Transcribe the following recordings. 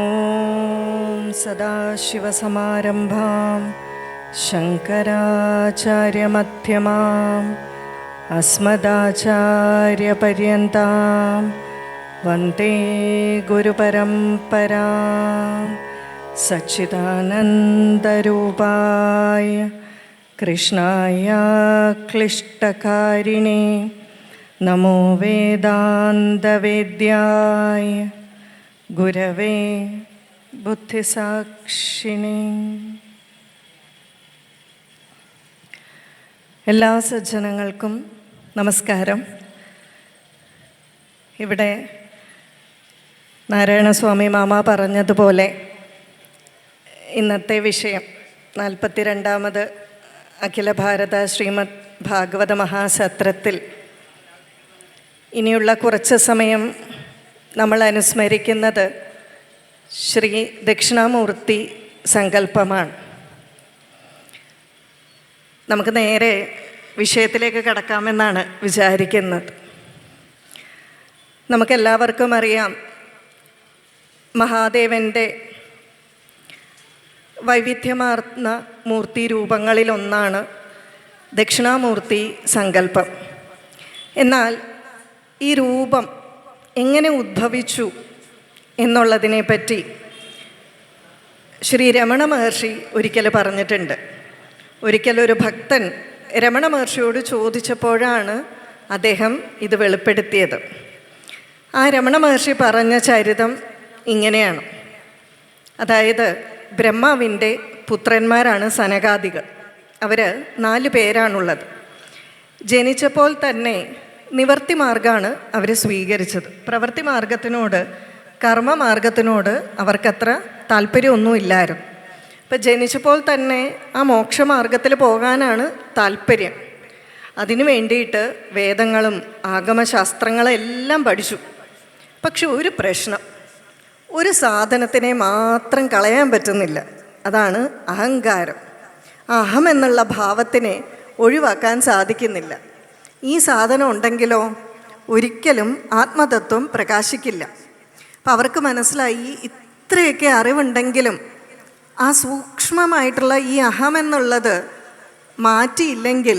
ഓം സദാശിവസമാരംഭാം ശങ്കരാചാര്യമധ്യമാം അസ്മദാചാര്യപര്യന്താം വന്ദേ ഗുരുപരമ്പരാം. സച്ചിദാനന്ദരൂപായ കൃഷ്ണായ ക്ലിഷ്ടകാരിണേ നമോ വേദാന്തവേദ്യായ ഗുരവേ ബുദ്ധിസാക്ഷിണേ. എല്ലാ സജ്ജനങ്ങൾക്കും നമസ്കാരം. ഇവിടെ നാരായണസ്വാമി മാമ പറഞ്ഞതുപോലെ ഇന്നത്തെ വിഷയം 42ാമത് അഖില ഭാരത ശ്രീമദ് ഭാഗവത മഹാസത്രത്തിൽ ഇനിയുള്ള കുറച്ച് സമയം നമ്മൾ അനുസ്മരിക്കുന്നത് ശ്രീ ദക്ഷിണാമൂർത്തി സങ്കല്പമാണ്. നമുക്ക് നേരെ വിഷയത്തിലേക്ക് കടക്കാമെന്നാണ് വിചാരിക്കുന്നത്. നമുക്കെല്ലാവർക്കും അറിയാം, മഹാദേവൻ്റെ വൈവിധ്യമാർന്ന മൂർത്തി രൂപങ്ങളിലൊന്നാണ് ദക്ഷിണാമൂർത്തി സങ്കല്പം. എന്നാൽ ഈ രൂപം എങ്ങനെ ഉദ്ഭവിച്ചു എന്നുള്ളതിനെപ്പറ്റി ശ്രീ രമണ മഹർഷി ഒരിക്കൽ പറഞ്ഞിട്ടുണ്ട്. ഒരിക്കലൊരു ഭക്തൻ രമണ മഹർഷിയോട് ചോദിച്ചപ്പോഴാണ് അദ്ദേഹം ഇത് വെളിപ്പെടുത്തിയത്. ആ രമണ മഹർഷി പറഞ്ഞ ചരിതം ഇങ്ങനെയാണ്. അതായത് ബ്രഹ്മാവിൻ്റെ പുത്രന്മാരാണ് സനകാദികൾ. അവർ 4 പേരാണുള്ളത്. ജനിച്ചപ്പോൾ തന്നെ നിവർത്തി മാർഗമാണ് അവർ സ്വീകരിച്ചത്. പ്രവൃത്തി മാർഗത്തിനോട്, കർമ്മമാർഗത്തിനോട് അവർക്കത്ര താല്പര്യമൊന്നുമില്ലായിരുന്നു. ഇപ്പം ജനിച്ചപ്പോൾ തന്നെ ആ മോക്ഷമാർഗത്തിൽ പോകാനാണ് താല്പര്യം. അതിനു വേണ്ടിയിട്ട് വേദങ്ങളും ആഗമശാസ്ത്രങ്ങളെല്ലാം പഠിച്ചു. പക്ഷെ ഒരു പ്രശ്നം, ഒരു സാധനത്തിനെ മാത്രം കളയാൻ പറ്റുന്നില്ല. അതാണ് അഹങ്കാരം. അഹം എന്നുള്ള ഭാവത്തിനെ ഒഴിവാക്കാൻ സാധിക്കുന്നില്ല. ഈ സാധനം ഉണ്ടെങ്കിലോ ഒരിക്കലും ആത്മതത്വം പ്രകാശിക്കില്ല. അപ്പം അവർക്ക് മനസ്സിലായി, ഇത്രയൊക്കെ അറിവുണ്ടെങ്കിലും ആ സൂക്ഷ്മമായിട്ടുള്ള ഈ അഹം എന്നുള്ളത് മാറ്റിയില്ലെങ്കിൽ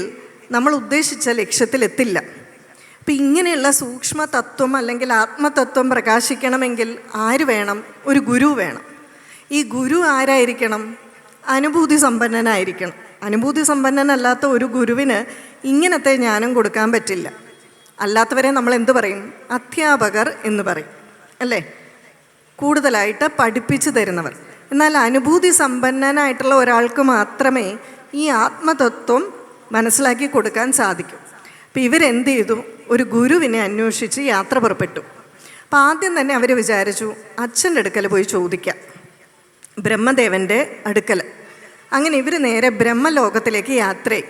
നമ്മൾ ഉദ്ദേശിച്ച ലക്ഷ്യത്തിലെത്തില്ല. അപ്പം ഇങ്ങനെയുള്ള സൂക്ഷ്മ തത്വം അല്ലെങ്കിൽ ആത്മതത്വം പ്രകാശിക്കണമെങ്കിൽ ആര് വേണം? ഒരു ഗുരു വേണം. ഈ ഗുരു ആരായിരിക്കണം? അനുഭൂതി സമ്പന്നനായിരിക്കണം. അനുഭൂതി സമ്പന്നനല്ലാത്ത ഒരു ഗുരുവിന് ഇങ്ങനത്തെ ജ്ഞാനം കൊടുക്കാൻ പറ്റില്ല. അല്ലാത്തവരെ നമ്മൾ എന്ത് പറയും? അധ്യാപകർ എന്ന് പറയും, അല്ലേ? കൂടുതലായിട്ട് പഠിപ്പിച്ചു തരുന്നവർ. എന്നാൽ അനുഭൂതി സമ്പന്നനായിട്ടുള്ള ഒരാൾക്ക് മാത്രമേ ഈ ആത്മതത്വം മനസ്സിലാക്കി കൊടുക്കാൻ സാധിക്കൂ. അപ്പം ഇവരെന്ത് ചെയ്തു? ഒരു ഗുരുവിനെ അന്വേഷിച്ച് യാത്ര പുറപ്പെട്ടു. അപ്പം ആദ്യം തന്നെ അവർ വിചാരിച്ചു, അച്ഛൻ്റെ അടുക്കൽ പോയി ചോദിക്കാം, ബ്രഹ്മദേവൻ്റെ അടുക്കൽ. അങ്ങനെ ഇവർ നേരെ ബ്രഹ്മലോകത്തിലേക്ക് യാത്രയായി.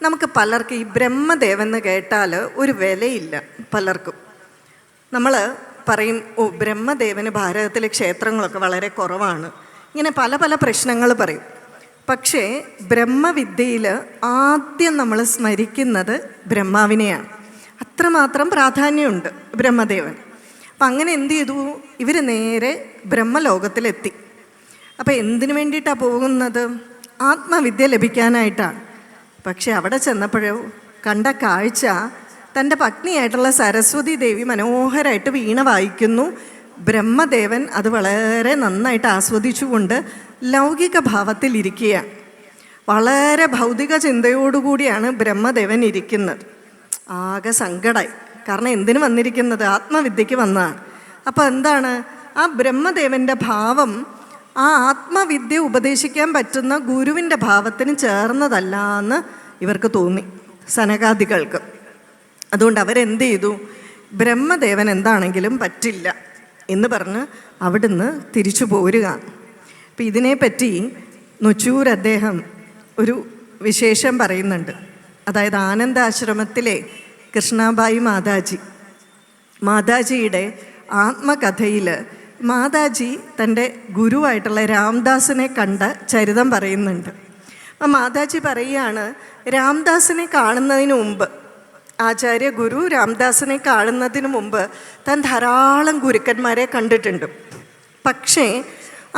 നമുക്ക് പലർക്കും ഈ ബ്രഹ്മദേവൻ എന്ന് കേട്ടാൽ ഒരു വിലയില്ല പലർക്കും. നമ്മൾ പറയും, ഓ ബ്രഹ്മദേവന് ഭാരതത്തിലെ ക്ഷേത്രങ്ങളൊക്കെ വളരെ കുറവാണ്, ഇങ്ങനെ പല പല പ്രശ്നങ്ങൾ പറയും. പക്ഷേ ബ്രഹ്മവിദ്യയിൽ ആദ്യം നമ്മൾ സ്മരിക്കുന്നത് ബ്രഹ്മാവിനെയാണ്. അത്രമാത്രം പ്രാധാന്യമുണ്ട് ബ്രഹ്മദേവൻ. അപ്പം അങ്ങനെ എന്ത് ചെയ്തു? ഇവർ നേരെ ബ്രഹ്മലോകത്തിലെത്തി. അപ്പം എന്തിനു വേണ്ടിയിട്ടാണ് പോകുന്നത്? ആത്മവിദ്യ ലഭിക്കാനായിട്ടാണ്. പക്ഷെ അവിടെ ചെന്നപ്പോഴോ കണ്ട കാഴ്ച, തൻ്റെ പത്നിയായിട്ടുള്ള സരസ്വതി ദേവി മനോഹരമായിട്ട് വീണ വായിക്കുന്നു. ബ്രഹ്മദേവൻ അത് വളരെ നന്നായിട്ട് ആസ്വദിച്ചുകൊണ്ട് ലൗകിക ഭാവത്തിലിരിക്കുകയാണ്. വളരെ ഭൗതിക ചിന്തയോടുകൂടിയാണ് ബ്രഹ്മദേവൻ ഇരിക്കുന്നത്. ആകെ സങ്കടമായി. കാരണം എന്തിനു വന്നിരിക്കുന്നത്? ആത്മവിദ്യക്ക് വന്നതാണ്. അപ്പോൾ എന്താണ്? ആ ബ്രഹ്മദേവൻ്റെ ഭാവം ആ ആത്മവിദ്യ ഉപദേശിക്കാൻ പറ്റുന്ന ഗുരുവിൻ്റെ ഭാവത്തിന് ചേർന്നതല്ല എന്ന് ഇവർക്ക് തോന്നി, സനകാദികൾക്ക്. അതുകൊണ്ട് അവരെന്ത് ചെയ്തു? ബ്രഹ്മദേവൻ എന്താണെങ്കിലും പറ്റില്ല എന്ന് പറഞ്ഞ് അവിടുന്ന് തിരിച്ചു പോരുക. അപ്പം ഇതിനെപ്പറ്റി നൊച്ചൂർ അദ്ദേഹം ഒരു വിശേഷം പറയുന്നുണ്ട്. അതായത് ആനന്ദാശ്രമത്തിലെ കൃഷ്ണാബായി മാതാജിയുടെ ആത്മകഥയിൽ മാതാജി തൻ്റെ ഗുരുവായിട്ടുള്ള രാംദാസിനെ കണ്ട ചരിതം പറയുന്നുണ്ട്. അപ്പം മാതാജി പറയുകയാണ്, രാംദാസിനെ കാണുന്നതിന് മുമ്പ് ആചാര്യ ഗുരു രാംദാസിനെ കാണുന്നതിന് മുമ്പ് താൻ ധാരാളം ഗുരുക്കന്മാരെ കണ്ടിട്ടുണ്ട്. പക്ഷേ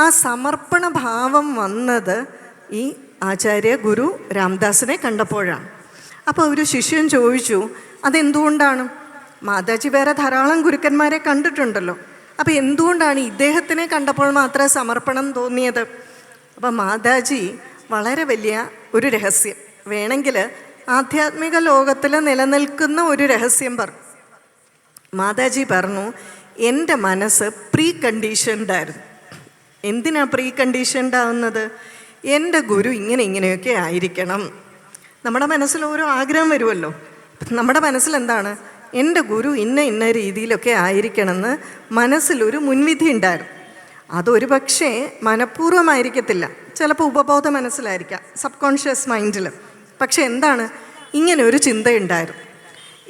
ആ സമർപ്പണ ഭാവം വന്നത് ഈ ആചാര്യ ഗുരു രാംദാസിനെ കണ്ടപ്പോഴാണ്. അപ്പോൾ ഒരു ശിഷ്യൻ ചോദിച്ചു, അതെന്തുകൊണ്ടാണ്? മാതാജി വേറെ ധാരാളം ഗുരുക്കന്മാരെ കണ്ടിട്ടുണ്ടല്ലോ, അപ്പോൾ എന്തുകൊണ്ടാണ് ഇദ്ദേഹത്തിനെ കണ്ടപ്പോൾ മാത്രമേ സമർപ്പണം തോന്നിയത്? അപ്പം മാതാജി വളരെ വലിയ ഒരു രഹസ്യം, വേണമെങ്കിൽ ആധ്യാത്മിക ലോകത്തിൽ നിലനിൽക്കുന്ന ഒരു രഹസ്യം പറഞ്ഞു. മാതാജി പറഞ്ഞു, എൻ്റെ മനസ്സ് പ്രീ കണ്ടീഷൻഡ് ആയിരുന്നു. എന്തിനാ പ്രീ കണ്ടീഷൻഡ് ആവുന്നത്? എൻ്റെ ഗുരു ഇങ്ങനെയൊക്കെ ആയിരിക്കണം. നമ്മുടെ മനസ്സിൽ ഓരോ ആഗ്രഹം വരുമല്ലോ. നമ്മുടെ മനസ്സിൽ എന്താണ്? എൻ്റെ ഗുരു ഇന്ന രീതിയിലൊക്കെ ആയിരിക്കണമെന്ന് മനസ്സിലൊരു മുൻവിധി ഉണ്ടായിരുന്നു. അതൊരു പക്ഷേ മനഃപൂർവ്വമായിരിക്കത്തില്ല, ചിലപ്പോൾ ഉപബോധ മനസ്സിലായിരിക്കാം, സബ് കോൺഷ്യസ് മൈൻഡിൽ. പക്ഷെ എന്താണ്, ഇങ്ങനെ ഒരു ചിന്തയുണ്ടായിരുന്നു.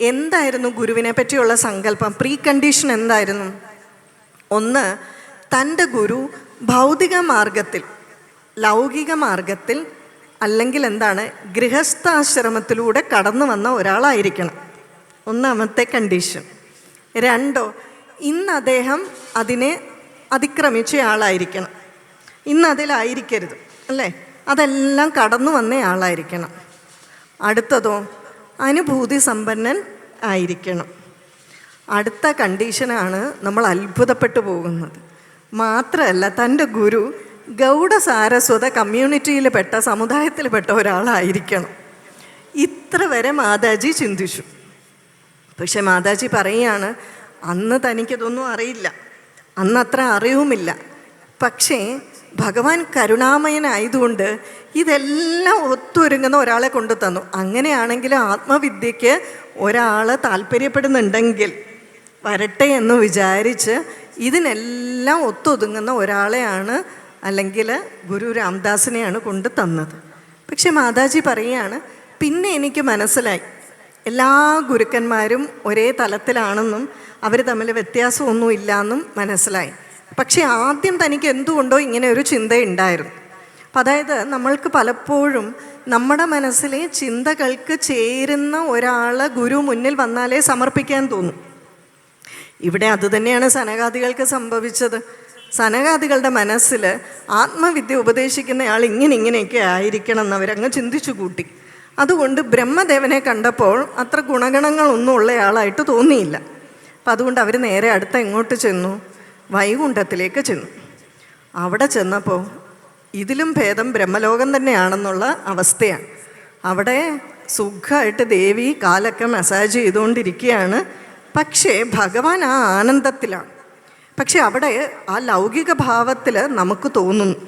എന്തായിരുന്നു ഗുരുവിനെ പറ്റിയുള്ള സങ്കല്പം? പ്രീ കണ്ടീഷൻ എന്തായിരുന്നു? ഒന്ന്, തൻ്റെ ഗുരു ഭൗതിക മാർഗത്തിൽ, ലൗകിക മാർഗത്തിൽ, അല്ലെങ്കിൽ എന്താണ്, ഗൃഹസ്ഥാശ്രമത്തിലൂടെ കടന്നു വന്ന ഒരാളായിരിക്കണം, ഒന്നാമത്തെ കണ്ടീഷൻ. രണ്ടോ, ഇന്ന് അദ്ദേഹം അതിനെ അതിക്രമിച്ച ആളായിരിക്കണം, ഇന്ന് അതിലായിരിക്കരുത്, അല്ലേ? അതെല്ലാം കടന്നു വന്ന ആളായിരിക്കണം. അടുത്തതോ, അനുഭൂതി സമ്പന്നൻ ആയിരിക്കണം. അടുത്ത കണ്ടീഷനാണ് നമ്മൾ അത്ഭുതപ്പെട്ടു പോകുന്നത്. മാത്രമല്ല, തൻ്റെ ഗുരു ഗൗഡ സാരസ്വത കമ്മ്യൂണിറ്റിയിൽപ്പെട്ട, സമുദായത്തിൽപ്പെട്ട ഒരാളായിരിക്കണം. ഇത്ര വരെ മാതാജി ചിന്തിച്ചു. പക്ഷെ മാതാജി പറയുകയാണ്, അന്ന് തനിക്കിതൊന്നും അറിയില്ല, അന്ന് അത്ര അറിവുമില്ല. പക്ഷേ ഭഗവാൻ കരുണാമയനായതുകൊണ്ട് ഇതെല്ലാം ഒത്തൊരുങ്ങുന്ന ഒരാളെ കൊണ്ടു തന്നു. അങ്ങനെയാണെങ്കിൽ ആത്മവിദ്യയ്ക്ക് ഒരാൾ താല്പര്യപ്പെടുന്നുണ്ടെങ്കിൽ വരട്ടെ എന്ന് വിചാരിച്ച് ഇതിനെല്ലാം ഒത്തൊതുങ്ങുന്ന ഒരാളെയാണ്, അല്ലെങ്കിൽ ഗുരു രാംദാസിനെയാണ് കൊണ്ടു തന്നത്. പക്ഷെ മാതാജി പറയുകയാണ്, പിന്നെ എനിക്ക് മനസ്സിലായി എല്ലാ ഗുരുക്കന്മാരും ഒരേ തലത്തിലാണെന്നും അവർ തമ്മിൽ വ്യത്യാസമൊന്നും ഇല്ലയെന്നും മനസ്സിലായി. പക്ഷെ ആദ്യം തനിക്ക് എന്തുകൊണ്ടോ ഇങ്ങനെ ഒരു ചിന്തയുണ്ടായിരുന്നു. അപ്പം അതായത് നമ്മൾക്ക് പലപ്പോഴും നമ്മുടെ മനസ്സിലെ ചിന്തകൾക്ക് ചേരുന്ന ഒരാൾ ഗുരു മുന്നിൽ വന്നാലേ സമർപ്പിക്കാൻ തോന്നും. ഇവിടെ അതുതന്നെയാണ് സനകാദികൾക്ക് സംഭവിച്ചത്. സനകാദികളുടെ മനസ്സിൽ ആത്മവിദ്യ ഉപദേശിക്കുന്നയാൾ ഇങ്ങനെയൊക്കെ ആയിരിക്കണം എന്നവരങ്ങ് ചിന്തിച്ചു കൂട്ടി. അതുകൊണ്ട് ബ്രഹ്മദേവനെ കണ്ടപ്പോൾ അത്ര ഗുണഗണങ്ങളൊന്നും ഉള്ളയാളായിട്ട് തോന്നിയില്ല. അപ്പം അതുകൊണ്ട് അവർ നേരെ അടുത്ത എങ്ങോട്ട് ചെന്നു? വൈകുണ്ഠത്തിലേക്ക് ചെന്നു. അവിടെ ചെന്നപ്പോൾ ഇതിലും ഭേദം ബ്രഹ്മലോകം തന്നെയാണെന്നുള്ള അവസ്ഥയാണ്. അവിടെ സുഖമായിട്ട് ദേവി കാലൊക്കെ മസാജ് ചെയ്തുകൊണ്ടിരിക്കുകയാണ്. പക്ഷേ ഭഗവാൻ ആ ആനന്ദത്തിലാണ്. പക്ഷെ അവിടെ ആ ലൗകിക ഭാവത്തിൽ നമുക്ക് തോന്നുന്നു,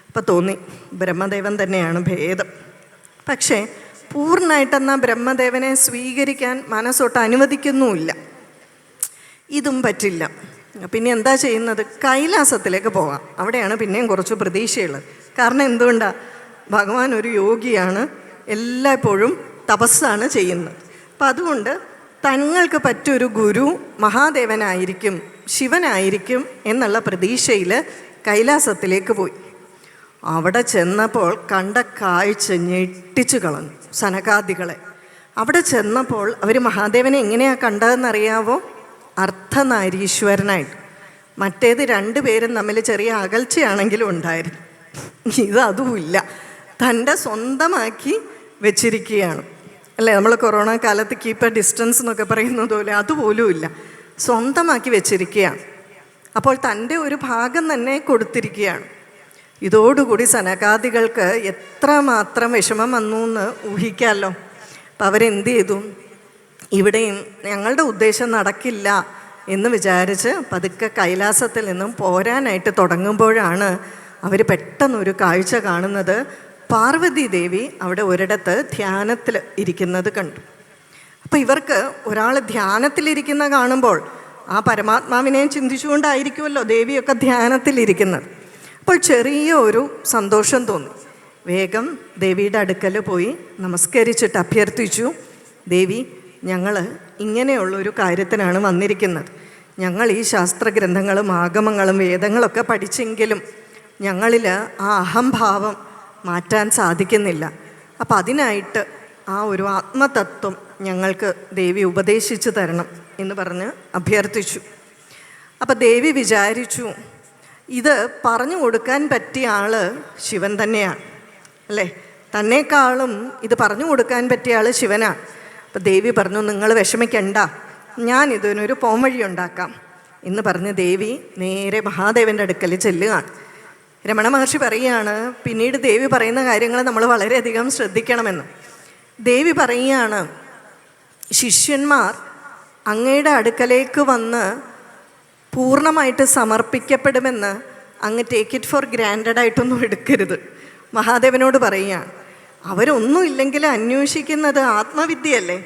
ഇപ്പം തോന്നി ബ്രഹ്മദേവൻ തന്നെയാണ് ഭേദം. പക്ഷേ പൂർണ്ണമായിട്ടെന്നാൽ ബ്രഹ്മദേവനെ സ്വീകരിക്കാൻ മനസ്സൊട്ട് അനുവദിക്കുന്നുമില്ല. ഇതും പറ്റില്ല. പിന്നെ എന്താ ചെയ്യുന്നത്? കൈലാസത്തിലേക്ക് പോകാം. അവിടെയാണ് പിന്നെയും കുറച്ച് പ്രതീക്ഷയുള്ളത്. കാരണം എന്തുകൊണ്ടാണ്? ഭഗവാൻ ഒരു യോഗിയാണ്, എല്ലായ്പ്പോഴും തപസ്സാണ് ചെയ്യുന്നത്. അപ്പം അതുകൊണ്ട് തങ്ങൾക്ക് പറ്റൊരു ഗുരു മഹാദേവനായിരിക്കും, ശിവനായിരിക്കും എന്നുള്ള പ്രതീക്ഷയിൽ കൈലാസത്തിലേക്ക് പോയി. അവിടെ ചെന്നപ്പോൾ കണ്ട കാഴ്ച ഞെട്ടിച്ചു കളഞ്ഞു സനകാദികളെ. അവിടെ ചെന്നപ്പോൾ അവർ മഹാദേവനെ എങ്ങനെയാണ് കണ്ടതെന്നറിയാവോ? അർദ്ധനാരീശ്വരനായിട്ട്. മറ്റേത് രണ്ടുപേരും തമ്മിൽ ചെറിയ അകൽച്ചയാണെങ്കിലും ഉണ്ടായിരുന്നു. ഇതതുമില്ല, തൻ്റെ സ്വന്തമാക്കി വെച്ചിരിക്കുകയാണ്, അല്ലേ? നമ്മൾ കൊറോണ കാലത്ത് കീപ്പ് എ ഡിസ്റ്റൻസ് എന്നൊക്കെ പറയുന്നത് പോലെ അതുപോലും ഇല്ല, സ്വന്തമാക്കി വെച്ചിരിക്കുകയാണ്. അപ്പോൾ തൻ്റെ ഒരു ഭാഗം തന്നെ കൊടുത്തിരിക്കുകയാണ്. ഇതോടുകൂടി സനകാദികൾക്ക് എത്രമാത്രം വിഷമം വന്നു എന്ന് ഊഹിക്കാമല്ലോ. അപ്പം അവരെന്ത് ചെയ്തു? ഇവിടെയും ഞങ്ങളുടെ ഉദ്ദേശം നടക്കില്ല എന്ന് വിചാരിച്ച് പതുക്കെ കൈലാസത്തിൽ നിന്നും പോരാനായിട്ട് തുടങ്ങുമ്പോഴാണ് അവർ പെട്ടെന്നൊരു കാഴ്ച കാണുന്നത്. പാർവതി ദേവി അവിടെ ഒരിടത്ത് ധ്യാനത്തിൽ ഇരിക്കുന്നത് കണ്ടു. അപ്പോൾ ഇവർക്ക് ഒരാൾ ധ്യാനത്തിലിരിക്കുന്ന കാണുമ്പോൾ ആ പരമാത്മാവിനെ ചിന്തിച്ചുകൊണ്ടായിരിക്കുമല്ലോ ദേവിയൊക്കെ ധ്യാനത്തിലിരിക്കുന്നത്. അപ്പോൾ ചെറിയ ഒരു സന്തോഷം തോന്നി. വേഗം ദേവിയുടെ അടുക്കൽ പോയി നമസ്കരിച്ചിട്ട് അഭ്യർത്ഥിച്ചു, ദേവി, ഞങ്ങൾ ഇങ്ങനെയുള്ളൊരു കാര്യത്തിനാണ് വന്നിരിക്കുന്നത്. ഞങ്ങൾ ഈ ശാസ്ത്രഗ്രന്ഥങ്ങളും ആഗമങ്ങളും വേദങ്ങളൊക്കെ പഠിച്ചെങ്കിലും ഞങ്ങളിൽ ആ അഹംഭാവം മാറ്റാൻ സാധിക്കുന്നില്ല. അപ്പം അതിനായിട്ട് ആ ഒരു ആത്മതത്വം ഞങ്ങൾക്ക് ദേവി ഉപദേശിച്ചു തരണം എന്ന് പറഞ്ഞ് അഭ്യർത്ഥിച്ചു. അപ്പം ദേവി വിചാരിച്ചു, ഇത് പറഞ്ഞു കൊടുക്കാൻ പറ്റിയ ആള് ശിവൻ തന്നെയാണ്, അല്ലേ? തന്നെക്കാളും ഇത് പറഞ്ഞു കൊടുക്കാൻ പറ്റിയ ആള് ശിവനാണ്. അപ്പം ദേവി പറഞ്ഞു, നിങ്ങൾ വിഷമിക്കണ്ട, ഞാൻ ഇതിനൊരു പോംവഴി ഉണ്ടാക്കാം എന്ന് പറഞ്ഞ് ദേവി നേരെ മഹാദേവൻ്റെ അടുക്കൽ ചെല്ലുകയാണ്. രമണ മഹർഷി പറയുകയാണ്, പിന്നീട് ദേവി പറയുന്ന കാര്യങ്ങൾ നമ്മൾ വളരെയധികം ശ്രദ്ധിക്കണമെന്ന്. ദേവി പറയുകയാണ്, ശിഷ്യന്മാർ അങ്ങയുടെ അടുക്കലേക്ക് വന്ന് പൂർണ്ണമായിട്ട് സമർപ്പിക്കപ്പെടുമെന്ന് അങ്ങ് ടേക്ക് ഇറ്റ് ഫോർ ഗ്രാൻഡഡ് ആയിട്ടൊന്നും എടുക്കരുത്. മഹാദേവനോട് പറയുകയാണ്, അവരൊന്നുമില്ലെങ്കിൽ അന്വേഷിക്കുന്നത് ആത്മവിദ്യയല്ലേ.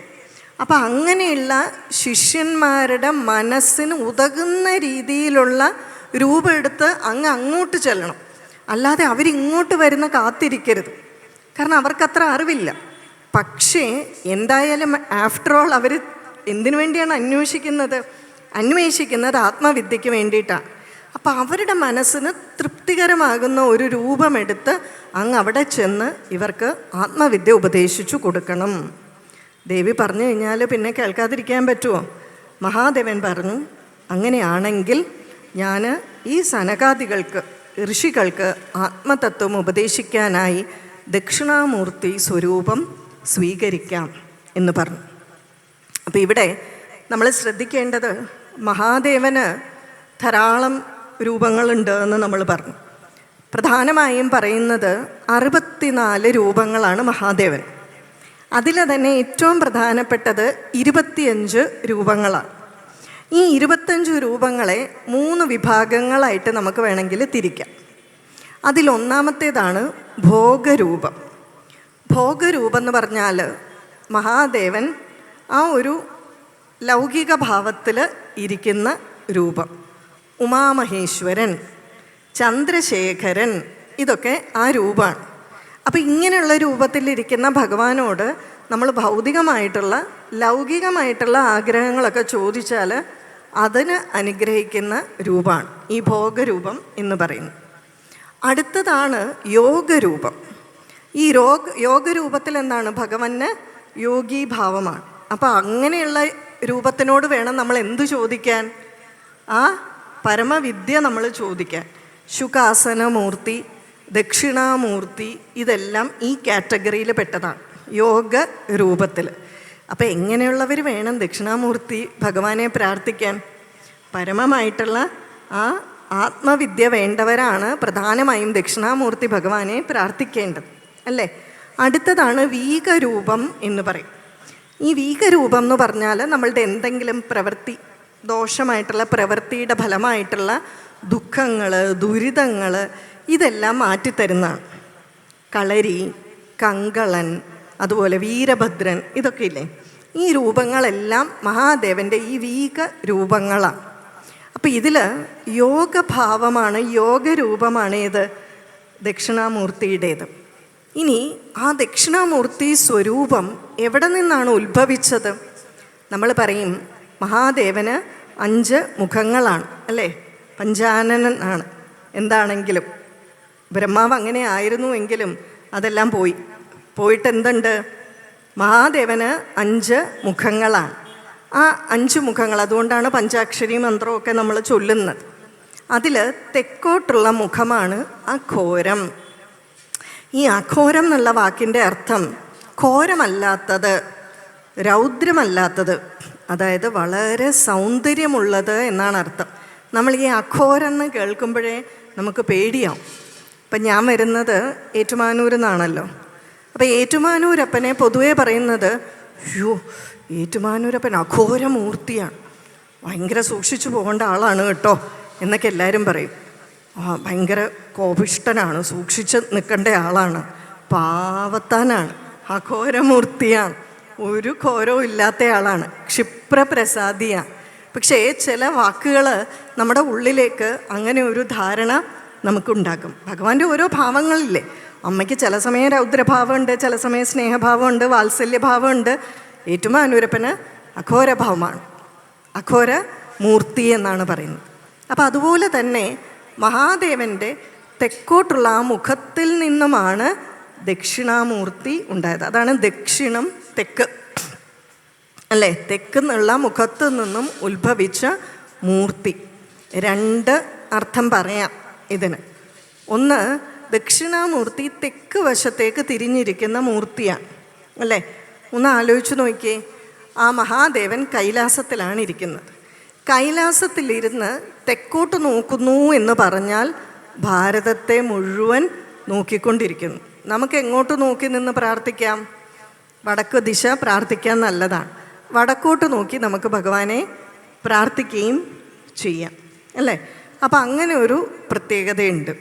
അപ്പം അങ്ങനെയുള്ള ശിഷ്യന്മാരുടെ മനസ്സിന് ഉതകുന്ന രീതിയിലുള്ള രൂപം എടുത്ത് അങ്ങോട്ട് ചെല്ലണം. അല്ലാതെ അവരിങ്ങോട്ട് വരുന്ന കാത്തിരിക്കരുത്. കാരണം അവർക്കത്ര അറിവില്ല. പക്ഷേ എന്തായാലും ആഫ്റ്റർ ഓൾ അവർ എന്തിനു വേണ്ടിയാണ് അന്വേഷിക്കുന്നത് ആത്മവിദ്യയ്ക്ക് വേണ്ടിയിട്ടാണ്. അപ്പം അവരുടെ മനസ്സിന് തൃപ്തികരമാകുന്ന ഒരു രൂപമെടുത്ത് അവിടെ ചെന്ന് ഇവർക്ക് ആത്മവിദ്യ ഉപദേശിച്ചു കൊടുക്കണം. ദേവി പറഞ്ഞു കഴിഞ്ഞാൽ പിന്നെ കേൾക്കാതിരിക്കാൻ പറ്റുമോ? മഹാദേവൻ പറഞ്ഞു, അങ്ങനെയാണെങ്കിൽ ഞാൻ ഈ സനകാദികൾക്ക്, ഋഷികൾക്ക് ആത്മതത്വം ഉപദേശിക്കാനായി ദക്ഷിണാമൂർത്തി സ്വരൂപം സ്വീകരിക്കാം എന്ന് പറഞ്ഞു. അപ്പോൾ ഇവിടെ നമ്മൾ ശ്രദ്ധിക്കേണ്ടത്, മഹാദേവന് ധാരാളം രൂപങ്ങളുണ്ട് എന്ന് നമ്മൾ പറഞ്ഞു. പ്രധാനമായും പറയുന്നത് 64 രൂപങ്ങളാണ് മഹാദേവൻ. അതിൽ തന്നെ ഏറ്റവും പ്രധാനപ്പെട്ടത് 25 രൂപങ്ങളാണ്. ഈ 25 രൂപങ്ങളെ 3 വിഭാഗങ്ങളായിട്ട് നമുക്ക് വേണമെങ്കിൽ തിരിക്കാം. അതിലൊന്നാമത്തേതാണ് ഭോഗരൂപം. ഭോഗരൂപം എന്ന് പറഞ്ഞാൽ മഹാദേവൻ ആ ഒരു ലൗകിക ഭാവത്തിൽ ഇരിക്കുന്ന രൂപം. ഉമാമഹേശ്വരൻ, ചന്ദ്രശേഖരൻ, ഇതൊക്കെ ആ രൂപമാണ്. അപ്പം ഇങ്ങനെയുള്ള രൂപത്തിലിരിക്കുന്ന ഭഗവാനോട് നമ്മൾ ഭൗതികമായിട്ടുള്ള ലൗകികമായിട്ടുള്ള ആഗ്രഹങ്ങളൊക്കെ ചോദിച്ചാൽ അതിന് അനുഗ്രഹിക്കുന്ന രൂപമാണ് ഈ ഭോഗരൂപം എന്ന് പറയുന്നത്. അടുത്തതാണ് യോഗരൂപം. ഈ യോഗരൂപത്തിൽ എന്താണ്? ഭഗവാന് യോഗീഭാവമാണ്. അപ്പം അങ്ങനെയുള്ള രൂപത്തിനോട് വേണം നമ്മൾ എന്തു ചോദിക്കാൻ? ആ പരമവിദ്യ നമ്മൾ ചോദിക്കാൻ. ശുകാസനമൂർത്തി, ദക്ഷിണാമൂർത്തി, ഇതെല്ലാം ഈ കാറ്റഗറിയിൽ പെട്ടതാണ്, യോഗ രൂപത്തിൽ. അപ്പം എങ്ങനെയുള്ളവർ വേണം ദക്ഷിണാമൂർത്തി ഭഗവാനെ പ്രാർത്ഥിക്കാൻ? പരമമായിട്ടുള്ള ആ ആത്മവിദ്യ വേണ്ടവരാണ് പ്രധാനമായും ദക്ഷിണാമൂർത്തി ഭഗവാനെ പ്രാർത്ഥിക്കേണ്ടത്, അല്ലേ? അടുത്തതാണ് വീകരൂപം എന്ന് പറയും. ഈ വീകരൂപം എന്ന് പറഞ്ഞാൽ നമ്മളുടെ എന്തെങ്കിലും പ്രവൃത്തി, ദോഷമായിട്ടുള്ള പ്രവൃത്തിയുടെ ഫലമായിട്ടുള്ള ദുഃഖങ്ങൾ, ദുരിതങ്ങൾ, ഇതെല്ലാം മാറ്റിത്തരുന്നതാണ്. കളരി, കങ്കളൻ, അതുപോലെ വീരഭദ്രൻ, ഇതൊക്കെ ഇല്ലേ? ഈ രൂപങ്ങളെല്ലാം മഹാദേവൻ്റെ ഈ വീക രൂപങ്ങളാണ്. അപ്പം ഇതിൽ യോഗഭാവമാണ്, യോഗരൂപമാണ് ഏത്? ദക്ഷിണാമൂർത്തിയുടേത്. ഇനി ആ ദക്ഷിണാമൂർത്തി സ്വരൂപം എവിടെ നിന്നാണ് ഉത്ഭവിച്ചത്? നമ്മൾ പറയും മഹാദേവന് 5 മുഖങ്ങളാണ്, അല്ലേ? പഞ്ചാനനൻ ആണ്. എന്താണെങ്കിലും ബ്രഹ്മാവ് അങ്ങനെ ആയിരുന്നുവെങ്കിലും അതെല്ലാം പോയിട്ട് എന്തുണ്ട്? മഹാദേവന് 5 മുഖങ്ങളാണ്. ആ 5 മുഖങ്ങൾ, അതുകൊണ്ടാണ് പഞ്ചാക്ഷരി മന്ത്രമൊക്കെ നമ്മൾ ചൊല്ലുന്നത്. അതിൽ തെക്കോട്ടുള്ള മുഖമാണ് അഘോരം. ഈ അഘോരം എന്നുള്ള വാക്കിൻ്റെ അർത്ഥം ഘോരമല്ലാത്തത്, രൗദ്രമല്ലാത്തത്, അതായത് വളരെ സൗന്ദര്യമുള്ളത് എന്നാണ് അർത്ഥം. നമ്മൾ ഈ അഘോരം എന്ന് കേൾക്കുമ്പോഴേ നമുക്ക് പേടിയാവും. ഇപ്പം ഞാൻ വരുന്നത് ഏറ്റുമാനൂരിൽ നിന്നാണല്ലോ. അപ്പോൾ ഏറ്റുമാനൂരപ്പനെ പൊതുവേ പറയുന്നത്, അയ്യോ ഏറ്റുമാനൂരപ്പൻ അഘോരമൂർത്തിയാണ്, ഭയങ്കര സൂക്ഷിച്ചു പോകേണ്ട ആളാണ് കേട്ടോ എന്നൊക്കെ എല്ലാവരും പറയും. ഭയങ്കര കോപിഷ്ടനാണ്, സൂക്ഷിച്ച് നിൽക്കേണ്ട ആളാണ്, പാവത്താനാണ്, അഘോരമൂർത്തിയാണ്, ഒരു ഘോരവും ഇല്ലാത്ത ആളാണ്, ക്ഷിപ്രപ്രസാദിയാണ്. പക്ഷേ ചില വാക്കുകൾ നമ്മുടെ ഉള്ളിലേക്ക് അങ്ങനെ ഒരു ധാരണ നമുക്കുണ്ടാക്കും. ഭഗവാന്റെ ഓരോ ഭാവങ്ങളില്ലേ? അമ്മയ്ക്ക് ചില സമയം രൗദ്രഭാവമുണ്ട്, ചില സമയം സ്നേഹഭാവമുണ്ട്, വാത്സല്യഭാവമുണ്ട്. ഏറ്റുമാനൂരപ്പന് അഘോരഭാവമാണ്, അഘോര മൂർത്തി എന്നാണ് പറയുന്നത്. അപ്പം അതുപോലെ തന്നെ മഹാദേവൻ്റെ തെക്കോട്ടുള്ള ആ മുഖത്തിൽ നിന്നുമാണ് ദക്ഷിണാമൂർത്തി ഉണ്ടായത്. അതാണ് ദക്ഷിണം, തെക്ക്, അല്ലേ? തെക്ക് എന്നുള്ള മുഖത്ത് നിന്നും ഉത്ഭവിച്ച മൂർത്തി. 2 അർത്ഥം പറയാം ഇതിന്. ഒന്ന്, ദക്ഷിണാമൂർത്തി തെക്ക് വശത്തേക്ക് തിരിഞ്ഞിരിക്കുന്ന മൂർത്തിയാണ് അല്ലേ. ഒന്ന് ആലോചിച്ച് നോക്കിയേ, ആ മഹാദേവൻ കൈലാസത്തിലാണ് ഇരിക്കുന്നത്. കൈലാസത്തിലിരുന്ന് തെക്കോട്ട് നോക്കുന്നു എന്ന് പറഞ്ഞാൽ ഭാരതത്തെ മുഴുവൻ നോക്കിക്കൊണ്ടിരിക്കുന്നു. നമുക്ക് എങ്ങോട്ട് നോക്കി നിന്ന് പ്രാർത്ഥിക്കാം? വടക്ക് ദിശ പ്രാർത്ഥിക്കാൻ നല്ലതാണ്. വടക്കോട്ട് നോക്കി നമുക്ക് ഭഗവാനെ പ്രാർത്ഥിക്കുകയും ചെയ്യാം അല്ലേ. അപ്പം അങ്ങനെ ഒരു പ്രത്യേകതയുണ്ട്.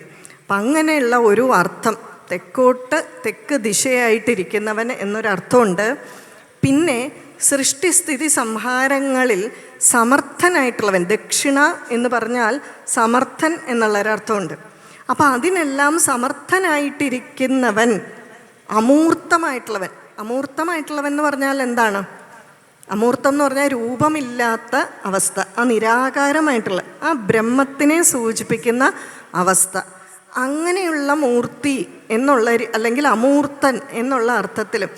അപ്പം അങ്ങനെയുള്ള ഒരു അർത്ഥം, തെക്ക് ദിശയായിട്ടിരിക്കുന്നവൻ എന്നൊരർത്ഥമുണ്ട്. പിന്നെ സൃഷ്ടിസ്ഥിതി സംഹാരങ്ങളിൽ സമർത്ഥനായിട്ടുള്ളവൻ, ദക്ഷിണ എന്ന് പറഞ്ഞാൽ സമർത്ഥൻ എന്നുള്ളൊരർത്ഥമുണ്ട്. അപ്പം അതിനെല്ലാം സമർത്ഥനായിട്ടിരിക്കുന്നവൻ, അമൂർത്തമായിട്ടുള്ളവൻ. അമൂർത്തമായിട്ടുള്ളവൻ എന്ന് പറഞ്ഞാൽ എന്താണ്? അമൂർത്തം എന്ന് പറഞ്ഞാൽ രൂപമില്ലാത്ത അവസ്ഥ, ആ നിരാകാരമായിട്ടുള്ള ആ ബ്രഹ്മത്തിനെ സൂചിപ്പിക്കുന്ന അവസ്ഥ. അങ്ങനെയുള്ള മൂർത്തി എന്നുള്ള, അല്ലെങ്കിൽ അമൂർത്തൻ എന്നുള്ള അർത്ഥത്തിലും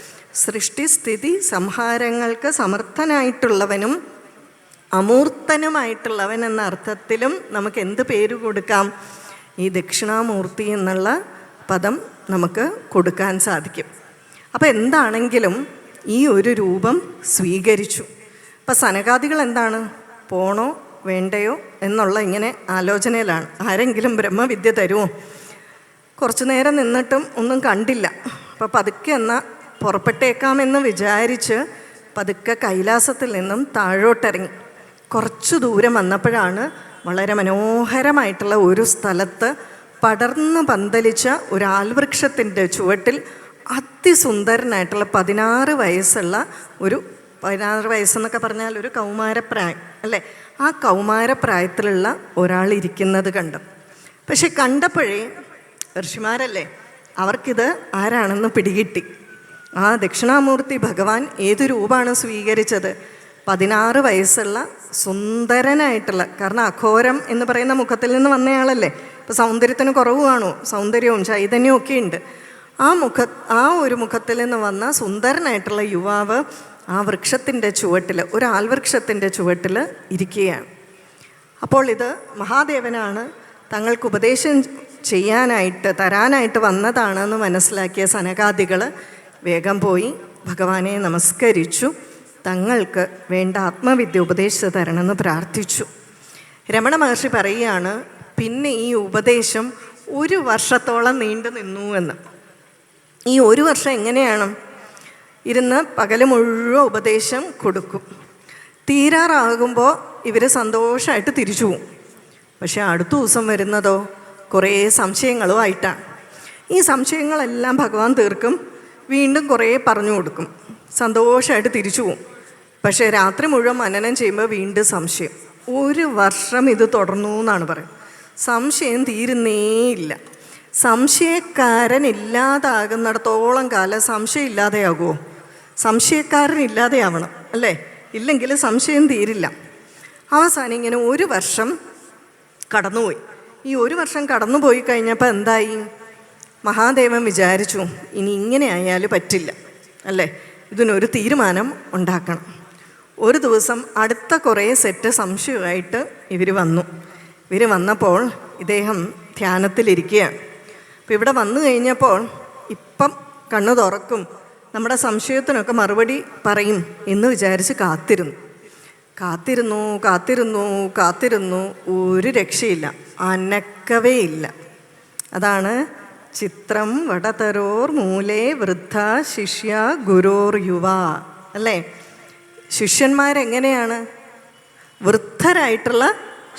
സൃഷ്ടിസ്ഥിതി സംഹാരങ്ങൾക്ക് സമർത്ഥനായിട്ടുള്ളവനും അമൂർത്തനുമായിട്ടുള്ളവൻ എന്ന അർത്ഥത്തിലും നമുക്ക് എന്ത് പേര് കൊടുക്കാം? ഈ ദക്ഷിണാമൂർത്തി എന്നുള്ള പദം നമുക്ക് കൊടുക്കാൻ സാധിക്കും. അപ്പം എന്താണെങ്കിലും ഈ ഒരു രൂപം സ്വീകരിച്ചു. അപ്പം സനകാദികൾ എന്താണ്, പോണോ വേണ്ടയോ എന്നുള്ള ഇങ്ങനെ ആലോചനയിലാണ്. ആരെങ്കിലും ബ്രഹ്മവിദ്യ തരുമോ? കുറച്ചു നേരം നിന്നിട്ടും ഒന്നും കണ്ടില്ല. അപ്പോൾ പതുക്കെ എന്നാൽ പുറപ്പെട്ടേക്കാമെന്ന് വിചാരിച്ച് പതുക്കെ കൈലാസത്തിൽ നിന്നും താഴോട്ടിറങ്ങി. കുറച്ചു ദൂരം വന്നപ്പോഴാണ് വളരെ മനോഹരമായിട്ടുള്ള ഒരു സ്ഥലത്ത് പടർന്ന് പന്തലിച്ച ഒരു ആൽവൃക്ഷത്തിൻ്റെ ചുവട്ടിൽ അതിസുന്ദരനായിട്ടുള്ള 16 വയസ്സുള്ള ഒരു, 16 വയസ്സെന്നൊക്കെ പറഞ്ഞാൽ ഒരു കൗമാരപ്രായം അല്ലേ, ആ കൗമാരപ്രായത്തിലുള്ള ഒരാൾ ഇരിക്കുന്നത് കണ്ടു. പക്ഷെ കണ്ടപ്പോഴേ ഋഷിമാരല്ലേ, അവർക്കിത് ആരാണെന്ന് പിടികിട്ടി. ആ ദക്ഷിണാമൂർത്തി ഭഗവാൻ ഏത് രൂപമാണ് സ്വീകരിച്ചത്? 16 വയസ്സുള്ള സുന്ദരനായിട്ടുള്ള, കാരണം അഘോരം എന്ന് പറയുന്ന മുഖത്തിൽ നിന്ന് വന്നയാളല്ലേ. ഇപ്പോൾ സൗന്ദര്യത്തിന് കുറവ് കാണുമോ? സൗന്ദര്യവും ചൈതന്യവും ഒക്കെ ഉണ്ട്. ആ ഒരു മുഖത്തിൽ നിന്ന് വന്ന സുന്ദരനായിട്ടുള്ള യുവാവ് ആ വൃക്ഷത്തിൻ്റെ ചുവട്ടിൽ, ഒരു ആൽവൃക്ഷത്തിൻ്റെ ചുവട്ടിൽ ഇരിക്കുകയാണ്. അപ്പോൾ ഇത് മഹാദേവനാണ് തങ്ങൾക്ക് ഉപദേശം തരാനായിട്ട് വന്നതാണെന്ന് മനസ്സിലാക്കിയ സനകാദികൾ വേഗം പോയി ഭഗവാനെ നമസ്കരിച്ചു. തങ്ങൾക്ക് വേണ്ട ആത്മവിദ്യ ഉപദേശിച്ച് തരണമെന്ന് പ്രാർത്ഥിച്ചു. രമണ മഹർഷി പറയുകയാണ്, പിന്നെ ഈ ഉപദേശം 1 വർഷത്തോളം നീണ്ടു നിന്നു എന്ന്. ഈ 1 വർഷം എങ്ങനെയാണ്? ഇരുന്ന് പകൽ മുഴുവൻ ഉപദേശം കൊടുക്കും. തീരാറാകുമ്പോൾ ഇവർ സന്തോഷമായിട്ട് തിരിച്ചു പോകും. പക്ഷെ അടുത്ത ദിവസം വരുന്നതോ കുറേ സംശയങ്ങളുമായിട്ടാണ്. ഈ സംശയങ്ങളെല്ലാം ഭഗവാൻ തീർക്കും, വീണ്ടും കുറേ പറഞ്ഞു കൊടുക്കും, സന്തോഷമായിട്ട് തിരിച്ചു പോകും. പക്ഷേ രാത്രി മുഴുവൻ മനനം ചെയ്യുമ്പോൾ വീണ്ടും സംശയം. 1 വർഷം ഇത് തുടർന്നു എന്നാണ് പറയുന്നത്. സംശയം തീരുന്നേയില്ല. സംശയക്കാരൻ ഇല്ലാതാകുന്നിടത്തോളം കാലം സംശയം ഇല്ലാതെയാകുമോ? സംശയക്കാരൻ ഇല്ലാതെയാവണം അല്ലേ, ഇല്ലെങ്കിൽ സംശയം തീരില്ല. അവസാനം ഇങ്ങനെ 1 വർഷം കടന്നുപോയി. ഈ 1 വർഷം കടന്നുപോയി കഴിഞ്ഞപ്പോൾ എന്തായി? മഹാദേവൻ വിചാരിച്ചു, ഇനി ഇങ്ങനെ ആയാലും പറ്റില്ല അല്ലേ, ഇതിനൊരു തീരുമാനം ഉണ്ടാക്കണം. ഒരു ദിവസം അടുത്ത കുറേ സെറ്റ് സംശയമായിട്ട് ഇവർ വന്നപ്പോൾ ഇദ്ദേഹം ധ്യാനത്തിലിരിക്കുകയാണ്. അപ്പോൾ ഇവിടെ വന്നു കഴിഞ്ഞപ്പോൾ ഇപ്പം കണ്ണു തുറക്കും, നമ്മുടെ സംശയത്തിനൊക്കെ മറുപടി പറയും എന്ന് വിചാരിച്ച് കാത്തിരുന്നു. ഒരു രക്ഷയില്ല, അനക്കവേ ഇല്ല. അതാണ് ചിത്രം വടതരോർ മൂലേ വൃദ്ധ ശിഷ്യ ഗുരോർ യുവ അല്ലേ. ശിഷ്യന്മാരെങ്ങനെയാണ്? വൃദ്ധരായിട്ടുള്ള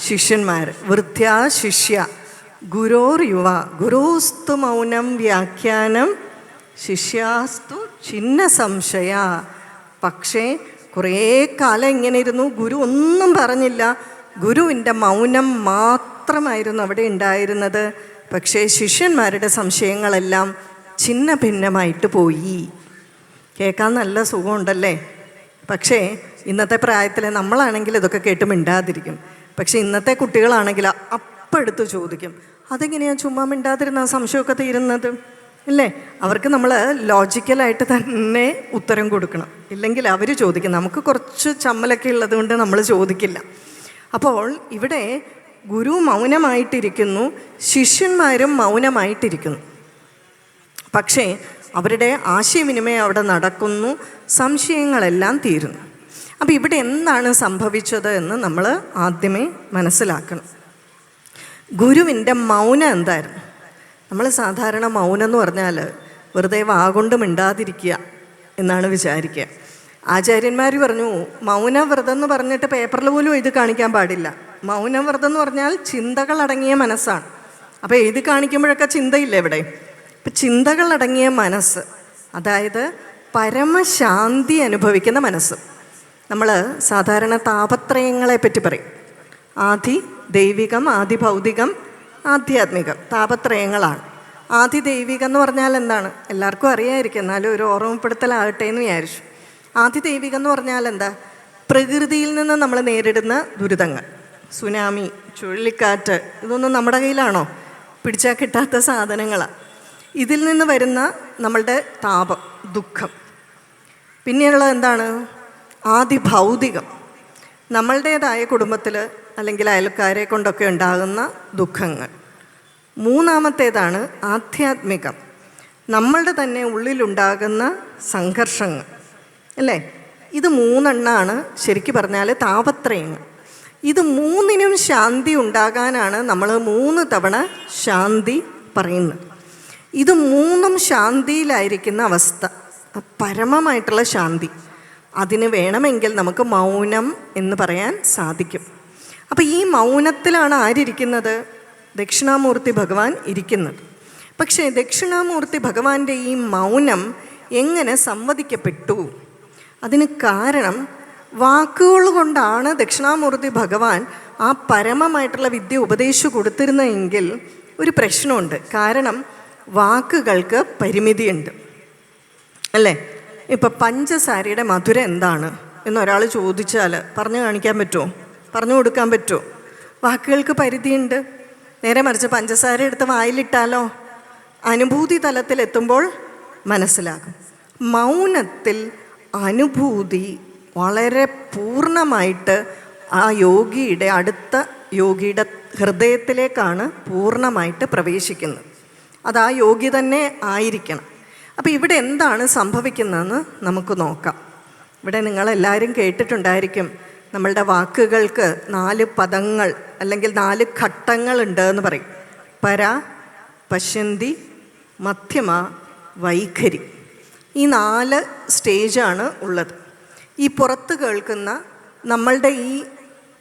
ശിഷ്യന്മാർ, വൃദ്ധ്യാ ശിഷ്യ ഗുരോർ യുവ. ഗുരുസ്തു മൗനം വ്യാഖ്യാനം ശിഷ്യാസ്തു ചിന്ന സംശയ. പക്ഷേ കുറേ കാലം ഇങ്ങനെ ഇരുന്നു, ഗുരു ഒന്നും പറഞ്ഞില്ല. ഗുരുവിൻ്റെ മൗനം മാത്രമായിരുന്നു അവിടെ ഉണ്ടായിരുന്നത്. പക്ഷേ ശിഷ്യന്മാരുടെ സംശയങ്ങളെല്ലാം ഛിന്ന ഭിന്നമായിട്ട് പോയി. കേൾക്കാൻ നല്ല സുഖമുണ്ടല്ലേ. പക്ഷേ ഇന്നത്തെ പ്രായത്തിൽ നമ്മളാണെങ്കിൽ ഇതൊക്കെ കേട്ട് മിണ്ടാതിരിക്കും. പക്ഷേ ഇന്നത്തെ കുട്ടികളാണെങ്കിൽ അപ്പം എടുത്ത് ചോദിക്കും, അതെങ്ങനെയാണ് ചുമ്മാ മിണ്ടാതിരുന്ന സംശയമൊക്കെ തീരുന്നത് ഇല്ലേ. അവർക്ക് നമ്മൾ ലോജിക്കലായിട്ട് തന്നെ ഉത്തരം കൊടുക്കണം, ഇല്ലെങ്കിൽ അവർ ചോദിക്കും. നമുക്ക് കുറച്ച് ചമ്മലൊക്കെ ഉള്ളത് കൊണ്ട് നമ്മൾ ചോദിക്കില്ല. അപ്പോൾ ഇവിടെ ഗുരു മൗനമായിട്ടിരിക്കുന്നു, ശിഷ്യന്മാരും മൗനമായിട്ടിരിക്കുന്നു. പക്ഷേ അവരുടെ ആശയവിനിമയം അവിടെ നടക്കുന്നു, സംശയങ്ങളെല്ലാം തീരുന്നു. അപ്പോൾ ഇവിടെ എന്താണ് സംഭവിച്ചത് എന്ന് നമ്മൾ ആദ്യമേ മനസ്സിലാക്കണം. ഗുരുവിൻ്റെ മൗനം എന്തായിരുന്നു? നമ്മൾ സാധാരണ മൗനം എന്ന് പറഞ്ഞാൽ വെറുതെ വാഗൊണ്ട് മിണ്ടാതിരിക്കുക എന്നാണ് വിചാരിക്കുക. ആചാര്യന്മാർ പറഞ്ഞു മൗനവ്രതം എന്ന് പറഞ്ഞിട്ട് പേപ്പറിൽ പോലും എഴുതി കാണിക്കാൻ പാടില്ല. മൗനവ്രതം എന്ന് പറഞ്ഞാൽ ചിന്തകളടങ്ങിയ മനസ്സാണ്. അപ്പോൾ എഴുതി കാണിക്കുമ്പോഴൊക്കെ ചിന്തയില്ലേ ഇവിടെ? ഇപ്പം ചിന്തകളടങ്ങിയ മനസ്സ്, അതായത് പരമശാന്തി അനുഭവിക്കുന്ന മനസ്സ്. നമ്മൾ സാധാരണ താപത്രയങ്ങളെ പറ്റി പറയും. ആദി ദൈവികം, ആദി ഭൗതികം, ആധ്യാത്മികം, താപത്രയങ്ങളാണ്. ആദി ദൈവികം എന്ന് പറഞ്ഞാൽ എന്താണ്? എല്ലാവർക്കും അറിയാമായിരിക്കും, എന്നാലും ഒരു ഓർമ്മപ്പെടുത്തലാകട്ടെ എന്ന് വിചാരിച്ചു. ആദി ദൈവികം എന്ന് പറഞ്ഞാൽ എന്താ? പ്രകൃതിയിൽ നിന്ന് നമ്മൾ നേരിടുന്ന ദുരിതങ്ങൾ, സുനാമി, ചുഴലിക്കാറ്റ്, ഇതൊന്നും നമ്മുടെ കയ്യിലാണോ? പിടിച്ചാൽ കിട്ടാത്ത സാധനങ്ങളാണ്. ഇതിൽ നിന്ന് വരുന്ന നമ്മളുടെ താപം, ദുഃഖം. പിന്നെയുള്ളത് എന്താണ്? ആദി ഭൗതികം, നമ്മളുടേതായ കുടുംബത്തിൽ അല്ലെങ്കിൽ അയൽക്കാരെ കൊണ്ടൊക്കെ ഉണ്ടാകുന്ന ദുഃഖങ്ങൾ. മൂന്നാമത്തേതാണ് ആധ്യാത്മികം, നമ്മളുടെ തന്നെ ഉള്ളിലുണ്ടാകുന്ന സംഘർഷങ്ങൾ, അല്ലേ? ഇത് മൂന്നെണ്ണമാണ് ശരിക്കും പറഞ്ഞാൽ താപത്രയങ്ങൾ. ഇത് മൂന്നിനും ശാന്തി ഉണ്ടാകാനാണ് നമ്മൾ 3 തവണ ശാന്തി പറയുന്നത്. ഇത് മൂന്നും ശാന്തിയിലായിരിക്കുന്ന അവസ്ഥ, പരമമായിട്ടുള്ള ശാന്തി. അതിന് വേണമെങ്കിൽ നമുക്ക് മൗനം എന്ന് പറയാൻ സാധിക്കും. അപ്പോൾ ഈ മൗനത്തിലാണ് ആരിയ്ക്കുന്നത്? ദക്ഷിണാമൂർത്തി ഭഗവാൻ ഇരിക്കുന്നത്. പക്ഷേ ദക്ഷിണാമൂർത്തി ഭഗവാന്റെ ഈ മൗനം എങ്ങനെ സംവദിക്കപ്പെട്ടു? അതിന് കാരണം വാക്കുകൾ കൊണ്ടാണ് ദക്ഷിണാമൂർത്തി ഭഗവാൻ ആ പരമമായിട്ടുള്ള വിദ്യ ഉപദേശിച്ചു കൊടുത്തിരുന്നതെങ്കിൽ ഒരു പ്രശ്നമുണ്ട്. കാരണം വാക്കുകൾക്ക് പരിമിതിയുണ്ട്, അല്ലേ? ഇപ്പം പഞ്ചസാരയുടെ മധുരം എന്താണ് എന്നൊരാൾ ചോദിച്ചാൽ പറഞ്ഞു കാണിക്കാൻ പറ്റുമോ? പറഞ്ഞു കൊടുക്കാൻ പറ്റുമോ? വാക്കുകൾക്ക് പരിധിയുണ്ട്. നേരെ മറിച്ച് പഞ്ചസാര എടുത്ത് വായിലിട്ടാലോ അനുഭൂതി തലത്തിലെത്തുമ്പോൾ മനസ്സിലാകും. മൗനത്തിൽ അനുഭൂതി വളരെ പൂർണ്ണമായിട്ട് ആ യോഗിയുടെ അടുത്ത യോഗിയുടെ ഹൃദയത്തിലേക്കാണ് പൂർണ്ണമായിട്ട് പ്രവേശിക്കുന്നത്. അത് ആ യോഗി തന്നെ ആയിരിക്കണം. അപ്പോൾ ഇവിടെ എന്താണ് സംഭവിക്കുന്നതെന്ന് നമുക്ക് നോക്കാം. ഇവിടെ നിങ്ങളെല്ലാവരും കേട്ടിട്ടുണ്ടായിരിക്കും, നമ്മളുടെ വാക്കുകൾക്ക് 4 പദങ്ങൾ അല്ലെങ്കിൽ 4 ഘട്ടങ്ങളുണ്ട് എന്ന് പറയും. പര, പശ്യന്തി, മധ്യമ, വൈഖരി. ഈ 4 സ്റ്റേജാണ് ഉള്ളത്. ഈ പുറത്ത് കേൾക്കുന്ന നമ്മളുടെ ഈ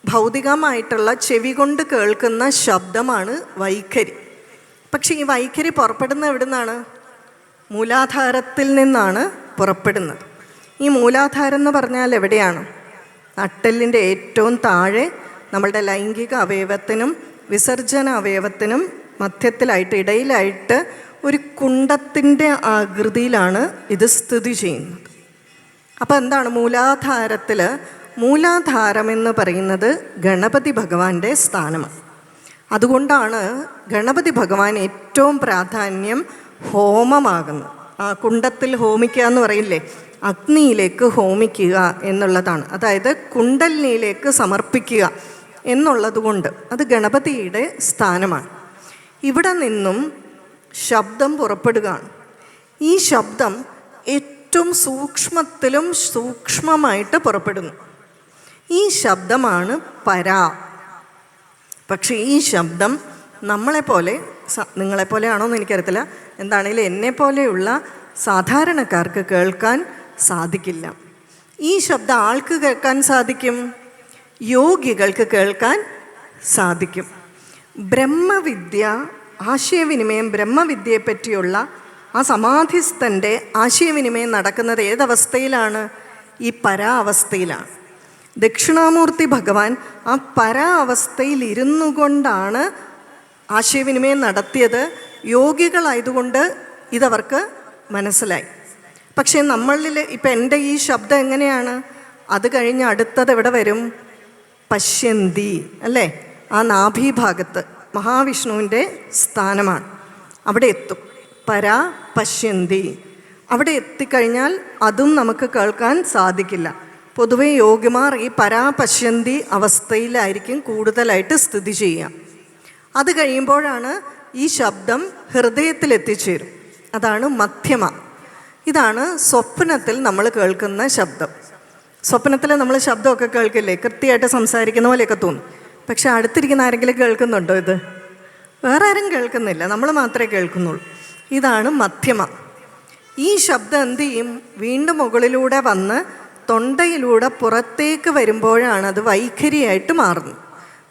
ഭൗതികമായിട്ടുള്ള ചെവി കൊണ്ട് കേൾക്കുന്ന ശബ്ദമാണ് വൈഖരി. പക്ഷേ ഈ വൈഖരി പുറപ്പെടുന്നത് എവിടെ നിന്നാണ്? മൂലാധാരത്തിൽ നിന്നാണ് പുറപ്പെടുന്നത്. ഈ മൂലാധാരം എന്ന് പറഞ്ഞാൽ എവിടെയാണ്? നട്ടെല്ലിൻ്റെ ഏറ്റവും താഴെ നമ്മളുടെ ലൈംഗിക അവയവത്തിനും വിസർജന അവയവത്തിനും മധ്യത്തിലായിട്ട് ഇടയിലായിട്ട് ഒരു കുണ്ടത്തിൻ്റെ ആകൃതിയിലാണ് ഇത് സ്ഥിതി ചെയ്യുന്നത്. അപ്പോൾ എന്താണ് മൂലാധാരത്തിൽ? മൂലാധാരം എന്ന് പറയുന്നത് ഗണപതി ഭഗവാന്റെ സ്ഥാനമാണ്. അതുകൊണ്ടാണ് ഗണപതി ഭഗവാൻ ഏറ്റവും പ്രാധാന്യം ഹോമമാകുന്നത്. ആ കുണ്ടത്തിൽ ഹോമിക്കുക എന്ന് പറയില്ലേ, അഗ്നിയിലേക്ക് ഹോമിക്കുക എന്നുള്ളതാണ്. അതായത് കുണ്ടലിനിയിലേക്ക് സമർപ്പിക്കുക എന്നുള്ളത് കൊണ്ട് അത് ഗണപതിയുടെ സ്ഥാനമാണ്. ഇവിടെ നിന്നും ശബ്ദം പുറപ്പെടുകയാണ്. ഈ ശബ്ദം ഏറ്റവും സൂക്ഷ്മത്തിലും സൂക്ഷ്മമായിട്ട് പുറപ്പെടുന്നു. ഈ ശബ്ദമാണ് പരാ. പക്ഷേ ഈ ശബ്ദം നമ്മളെപ്പോലെ, നിങ്ങളെപ്പോലെയാണോ എന്ന് എനിക്കറിയത്തില്ല, എന്താണെങ്കിലും എന്നെപ്പോലെയുള്ള സാധാരണക്കാർക്ക് കേൾക്കാൻ സാധിക്കില്ല. ഈ ശബ്ദം ആൾക്ക് കേൾക്കാൻ സാധിക്കും, യോഗികൾക്ക് കേൾക്കാൻ സാധിക്കും. ബ്രഹ്മവിദ്യ, ആശയവിനിമയം, ബ്രഹ്മവിദ്യയെപ്പറ്റിയുള്ള ആ സമാധിസ്ഥൻ്റെ ആശയവിനിമയം നടക്കുന്നത് ഏതവസ്ഥയിലാണ്? ഈ പരാവസ്ഥയിലാണ്. ദക്ഷിണാമൂർത്തി ഭഗവാൻ ആ പരാവസ്ഥയിൽ ഇരുന്നു കൊണ്ടാണ് ആശയവിനിമയം നടത്തിയത്. യോഗികളായതുകൊണ്ട് ഇതവർക്ക് മനസ്സിലായി. പക്ഷേ നമ്മളിൽ ഇപ്പം എൻ്റെ ഈ ശബ്ദം എങ്ങനെയാണ്? അത് കഴിഞ്ഞ് അടുത്തത് എവിടെ വരും? പശ്യന്തി, അല്ലേ? ആ നാഭീഭാഗത്ത് മഹാവിഷ്ണുവിൻ്റെ സ്ഥാനമാണ്. അവിടെ എത്തും. പരാ പശ്യന്തി. അവിടെ എത്തിക്കഴിഞ്ഞാൽ അതും നമുക്ക് കേൾക്കാൻ സാധിക്കില്ല. പൊതുവെ യോഗിമാർ ഈ പരാപശ്യന്തി അവസ്ഥയിലായിരിക്കും കൂടുതലായിട്ട് സ്ഥിതി ചെയ്യുക. അത് കഴിയുമ്പോഴാണ് ഈ ശബ്ദം ഹൃദയത്തിലെത്തിച്ചേരും. അതാണ് മധ്യമ. ഇതാണ് സ്വപ്നത്തിൽ നമ്മൾ കേൾക്കുന്ന ശബ്ദം. സ്വപ്നത്തിൽ നമ്മൾ ശബ്ദമൊക്കെ കേൾക്കില്ലേ, കൃത്യമായിട്ട് സംസാരിക്കുന്ന പോലെയൊക്കെ തോന്നും. പക്ഷെ അടുത്തിരിക്കുന്ന ആരെങ്കിലും കേൾക്കുന്നുണ്ടോ? ഇത് വേറെ ആരും കേൾക്കുന്നില്ല, നമ്മൾ മാത്രമേ കേൾക്കുന്നുള്ളൂ. ഇതാണ് മധ്യമ. ഈ ശബ്ദം എന്ത് ചെയ്യും? വീണ്ടും മുകളിലൂടെ വന്ന് തൊണ്ടയിലൂടെ പുറത്തേക്ക് വരുമ്പോഴാണ് അത് വൈഖരിയായിട്ട് മാറുന്നത്.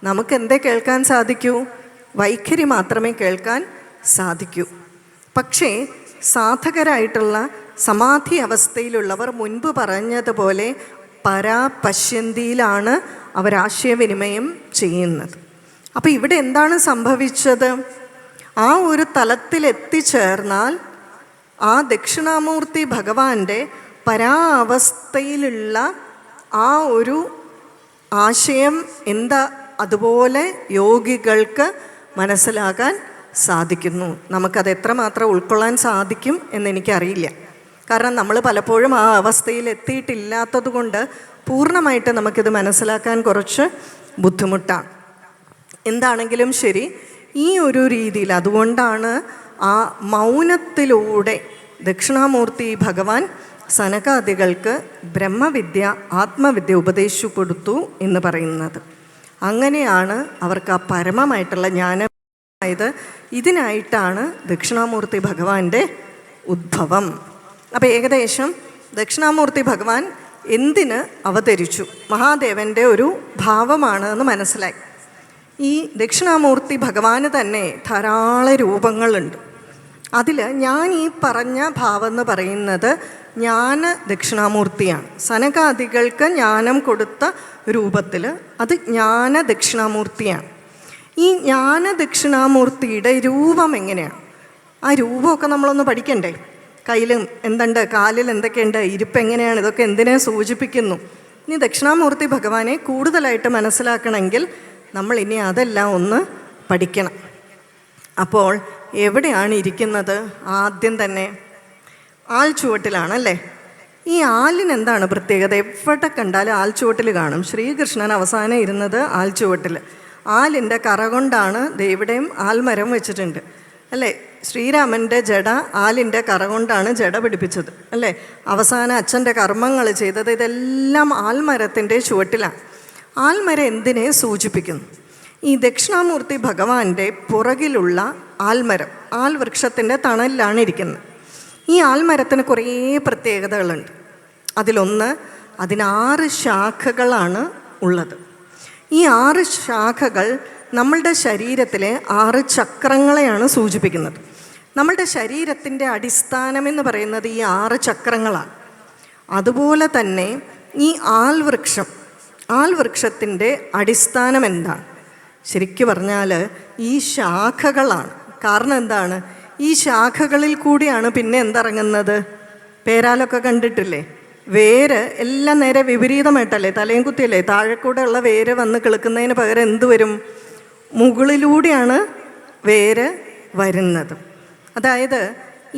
നമുക്ക് എന്തേ കേൾക്കാൻ സാധിക്കൂ? വൈഖരി മാത്രമേ കേൾക്കാൻ സാധിക്കൂ. പക്ഷേ സാധകരായിട്ടുള്ള സമാധി അവസ്ഥയിലുള്ളവർ മുൻപ് പറഞ്ഞതുപോലെ പരാപശ്യന്തിയിലാണ് അവരാശയവിനിമയം ചെയ്യുന്നത്. അപ്പോൾ ഇവിടെ എന്താണ് സംഭവിച്ചത്? ആ ഒരു തലത്തിലെത്തിച്ചേർന്നാൽ ആ ദക്ഷിണാമൂർത്തി ഭഗവാന്റെ പരാവസ്ഥയിലുള്ള ആ ഒരു ആശയം എന്താ, അതുപോലെ യോഗികൾക്ക് മനസ്സിലാക്കാൻ സാധിക്കുന്നു. നമുക്കത് എത്രമാത്രം ഉൾക്കൊള്ളാൻ സാധിക്കും എന്നെനിക്കറിയില്ല. കാരണം നമ്മൾ പലപ്പോഴും ആ അവസ്ഥയിൽ എത്തിയിട്ടില്ലാത്തത് കൊണ്ട് പൂർണ്ണമായിട്ട് നമുക്കിത് മനസ്സിലാക്കാൻ കുറച്ച് ബുദ്ധിമുട്ടാണ്. എന്താണെങ്കിലും ശരി, ഈ ഒരു രീതിയിൽ അതുകൊണ്ടാണ് ആ മൗനത്തിലൂടെ ദക്ഷിണാമൂർത്തി ഭഗവാൻ സനകാദികൾക്ക് ബ്രഹ്മവിദ്യ, ആത്മവിദ്യ ഉപദേശിച്ചു കൊടുത്തു എന്ന് പറയുന്നത്. അങ്ങനെയാണ് അവർക്ക് ആ പരമമായിട്ടുള്ള ജ്ഞാനമായത്. ഇതിനായിട്ടാണ് ദക്ഷിണാമൂർത്തി ഭഗവാന്റെ ഉദ്ഭവം. അപ്പോൾ ഏകദേശം ദക്ഷിണാമൂർത്തി ഭഗവാൻ എന്തിന് അവതരിച്ചു, മഹാദേവൻ്റെ ഒരു ഭാവമാണ് എന്ന് മനസ്സിലായി. ഈ ദക്ഷിണാമൂർത്തി ഭഗവാന് തന്നെ ധാരാളം രൂപങ്ങളുണ്ട്. അതിൽ ഞാൻ ഈ പറഞ്ഞ ഭാവം എന്ന് പറയുന്നത് ജ്ഞാന ദക്ഷിണാമൂർത്തിയാണ്. സനകാദികൾക്ക് ജ്ഞാനം കൊടുത്ത രൂപത്തിൽ അത് ജ്ഞാന ദക്ഷിണാമൂർത്തിയാണ്. ഈ ജ്ഞാന ദക്ഷിണാമൂർത്തിയുടെ രൂപം എങ്ങനെയാണ്? ആ രൂപമൊക്കെ നമ്മളൊന്ന് പഠിക്കണ്ടേ? കയ്യിലും എന്തുണ്ട്, കാലിൽ എന്തൊക്കെയുണ്ട്, ഇരിപ്പ് എങ്ങനെയാണ്, ഇതൊക്കെ എന്തിനെ സൂചിപ്പിക്കുന്നു? ഇനി ദക്ഷിണാമൂർത്തി ഭഗവാനെ കൂടുതലായിട്ട് മനസ്സിലാക്കണമെങ്കിൽ നമ്മൾ ഇനി അതെല്ലാം ഒന്ന് പഠിക്കണം. അപ്പോൾ എവിടെയാണ് ഇരിക്കുന്നത്? ആദ്യം തന്നെ ആൽച്ചുവട്ടിലാണല്ലേ. ഈ ആലിന് എന്താണ് പ്രത്യേകത? എവിടെ കണ്ടാലും ആൽച്ചുവട്ടിൽ കാണും. ശ്രീകൃഷ്ണൻ അവസാനം ഇരുന്നത് ആൽച്ചുവട്ടിൽ. ആലിൻ്റെ കറ കൊണ്ടാണ് ഇവിടെയും ആൽമരം വെച്ചിട്ടുണ്ട് അല്ലേ. ശ്രീരാമൻ്റെ ജട ആലിൻ്റെ കറ കൊണ്ടാണ് ജട പിടിപ്പിച്ചത് അല്ലേ. അവസാനം അച്ഛൻ്റെ കർമ്മങ്ങൾ ചെയ്തത് ഇതെല്ലാം ആൽമരത്തിൻ്റെ ചുവട്ടിലാണ്. ആൽമരം എന്തിനെ സൂചിപ്പിക്കുന്നു? ഈ ദക്ഷിണാമൂർത്തി ഭഗവാന്റെ പുറകിലുള്ള ആൽമരം, ആൽവൃക്ഷത്തിൻ്റെ തണലിലാണ് ഇരിക്കുന്നത്. ഈ ആൽമരത്തിന് കുറേ പ്രത്യേകതകളുണ്ട്. അതിലൊന്ന്, അതിന് 6 ശാഖകളാണ് ഉള്ളത്. ഈ 6 ശാഖകൾ നമ്മളുടെ ശരീരത്തിലെ 6 ചക്രങ്ങളെയാണ് സൂചിപ്പിക്കുന്നത്. നമ്മളുടെ ശരീരത്തിൻ്റെ അടിസ്ഥാനമെന്ന് പറയുന്നത് ഈ 6 ചക്രങ്ങളാണ്. അതുപോലെ തന്നെ ഈ ആൽവൃക്ഷത്തിൻ്റെ അടിസ്ഥാനം എന്താണ്? ശരിക്കും പറഞ്ഞാൽ ഈ ശാഖകളാണ്. കാരണം എന്താണ്? ഈ ശാഖകളിൽ കൂടിയാണ് പിന്നെ എന്തിറങ്ങുന്നത്? പേരാലൊക്കെ കണ്ടിട്ടില്ലേ? വേര് എല്ലാം നേരെ വിപരീതമായിട്ടല്ലേ, തലയും കുത്തിയല്ലേ താഴെക്കൂടെ ഉള്ള വേര് വന്ന് കിളുക്കുന്നതിന് പകരം എന്ത് വരും? മുകളിലൂടെയാണ് വേര് വരുന്നത്. അതായത്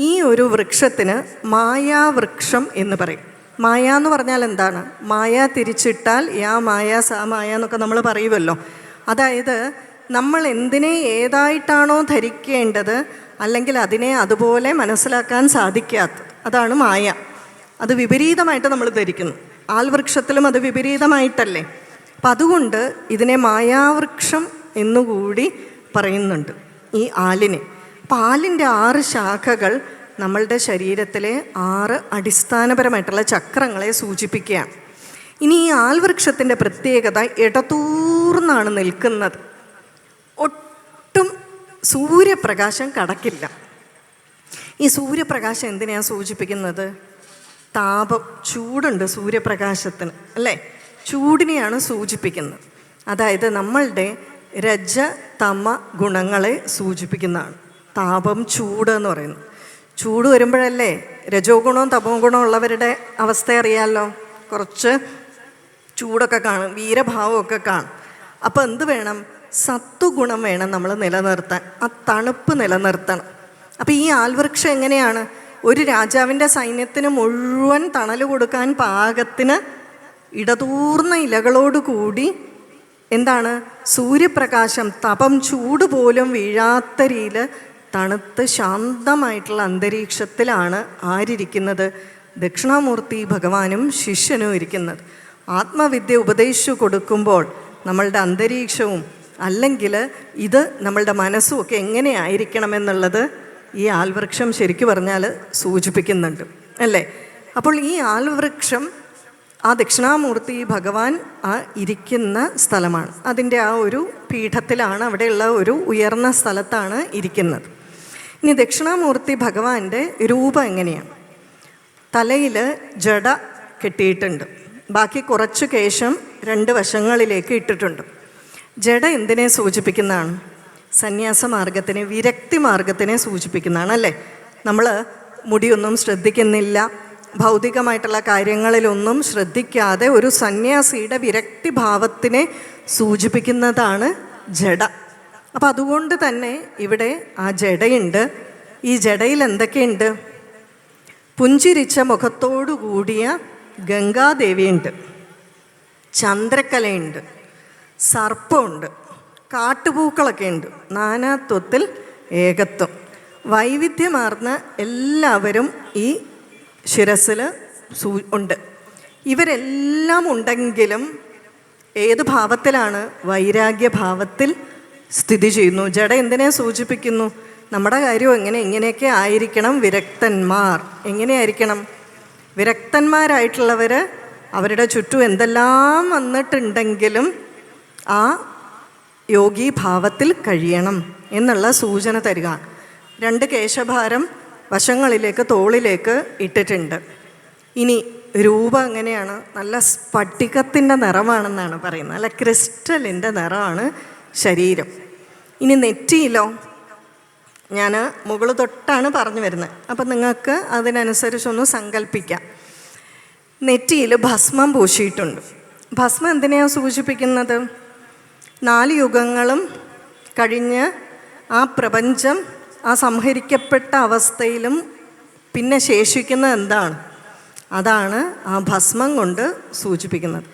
ഈ ഒരു വൃക്ഷത്തിന് മായാവൃക്ഷം എന്ന് പറയും. മായ എന്ന് പറഞ്ഞാൽ എന്താണ്? മായ തിരിച്ചിട്ടാൽ യാ മായ സാ മായ എന്നൊക്കെ നമ്മൾ പറയുമല്ലോ. അതായത് നമ്മൾ എന്തിനെ ഏതായിട്ടാണോ ധരിക്കേണ്ടത്, അല്ലെങ്കിൽ അതിനെ അതുപോലെ മനസ്സിലാക്കാൻ സാധിക്കാത്തത്, അതാണ് മായ. അത് വിപരീതമായിട്ട് നമ്മൾ ധരിക്കുന്നു. ആൽവൃക്ഷത്തിലും അത് വിപരീതമായിട്ടല്ലേ. അപ്പം അതുകൊണ്ട് ഇതിനെ മായാവൃക്ഷം എന്നുകൂടി പറയുന്നുണ്ട് ഈ ആലിനെ. അപ്പം ആലിൻ്റെ 6 ശാഖകൾ നമ്മളുടെ ശരീരത്തിലെ 6 അടിസ്ഥാനപരമായിട്ടുള്ള ചക്രങ്ങളെ സൂചിപ്പിക്കുകയാണ്. ഇനി ഈ ആൽവൃക്ഷത്തിൻ്റെ പ്രത്യേകത ഇടതൂർന്നാണ് നിൽക്കുന്നത്. ഒട്ടും സൂര്യപ്രകാശം കടക്കില്ല. ഈ സൂര്യപ്രകാശം എന്തിനാണ് സൂചിപ്പിക്കുന്നത്? താപം, ചൂടുണ്ട് സൂര്യപ്രകാശത്തിന് അല്ലേ. ചൂടിനെയാണ് സൂചിപ്പിക്കുന്നത്. അതായത് നമ്മളുടെ രജ തമ ഗുണങ്ങളെ സൂചിപ്പിക്കുന്നതാണ് താപം, ചൂട് എന്ന് പറയുന്നത്. ചൂട് വരുമ്പോഴല്ലേ രജോ ഗുണവും തമോ ഗുണവും ഉള്ളവരുടെ അവസ്ഥ അറിയാമല്ലോ. കുറച്ച് ചൂടൊക്കെ കാണും, വീരഭാവമൊക്കെ കാണും. അപ്പോൾ എന്ത് വേണം? സത്വഗുണം വേണം നമ്മൾ നിലനിർത്താൻ, ആ തണുപ്പ് നിലനിർത്തണം. അപ്പോൾ ഈ ആൽവൃക്ഷം എങ്ങനെയാണ്? ഒരു രാജാവിൻ്റെ സൈന്യത്തിന് മുഴുവൻ തണൽ കൊടുക്കാൻ പാകത്തിന് ഇടതൂർന്ന ഇലകളോടുകൂടി എന്താണ് സൂര്യപ്രകാശം തപം ചൂട് പോലും വീഴാത്ത രീതിയിൽ തണുത്ത് ശാന്തമായിട്ടുള്ള അന്തരീക്ഷത്തിലാണ് ആരിയ്ക്കുന്നത്? ദക്ഷിണാമൂർത്തി ഭഗവാനും ശിഷ്യനും ഇരിക്കുന്നത്. ആത്മവിദ്യ ഉപദേശിച്ചു കൊടുക്കുമ്പോൾ നമ്മളുടെ അന്തരീക്ഷവും അല്ലെങ്കിൽ ഇത് നമ്മളുടെ മനസ്സും ഒക്കെ എങ്ങനെയായിരിക്കണമെന്നുള്ളത് ഈ ആൽവൃക്ഷം ശരിക്കു പറഞ്ഞാൽ സൂചിപ്പിക്കുന്നുണ്ട് അല്ലേ? അപ്പോൾ ഈ ആൽവൃക്ഷം ആ ദക്ഷിണാമൂർത്തി ഭഗവാൻ ആ ഇരിക്കുന്ന സ്ഥലമാണ്. അതിൻ്റെ ആ ഒരു പീഠത്തിലാണ്, അവിടെയുള്ള ഒരു ഉയർന്ന സ്ഥലത്താണ് ഇരിക്കുന്നത്. ഇനി ദക്ഷിണാമൂർത്തി ഭഗവാന്റെ രൂപം എങ്ങനെയാണ്? തലയിൽ ജട കെട്ടിയിട്ടുണ്ട്, ബാക്കി കുറച്ച് കേശം 2 വശങ്ങളിലേക്ക് ഇട്ടിട്ടുണ്ട്. ജട എന്തിനെ സൂചിപ്പിക്കുന്നതാണ്? സന്യാസ മാർഗത്തിനെ, വിരക്തി മാർഗത്തിനെ സൂചിപ്പിക്കുന്നതാണ് അല്ലേ? നമ്മൾ മുടിയൊന്നും ശ്രദ്ധിക്കുന്നില്ല, ഭൗതികമായിട്ടുള്ള കാര്യങ്ങളിലൊന്നും ശ്രദ്ധിക്കാതെ ഒരു സന്യാസിയുടെ വിരക്തി ഭാവത്തിനെ സൂചിപ്പിക്കുന്നതാണ് ജട. അപ്പം അതുകൊണ്ട് തന്നെ ഇവിടെ ആ ജടയുണ്ട്. ഈ ജടയിൽ എന്തൊക്കെയുണ്ട്? പുഞ്ചിരിച്ച മുഖത്തോടു കൂടിയ ഗംഗാദേവിയുണ്ട്, ചന്ദ്രക്കലയുണ്ട്, സർപ്പമുണ്ട്, കാട്ടുപൂക്കളൊക്കെ ഉണ്ട്. നാനാത്വത്തിൽ ഏകത്വം, വൈവിധ്യമാർന്ന എല്ലാവരും ഈ ശിരസിൽ ഉണ്ട്. ഇവരെല്ലാം ഉണ്ടെങ്കിലും ഏത് ഭാവത്തിലാണ്? വൈരാഗ്യഭാവത്തിൽ സ്ഥിതി ചെയ്യുന്നു. ജഡ എന്തിനെ സൂചിപ്പിക്കുന്നു? നമ്മുടെ കാര്യം ഇങ്ങനെയൊക്കെ ആയിരിക്കണം. വിരക്തന്മാർ എങ്ങനെയായിരിക്കണം? വിരക്തന്മാരായിട്ടുള്ളവർ അവരുടെ ചുറ്റും എന്തെല്ലാം വന്നിട്ടുണ്ടെങ്കിലും ആ യോഗീഭാവത്തിൽ കഴിയണം എന്നുള്ള സൂചന തരിക. 2 കേശഭാരം വശങ്ങളിലേക്ക് തോളിലേക്ക് ഇട്ടിട്ടുണ്ട്. ഇനി രൂപം എങ്ങനെയാണ്? നല്ല സ്ഫടികത്തിൻ്റെ നിറമാണെന്നാണ് പറയുന്നത്, നല്ല ക്രിസ്റ്റലിൻ്റെ നിറമാണ് ശരീരം. ഇനി നെറ്റിയിലോ? ഞാൻ മുകൾ തൊട്ടാണ് പറഞ്ഞു വരുന്നത്, അപ്പം നിങ്ങൾക്ക് അതിനനുസരിച്ചൊന്ന് സങ്കല്പിക്കാം. നെറ്റിയിൽ ഭസ്മം പൂശിയിട്ടുണ്ട്. ഭസ്മം എന്തിനെയാണ് സൂചിപ്പിക്കുന്നത്? 4 യുഗങ്ങളും കഴിഞ്ഞ് ആ പ്രപഞ്ചം ആ സംഹരിക്കപ്പെട്ട അവസ്ഥയിലും പിന്നെ ശേഷിക്കുന്നത് എന്താണ്? അതാണ് ആ ഭസ്മം കൊണ്ട് സൂചിപ്പിക്കുന്നത്.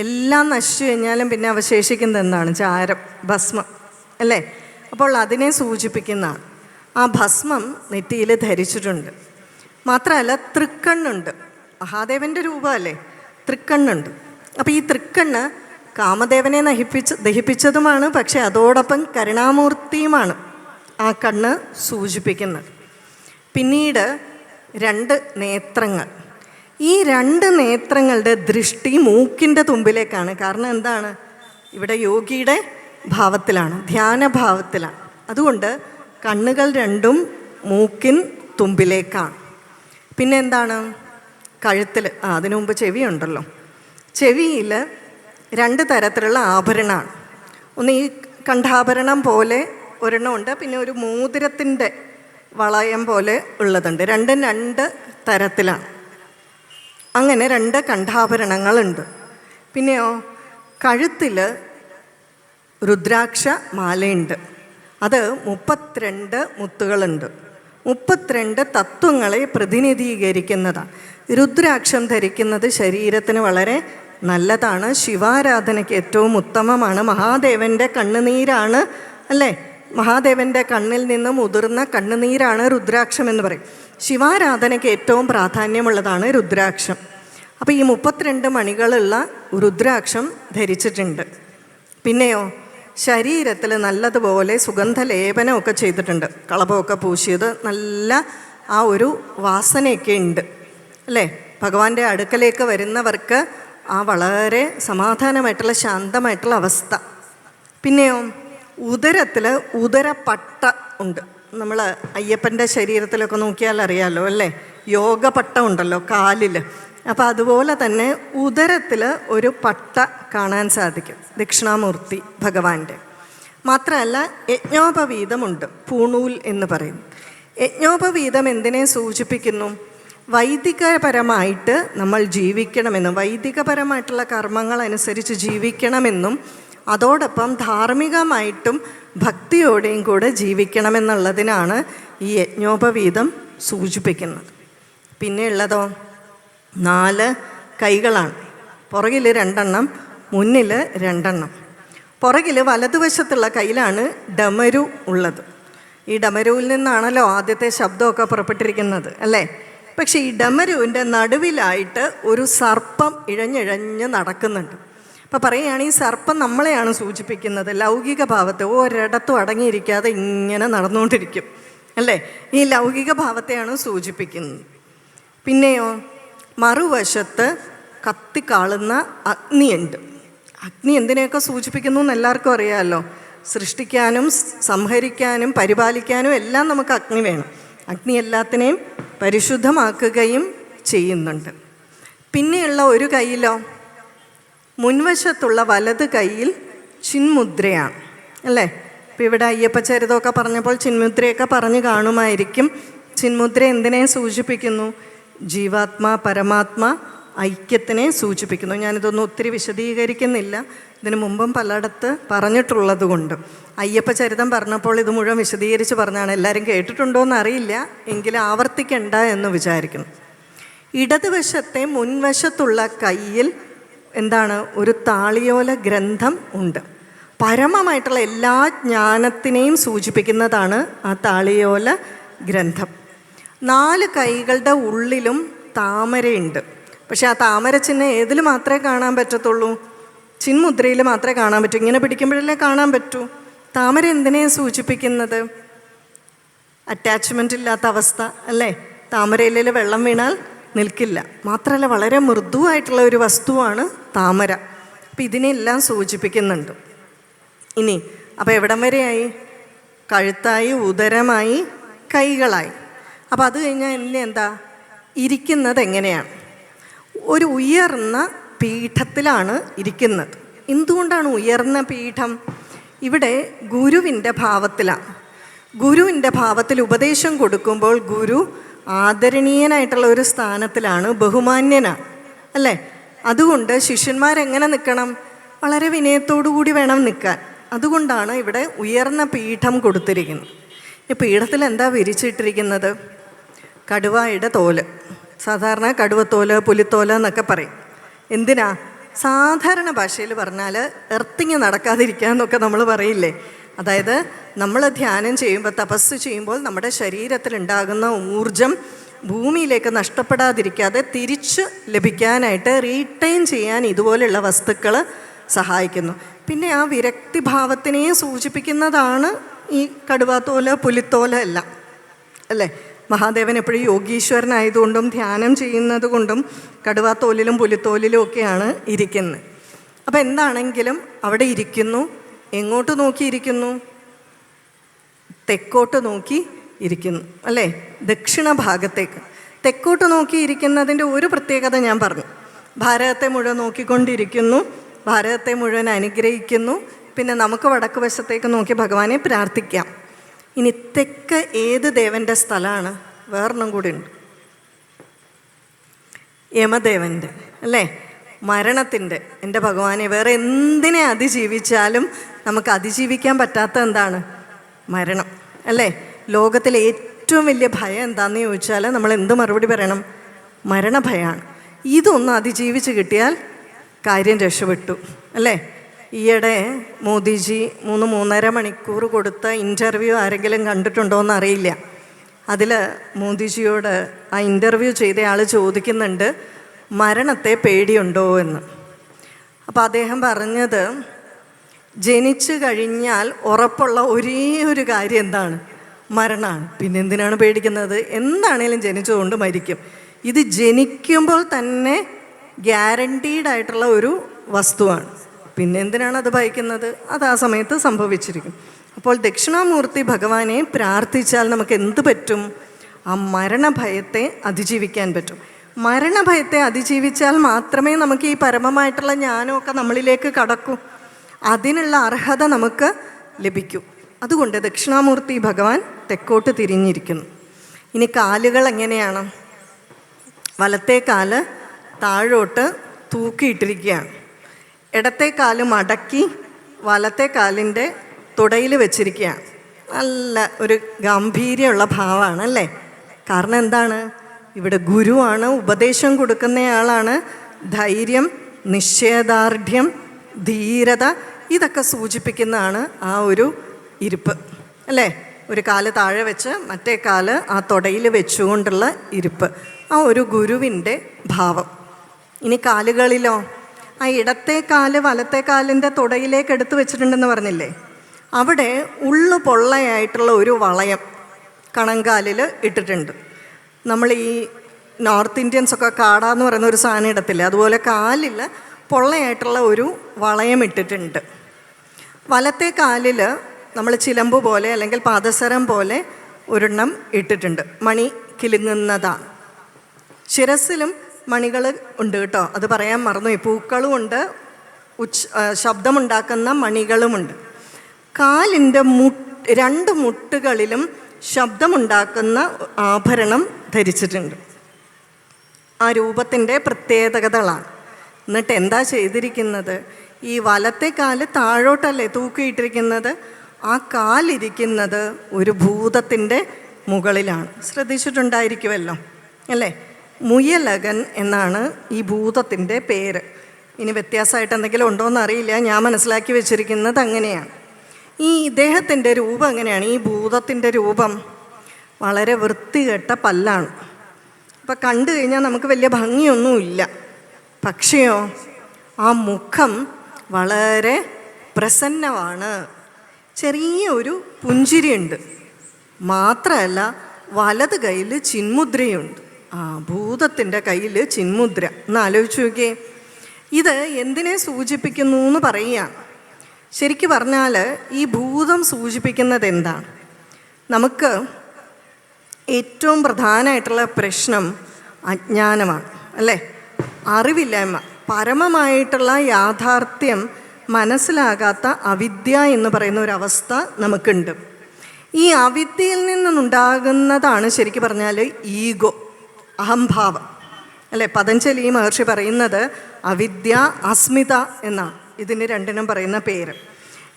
എല്ലാം നശിച്ചു കഴിഞ്ഞാലും പിന്നെ അവശേഷിക്കുന്നത് എന്താണ്? ചാരം, ഭസ്മം അല്ലേ? അപ്പോൾ അതിനെ സൂചിപ്പിക്കുന്നതാണ്. ആ ഭസ്മം നെറ്റിയിൽ ധരിച്ചിട്ടുണ്ട്. മാത്രമല്ല തൃക്കണ്ണുണ്ട്. മഹാദേവൻ്റെ രൂപമല്ലേ? തൃക്കണ്ണുണ്ട്. അപ്പോൾ ഈ തൃക്കണ്ണ് കാമദേവനെ ദഹിപ്പിച്ചതുമാണ്, പക്ഷെ അതോടൊപ്പം കരുണാമൂർത്തിയുമാണ് ആ കണ്ണ് സൂചിപ്പിക്കുന്നത്. പിന്നീട് 2 നേത്രങ്ങൾ. ഈ 2 നേത്രങ്ങളുടെ ദൃഷ്ടി മൂക്കിൻ്റെ തുമ്പിലേക്കാണ്. കാരണം എന്താണ്? ഇവിടെ യോഗിയുടെ ഭാവത്തിലാണ്, ധ്യാനഭാവത്തിലാണ്. അതുകൊണ്ട് കണ്ണുകൾ 2ഉം മൂക്കിൻ തുമ്പിലേക്കാണ്. പിന്നെ എന്താണ്? കഴുത്തിൽ, അതിനു മുമ്പ് ചെവിയുണ്ടല്ലോ. ചെവിയിൽ 2 തരത്തിലുള്ള ആഭരണമാണ്. ഒന്ന് ഈ കണ്ഠാഭരണം പോലെ ഒരെണ്ണമുണ്ട്, പിന്നെ ഒരു മോതിരത്തിൻ്റെ വളയം പോലെ ഉള്ളതുണ്ട്. 2ഉം 2 തരത്തിലാണ്. അങ്ങനെ 2 കണ്ഠാഭരണങ്ങളുണ്ട്. പിന്നെയോ കഴുത്തിൽ രുദ്രാക്ഷ മാലയുണ്ട്. അത് 32 മുത്തുകളുണ്ട്. 32 തത്വങ്ങളെ പ്രതിനിധീകരിക്കുന്നതാണ്. രുദ്രാക്ഷം ധരിക്കുന്നത് ശരീരത്തിന് വളരെ നല്ലതാണ്. ശിവാരാധനയ്ക്ക് ഏറ്റവും ഉത്തമമാണ്. മഹാദേവൻ്റെ കണ്ണുനീരാണ് അല്ലേ? മഹാദേവൻ്റെ കണ്ണിൽ നിന്ന് മുതിർന്ന കണ്ണുനീരാണ് രുദ്രാക്ഷം എന്ന് പറയും. ശിവാരാധനയ്ക്ക് ഏറ്റവും പ്രാധാന്യമുള്ളതാണ് രുദ്രാക്ഷം. അപ്പോൾ ഈ 32 മണികളുള്ള രുദ്രാക്ഷം ധരിച്ചിട്ടുണ്ട്. പിന്നെയോ ശരീരത്തിൽ നല്ലതുപോലെ സുഗന്ധലേപനമൊക്കെ ചെയ്തിട്ടുണ്ട്. കളഭമൊക്കെ പൂശിയത്, നല്ല ആ ഒരു വാസനയൊക്കെ ഉണ്ട് അല്ലേ? ഭഗവാന്റെ അടുക്കലേക്ക് വരുന്നവർക്ക് ആ വളരെ സമാധാനമായിട്ടുള്ള ശാന്തമായിട്ടുള്ള അവസ്ഥ. പിന്നെയോ ഉദരത്തിൽ ഉദരപ്പട്ട ഉണ്ട്. നമ്മൾ അയ്യപ്പൻ്റെ ശരീരത്തിലൊക്കെ നോക്കിയാൽ അറിയാമല്ലോ അല്ലേ? യോഗപട്ട ഉണ്ടല്ലോ കാലിൽ. അപ്പോൾ അതുപോലെ തന്നെ ഉദരത്തിൽ ഒരു പട്ട കാണാൻ സാധിക്കും ദക്ഷിണാമൂർത്തി ഭഗവാന്റെ. മാത്രമല്ല യജ്ഞോപവീതമുണ്ട്, പൂണൂൽ എന്ന് പറയും. യജ്ഞോപവീതം എന്തിനെ സൂചിപ്പിക്കുന്നു? വൈദികപരമായിട്ട് നമ്മൾ ജീവിക്കണമെന്നും വൈദികപരമായിട്ടുള്ള കർമ്മങ്ങൾ അനുസരിച്ച് ജീവിക്കണമെന്നും അതോടൊപ്പം ധാർമ്മികമായിട്ടും ഭക്തിയോടെയും കൂടെ ജീവിക്കണമെന്നുള്ളതിനാണ് ഈ യജ്ഞോപവീതം സൂചിപ്പിക്കുന്നത്. പിന്നെ ഉള്ളതോ 4 കൈകളാണ്. പുറകിൽ 2 എണ്ണം, മുന്നിൽ 2 എണ്ണം. പുറകിൽ വലതുവശത്തുള്ള കയ്യിലാണ് ഡമരു ഉള്ളത്. ഈ ഡമരുവിൽ നിന്നാണല്ലോ ആദ്യത്തെ ശബ്ദമൊക്കെ പുറപ്പെട്ടിരിക്കുന്നത് അല്ലേ? പക്ഷേ ഈ ഡമരുവിൻ്റെ നടുവിലായിട്ട് ഒരു സർപ്പം ഇഴഞ്ഞിഴഞ്ഞ് നടക്കുന്നുണ്ട്. അപ്പോൾ പറയുകയാണ് ഈ സർപ്പം നമ്മളെയാണ് സൂചിപ്പിക്കുന്നത്. ലൗകിക ഭാവത്തെ ഒരിടത്തും അടങ്ങിയിരിക്കാതെ ഇങ്ങനെ നടന്നുകൊണ്ടിരിക്കും അല്ലേ? ഈ ലൗകിക ഭാവത്തെയാണ് സൂചിപ്പിക്കുന്നത്. പിന്നെയോ മറുവശത്ത് കത്തിക്കാളുന്ന അഗ്നിയുണ്ട്. അഗ്നി എന്തിനെയൊക്കെ സൂചിപ്പിക്കുന്നു എന്ന് എല്ലാവർക്കും അറിയാമല്ലോ. സൃഷ്ടിക്കാനും സംഹരിക്കാനും പരിപാലിക്കാനും എല്ലാം നമുക്ക് അഗ്നി വേണം. അഗ്നി എല്ലാത്തിനെയും പരിശുദ്ധമാക്കുകയും ചെയ്യുന്നുണ്ട്. പിന്നെയുള്ള ഒരു കൈയിലോ, മുൻവശത്തുള്ള വലത് കൈയിൽ ചിന്മുദ്രയാണ് അല്ലേ? ഇപ്പം ഇവിടെ അയ്യപ്പച്ചരിതമൊക്കെ പറഞ്ഞപ്പോൾ ചിന്മുദ്രയൊക്കെ പറഞ്ഞു കാണുമായിരിക്കും. ചിന്മുദ്ര എന്തിനെ സൂചിപ്പിക്കുന്നു? ജീവാത്മാ പരമാത്മാ ഐക്യത്തിനെ സൂചിപ്പിക്കുന്നു. ഞാനിതൊന്നും ഒത്തിരി വിശദീകരിക്കുന്നില്ല, ഇതിനു മുമ്പും പലയിടത്ത് പറഞ്ഞിട്ടുള്ളത് കൊണ്ട്. അയ്യപ്പചരിതം പറഞ്ഞപ്പോൾ ഇത് മുഴുവൻ വിശദീകരിച്ച് പറഞ്ഞാണ്. എല്ലാവരും കേട്ടിട്ടുണ്ടോ എന്നറിയില്ല, എങ്കിലും ആവർത്തിക്കണ്ട എന്ന് വിചാരിക്കുന്നു. ഇടതുവശത്തെ മുൻവശത്തുള്ള കയ്യിൽ എന്താണ്? ഒരു താളിയോല ഗ്രന്ഥം ഉണ്ട്. പരമമായിട്ടുള്ള എല്ലാ ജ്ഞാനത്തിനെയും സൂചിപ്പിക്കുന്നതാണ് ആ താളിയോല ഗ്രന്ഥം. 4 കൈകളുടെ ഉള്ളിലും താമരയുണ്ട്. പക്ഷെ ആ താമര ചിഹ്നം ഏതിൽ മാത്രമേ കാണാൻ പറ്റത്തുള്ളൂ? ചിന്മുദ്രയിൽ മാത്രമേ കാണാൻ പറ്റൂ. ഇങ്ങനെ പിടിക്കുമ്പോഴല്ലേ കാണാൻ പറ്റൂ. താമര എന്തിനെയാണ് സൂചിപ്പിക്കുന്നത്? അറ്റാച്ച്മെൻ്റ് ഇല്ലാത്ത അവസ്ഥ അല്ലേ? താമരയിലെ വെള്ളം വീണാൽ നിൽക്കില്ല. മാത്രമല്ല വളരെ മൃദുവായിട്ടുള്ള ഒരു വസ്തുവാണ് താമര. അപ്പം ഇതിനെല്ലാം സൂചിപ്പിക്കുന്നുണ്ട്. ഇനി അപ്പോൾ എവിടം വരെയായി? കഴുത്തായി, ഉദരമായി, കൈകളായി. അപ്പോൾ അത് കഴിഞ്ഞാൽ ഇനി എന്താ? ഇരിക്കുന്നത് എങ്ങനെയാണ്? ഒരു ഉയർന്ന പീഠത്തിലാണ് ഇരിക്കുന്നത്. എന്തുകൊണ്ടാണ് ഉയർന്ന പീഠം? ഇവിടെ ഗുരുവിൻ്റെ ഭാവത്തിലാണ്. ഗുരുവിൻ്റെ ഭാവത്തിൽ ഉപദേശം കൊടുക്കുമ്പോൾ ഗുരു ആദരണീയനായിട്ടുള്ള ഒരു സ്ഥാനത്തിലാണ്, ബഹുമാന്യനാണ് അല്ലേ? അതുകൊണ്ട് ശിഷ്യന്മാരെങ്ങനെ നിൽക്കണം? വളരെ വിനയത്തോടു കൂടി വേണം നിൽക്കാൻ. അതുകൊണ്ടാണ് ഇവിടെ ഉയർന്ന പീഠം കൊടുത്തിരിക്കുന്നത്. ഈ പീഠത്തിൽ എന്താ വിരിച്ചിട്ടിരിക്കുന്നത്? കടുവായുടെ തോല്. സാധാരണ കടുവത്തോല്, പുലിത്തോല് എന്നൊക്കെ പറയും. എന്തിനാ? സാധാരണ ഭാഷയിൽ പറഞ്ഞാൽ എർത്തിങ് നടക്കാതിരിക്കുക എന്നൊക്കെ നമ്മൾ പറയില്ലേ? അതായത് നമ്മൾ ധ്യാനം ചെയ്യുമ്പോൾ, തപസ് ചെയ്യുമ്പോൾ നമ്മുടെ ശരീരത്തിലുണ്ടാകുന്ന ഊർജം ഭൂമിയിലേക്ക് നഷ്ടപ്പെടാതിരിക്കാതെ തിരിച്ച് ലഭിക്കാനായിട്ട് റീറ്റെയിൻ ചെയ്യാൻ ഇതുപോലെയുള്ള വസ്തുക്കൾ സഹായിക്കുന്നു. പിന്നെ ആ വിരക്തിഭാവത്തിനെ സൂചിപ്പിക്കുന്നതാണ് ഈ കടുവാത്തോല്, പുലിത്തോല് എല്ലാം അല്ലേ? മഹാദേവൻ എപ്പോഴും യോഗീശ്വരനായതുകൊണ്ടും ധ്യാനം ചെയ്യുന്നത് കൊണ്ടും കടുവാത്തോലിലും പുലിത്തോലിലും ഒക്കെയാണ് ഇരിക്കുന്നത്. അപ്പം എന്താണെങ്കിലും അവിടെ ഇരിക്കുന്നു. എങ്ങോട്ട് നോക്കിയിരിക്കുന്നു? തെക്കോട്ട് നോക്കി ഇരിക്കുന്നു അല്ലേ? ദക്ഷിണ ഭാഗത്തേക്ക്. തെക്കോട്ട് നോക്കിയിരിക്കുന്നതിൻ്റെ ഒരു പ്രത്യേകത ഞാൻ പറഞ്ഞു. ഭാരതത്തെ മുഴുവൻ നോക്കിക്കൊണ്ടിരിക്കുന്നു, ഭാരതത്തെ മുഴുവൻ അനുഗ്രഹിക്കുന്നു. പിന്നെ നമുക്ക് വടക്ക് വശത്തേക്ക് നോക്കി ഭഗവാനെ പ്രാർത്ഥിക്കാം. ഇനി തെക്ക് ഏത് ദേവൻ്റെ സ്ഥലമാണ്? വേറൊന്നും കൂടി ഉണ്ട്, യമദേവൻ്റെ അല്ലേ? മരണത്തിൻ്റെ. എൻ്റെ ഭഗവാനെ, വേറെ എന്തിനെ അതിജീവിച്ചാലും നമുക്ക് അതിജീവിക്കാൻ പറ്റാത്ത എന്താണ്? മരണം അല്ലേ? ലോകത്തിലെ ഏറ്റവും വലിയ ഭയം എന്താണെന്ന് ചോദിച്ചാൽ നമ്മൾ എന്ത് മറുപടി പറയണം? മരണഭയമാണ്. ഇതൊന്ന് അതിജീവിച്ച് കിട്ടിയാൽ കാര്യം രക്ഷപ്പെട്ടു അല്ലേ? ഈയിടെ മോദിജി 3-3.5 മണിക്കൂർ കൊടുത്ത ഇൻ്റർവ്യൂ ആരെങ്കിലും കണ്ടിട്ടുണ്ടോ എന്നറിയില്ല. അതിൽ മോദിജിയോട് ആ ഇൻ്റർവ്യൂ ചെയ്ത ആൾ ചോദിക്കുന്നുണ്ട്, മരണത്തെ പേടിയുണ്ടോ എന്ന്. അപ്പോൾ അദ്ദേഹം പറഞ്ഞത്, ജനിച്ചു കഴിഞ്ഞാൽ ഉറപ്പുള്ള ഒരേ ഒരു കാര്യം എന്താണ്? മരണമാണ്. പിന്നെ എന്തിനാണ് പേടിക്കുന്നത്? എന്താണേലും ജനിച്ചുകൊണ്ട് മരിക്കും. ഇത് ജനിക്കുമ്പോൾ തന്നെ ഗ്യാരണ്ടീഡായിട്ടുള്ള ഒരു വസ്തുവാണ്. പിന്നെ എന്തിനാണ് അത് ഭയക്കുന്നത്? അത് ആ സമയത്ത് സംഭവിച്ചിരിക്കും. അപ്പോൾ ദക്ഷിണാമൂർത്തി ഭഗവാനെ പ്രാർത്ഥിച്ചാൽ നമുക്ക് എന്ത് പറ്റും? ആ മരണഭയത്തെ അതിജീവിക്കാൻ പറ്റും. മരണഭയത്തെ അതിജീവിച്ചാൽ മാത്രമേ നമുക്ക് ഈ പരമമായിട്ടുള്ള ജ്ഞാനമൊക്കെ നമ്മളിലേക്ക് കടക്കൂ. അതിനുള്ള അർഹത നമുക്ക് ലഭിക്കൂ. അതുകൊണ്ട് ദക്ഷിണാമൂർത്തി ഭഗവാൻ തെക്കോട്ട് തിരിഞ്ഞിരിക്കുന്നു. ഇനി കാലുകൾ എങ്ങനെയാണ്? വലത്തെ കാല് താഴോട്ട് തൂക്കിയിട്ടിരിക്കുകയാണ്. ഇടത്തെ കാല് മടക്കി വലത്തെ കാലിൻ്റെ തുടയിൽ വെച്ചിരിക്കുകയാണ്. നല്ല ഒരു ഗാംഭീര്യമുള്ള ഭാവമാണ് അല്ലേ? കാരണം എന്താണ്? ഇവിടെ ഗുരുവാണ്, ഉപദേശം കൊടുക്കുന്നയാളാണ്. ധൈര്യം, നിശ്ചയദാർഢ്യം, ധീരത, ഇതൊക്കെ സൂചിപ്പിക്കുന്നതാണ് ആ ഒരു ഇരിപ്പ്, അല്ലേ? ഒരു കാല് താഴെ വെച്ച് മറ്റേ കാല് ആ തുടയിൽ വെച്ചുകൊണ്ടുള്ള ഇരിപ്പ്, ആ ഒരു ഗുരുവിൻ്റെ ഭാവം. ഇനി കാലുകളിലോ, ആ ഇടത്തെ കാല് വലത്തെ കാലിൻ്റെ തുടയിലേക്ക് എടുത്ത് വെച്ചിട്ടുണ്ടെന്ന് പറഞ്ഞില്ലേ, അവിടെ ഉള്ളു പൊള്ളയായിട്ടുള്ള ഒരു വളയം കണങ്കാലിൽ ഇട്ടിട്ടുണ്ട്. നമ്മൾ ഈ നോർത്ത് ഇന്ത്യൻസൊക്കെ കാടാന്ന് പറയുന്ന ഒരു സാധനം ഇടത്തില്ലേ, അതുപോലെ കാലിൽ പൊള്ളയായിട്ടുള്ള ഒരു വളയം ഇട്ടിട്ടുണ്ട്. വലത്തെ കാലിൽ നമ്മൾ ചിലമ്പ് പോലെ അല്ലെങ്കിൽ പാദസരം പോലെ ഒരെണ്ണം ഇട്ടിട്ടുണ്ട്, മണി കിലുങ്ങുന്നതാണ്. ശിരസിലും മണികൾ ഉണ്ട് കേട്ടോ, അത് പറയാൻ മറന്നുപോയി. പൂക്കളും ഉണ്ട്, ശബ്ദമുണ്ടാക്കുന്ന മണികളുമുണ്ട്. കാലിൻ്റെ രണ്ട് മുട്ടുകളിലും ശബ്ദമുണ്ടാക്കുന്ന ആഭരണം ധരിച്ചിട്ടുണ്ട്. ആ രൂപത്തിൻ്റെ പ്രത്യേകതകളാണ്. എന്നിട്ട് എന്താ ചെയ്തിരിക്കുന്നത്? ഈ വലത്തെ കാല് താഴോട്ടല്ലേ തൂക്കിയിട്ടിരിക്കുന്നത്, ആ കാലിരിക്കുന്നത് ഒരു ഭൂതത്തിൻ്റെ മുകളിലാണ്. ശ്രദ്ധിച്ചിട്ടുണ്ടായിരിക്കുമല്ലോ അല്ലേ? മുയലകൻ എന്നാണ് ഈ ഭൂതത്തിൻ്റെ പേര്. ഇനി വ്യത്യാസമായിട്ട് എന്തെങ്കിലും ഉണ്ടോയെന്ന് അറിയില്ല, ഞാൻ മനസ്സിലാക്കി വെച്ചിരിക്കുന്നത് അങ്ങനെയാണ്. ഈ ഇദ്ദേഹത്തിൻ്റെ രൂപം എങ്ങനെയാണ്? ഈ ഭൂതത്തിൻ്റെ രൂപം വളരെ വൃത്തികെട്ട പല്ലാണ്. അപ്പം കണ്ടു കഴിഞ്ഞാൽ നമുക്ക് വലിയ ഭംഗിയൊന്നുമില്ല. പക്ഷെയോ ആ മുഖം വളരെ പ്രസന്നമാണ്, ചെറിയ ഒരു പുഞ്ചിരിയുണ്ട്. മാത്രമല്ല വലത് കയ്യിൽ ചിന്മുദ്രയുണ്ട്. ആ ഭൂതത്തിൻ്റെ കയ്യിൽ ചിന്മുദ്ര, ഒന്ന് ആലോചിച്ച് നോക്കിയേ. ഇത് എന്തിനെ സൂചിപ്പിക്കുന്നു എന്ന് പറയുകയാണ്. ശരിക്കും പറഞ്ഞാൽ ഈ ഭൂതം സൂചിപ്പിക്കുന്നത് എന്താണ്? നമുക്ക് ഏറ്റവും പ്രധാനമായിട്ടുള്ള പ്രശ്നം അജ്ഞാനമാണ്, അല്ലേ? അറിവില്ലായ്മ, പരമമായിട്ടുള്ള യാഥാർത്ഥ്യം മനസ്സിലാകാത്ത അവിദ്യ എന്ന് പറയുന്ന ഒരവസ്ഥ നമുക്കുണ്ട്. ഈ അവിദ്യയിൽ നിന്നുണ്ടാകുന്നതാണ് ശരിക്കും പറഞ്ഞാൽ ഈഗോ, അഹംഭാവം, അല്ലേ? പതഞ്ജലി മഹർഷി പറയുന്നത് അവിദ്യ, അസ്മിത എന്നാണ് ഇതിന് രണ്ടിനും പറയുന്ന പേര്.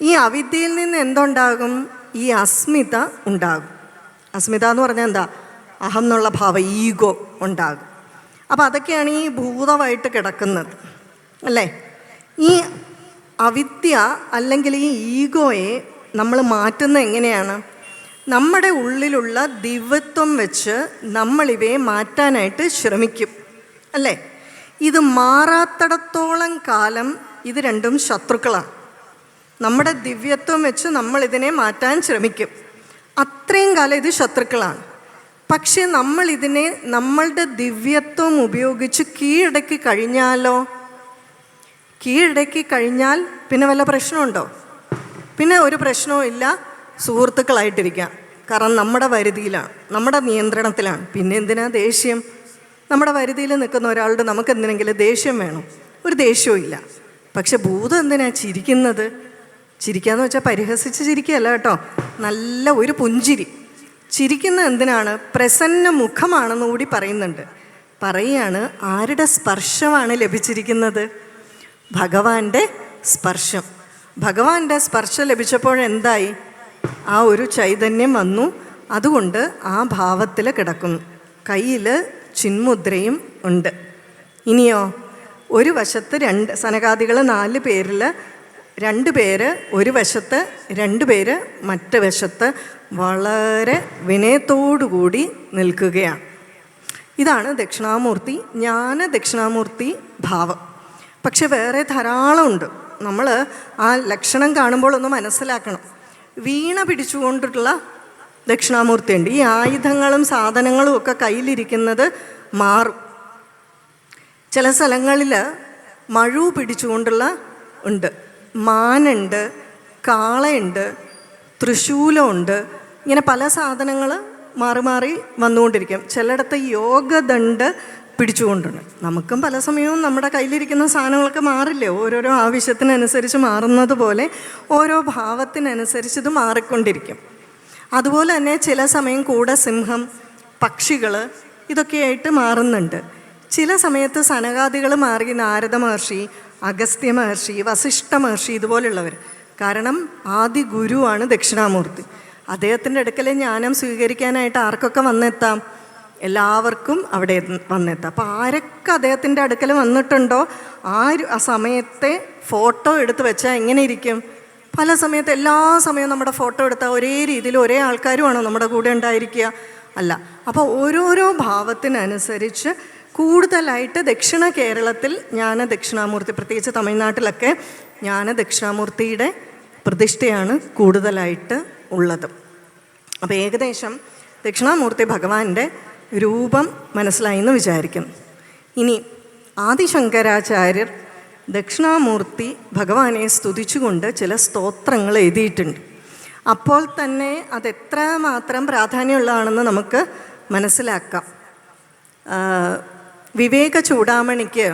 ഈ അവിദ്യയിൽ നിന്ന് എന്തുണ്ടാകും? ഈ അസ്മിത ഉണ്ടാകും. അസ്മിത എന്ന് പറഞ്ഞാൽ എന്താ? അഹം എന്നുള്ള ഭാവം, ഈഗോ ഉണ്ടാകും. അപ്പം അതൊക്കെയാണ് ഈ ഭൂതമായിട്ട് കിടക്കുന്നത്, അല്ലേ? ഈ അവിദ്യ അല്ലെങ്കിൽ ഈ ഈഗോയെ നമ്മൾ മാറ്റുന്ന എങ്ങനെയാണ്? നമ്മുടെ ഉള്ളിലുള്ള ദിവ്യത്വം വെച്ച് നമ്മളിവയെ മാറ്റാനായിട്ട് ശ്രമിക്കും, അല്ലേ? ഇത് മാറാത്തിടത്തോളം കാലം ഇത് രണ്ടും ശത്രുക്കളാണ്. നമ്മുടെ ദിവ്യത്വം വെച്ച് നമ്മളിതിനെ മാറ്റാൻ ശ്രമിക്കും, അത്രയും കാലം ഇത് ശത്രുക്കളാണ്. പക്ഷെ നമ്മളിതിനെ നമ്മളുടെ ദിവ്യത്വം ഉപയോഗിച്ച് കീഴടക്കി കഴിഞ്ഞാലോ? കീഴടക്കി കഴിഞ്ഞാൽ പിന്നെ വല്ല പ്രശ്നമുണ്ടോ? പിന്നെ ഒരു പ്രശ്നവും ഇല്ല, സുഹൃത്തുക്കളായിട്ടിരിക്കാം. കാരണം നമ്മുടെ വരുതിയിലാണ്, നമ്മുടെ നിയന്ത്രണത്തിലാണ്. പിന്നെ എന്തിനാ ദേഷ്യം? നമ്മുടെ വരുതിയിൽ നിൽക്കുന്ന ഒരാളുടെ നമുക്ക് എന്തിനെങ്കിലും ദേഷ്യം വേണം? ഒരു ദേഷ്യവും ഇല്ല. പക്ഷെ ഭൂതം എന്തിനാ ചിരിക്കുന്നത്? ചിരിക്കാന്ന് വെച്ചാൽ പരിഹസിച്ച് ചിരിക്കുകയല്ല കേട്ടോ, നല്ല ഒരു പുഞ്ചിരി. ചിരിക്കുന്ന എന്തിനാണ്? പ്രസന്ന മുഖമാണെന്ന് കൂടി പറയുന്നുണ്ട്. പറയുകയാണ് ആരുടെ സ്പർശമാണ് ലഭിച്ചിരിക്കുന്നത്? ഭഗവാന്റെ സ്പർശം. ഭഗവാന്റെ സ്പർശം ലഭിച്ചപ്പോഴെന്തായി? ആ ഒരു ചൈതന്യം വന്നു. അതുകൊണ്ട് ആ ഭാവത്തിൽ കിടക്കുന്നു. കയ്യിൽ ചിന്മുദ്രയും ഉണ്ട്. ഇനിയോ ഒരു വശത്ത് സനകാദികൾ 4 പേരിൽ 2 പേര് ഒരു വശത്ത്, 2 പേര് മറ്റ് വശത്ത് വളരെ വിനയത്തോടുകൂടി നിൽക്കുകയാണ്. ഇതാണ് ദക്ഷിണാമൂർത്തി, ജ്ഞാന ദക്ഷിണാമൂർത്തി ഭാവം. പക്ഷെ വേറെ ധാരാളമുണ്ട്. നമ്മൾ ആ ലക്ഷണം കാണുമ്പോൾ ഒന്ന് മനസ്സിലാക്കണം. വീണ പിടിച്ചുകൊണ്ടിട്ടുള്ള ദക്ഷിണാമൂർത്തി ഉണ്ട്. ഈ ആയുധങ്ങളും സാധനങ്ങളും ഒക്കെ കയ്യിലിരിക്കുന്നത് മാറും. ചില സ്ഥലങ്ങളിൽ മഴു പിടിച്ചുകൊണ്ടുള്ള ഉണ്ട്, മാനുണ്ട്, കാളയുണ്ട്, തൃശൂലമുണ്ട്. ഇങ്ങനെ പല സാധനങ്ങൾ മാറി മാറി വന്നുകൊണ്ടിരിക്കും. ചിലയിടത്ത് യോഗദണ്ഡ് പിടിച്ചുകൊണ്ടുണ്ട്. നമുക്കും പല സമയവും നമ്മുടെ കയ്യിലിരിക്കുന്ന സാധനങ്ങളൊക്കെ മാറില്ലേ, ഓരോരോ ആവശ്യത്തിനനുസരിച്ച് മാറുന്നത് പോലെ ഓരോ ഭാവത്തിനനുസരിച്ച് ഇത് മാറിക്കൊണ്ടിരിക്കും. അതുപോലെ തന്നെ ചില സമയം കൂടെ സിംഹം, പക്ഷികൾ ഇതൊക്കെയായിട്ട് മാറുന്നുണ്ട്. ചില സമയത്ത് സനകാദികൾ മാറി നാരദ മഹർഷി, അഗസ്ത്യ മഹർഷി, വസിഷ്ഠ മഹർഷി ഇതുപോലുള്ളവർ. കാരണം ആദി ഗുരുവാണ് ദക്ഷിണാമൂർത്തി. അദ്ദേഹത്തിൻ്റെ അടുക്കലെ ജ്ഞാനം സ്വീകരിക്കാനായിട്ട് ആർക്കൊക്കെ വന്നെത്താം? എല്ലാവർക്കും അവിടെ വന്നെത്താം. അപ്പോൾ ആരൊക്കെ അദ്ദേഹത്തിൻ്റെ അടുക്കൽ വന്നിട്ടുണ്ടോ ആ സമയത്തെ ഫോട്ടോ എടുത്ത് വെച്ചാൽ എങ്ങനെ ഇരിക്കും? പല സമയത്ത് എല്ലാ സമയവും നമ്മുടെ ഫോട്ടോ എടുത്താൽ ഒരേ രീതിയിൽ ഒരേ ആൾക്കാരുമാണോ നമ്മുടെ കൂടെ ഉണ്ടായിരിക്കുക? അല്ല. അപ്പോൾ ഓരോരോ ഭാവത്തിനനുസരിച്ച് കൂടുതലായിട്ട് ദക്ഷിണ കേരളത്തിൽ ജ്ഞാന ദക്ഷിണാമൂർത്തി, പ്രത്യേകിച്ച് തമിഴ്നാട്ടിലൊക്കെ ജ്ഞാന ദക്ഷിണാമൂർത്തിയുടെ പ്രതിഷ്ഠയാണ് കൂടുതലായിട്ട് ഉള്ളത്. അപ്പോൾ ഏകദേശം ദക്ഷിണാമൂർത്തി ഭഗവാന്റെ രൂപം മനസ്സിലായി എന്ന് വിചാരിക്കുന്നു. ഇനി ആദിശങ്കരാചാര്യർ ദക്ഷിണാമൂർത്തി ഭഗവാനെ സ്തുതിച്ചുകൊണ്ട് ചില സ്തോത്രങ്ങൾ എഴുതിയിട്ടുണ്ട്. അപ്പോൾ തന്നെ അതെത്ര മാത്രം പ്രാധാന്യമുള്ളതാണെന്ന് നമുക്ക് മനസ്സിലാക്കാം. വിവേക ചൂടാമണിക്ക്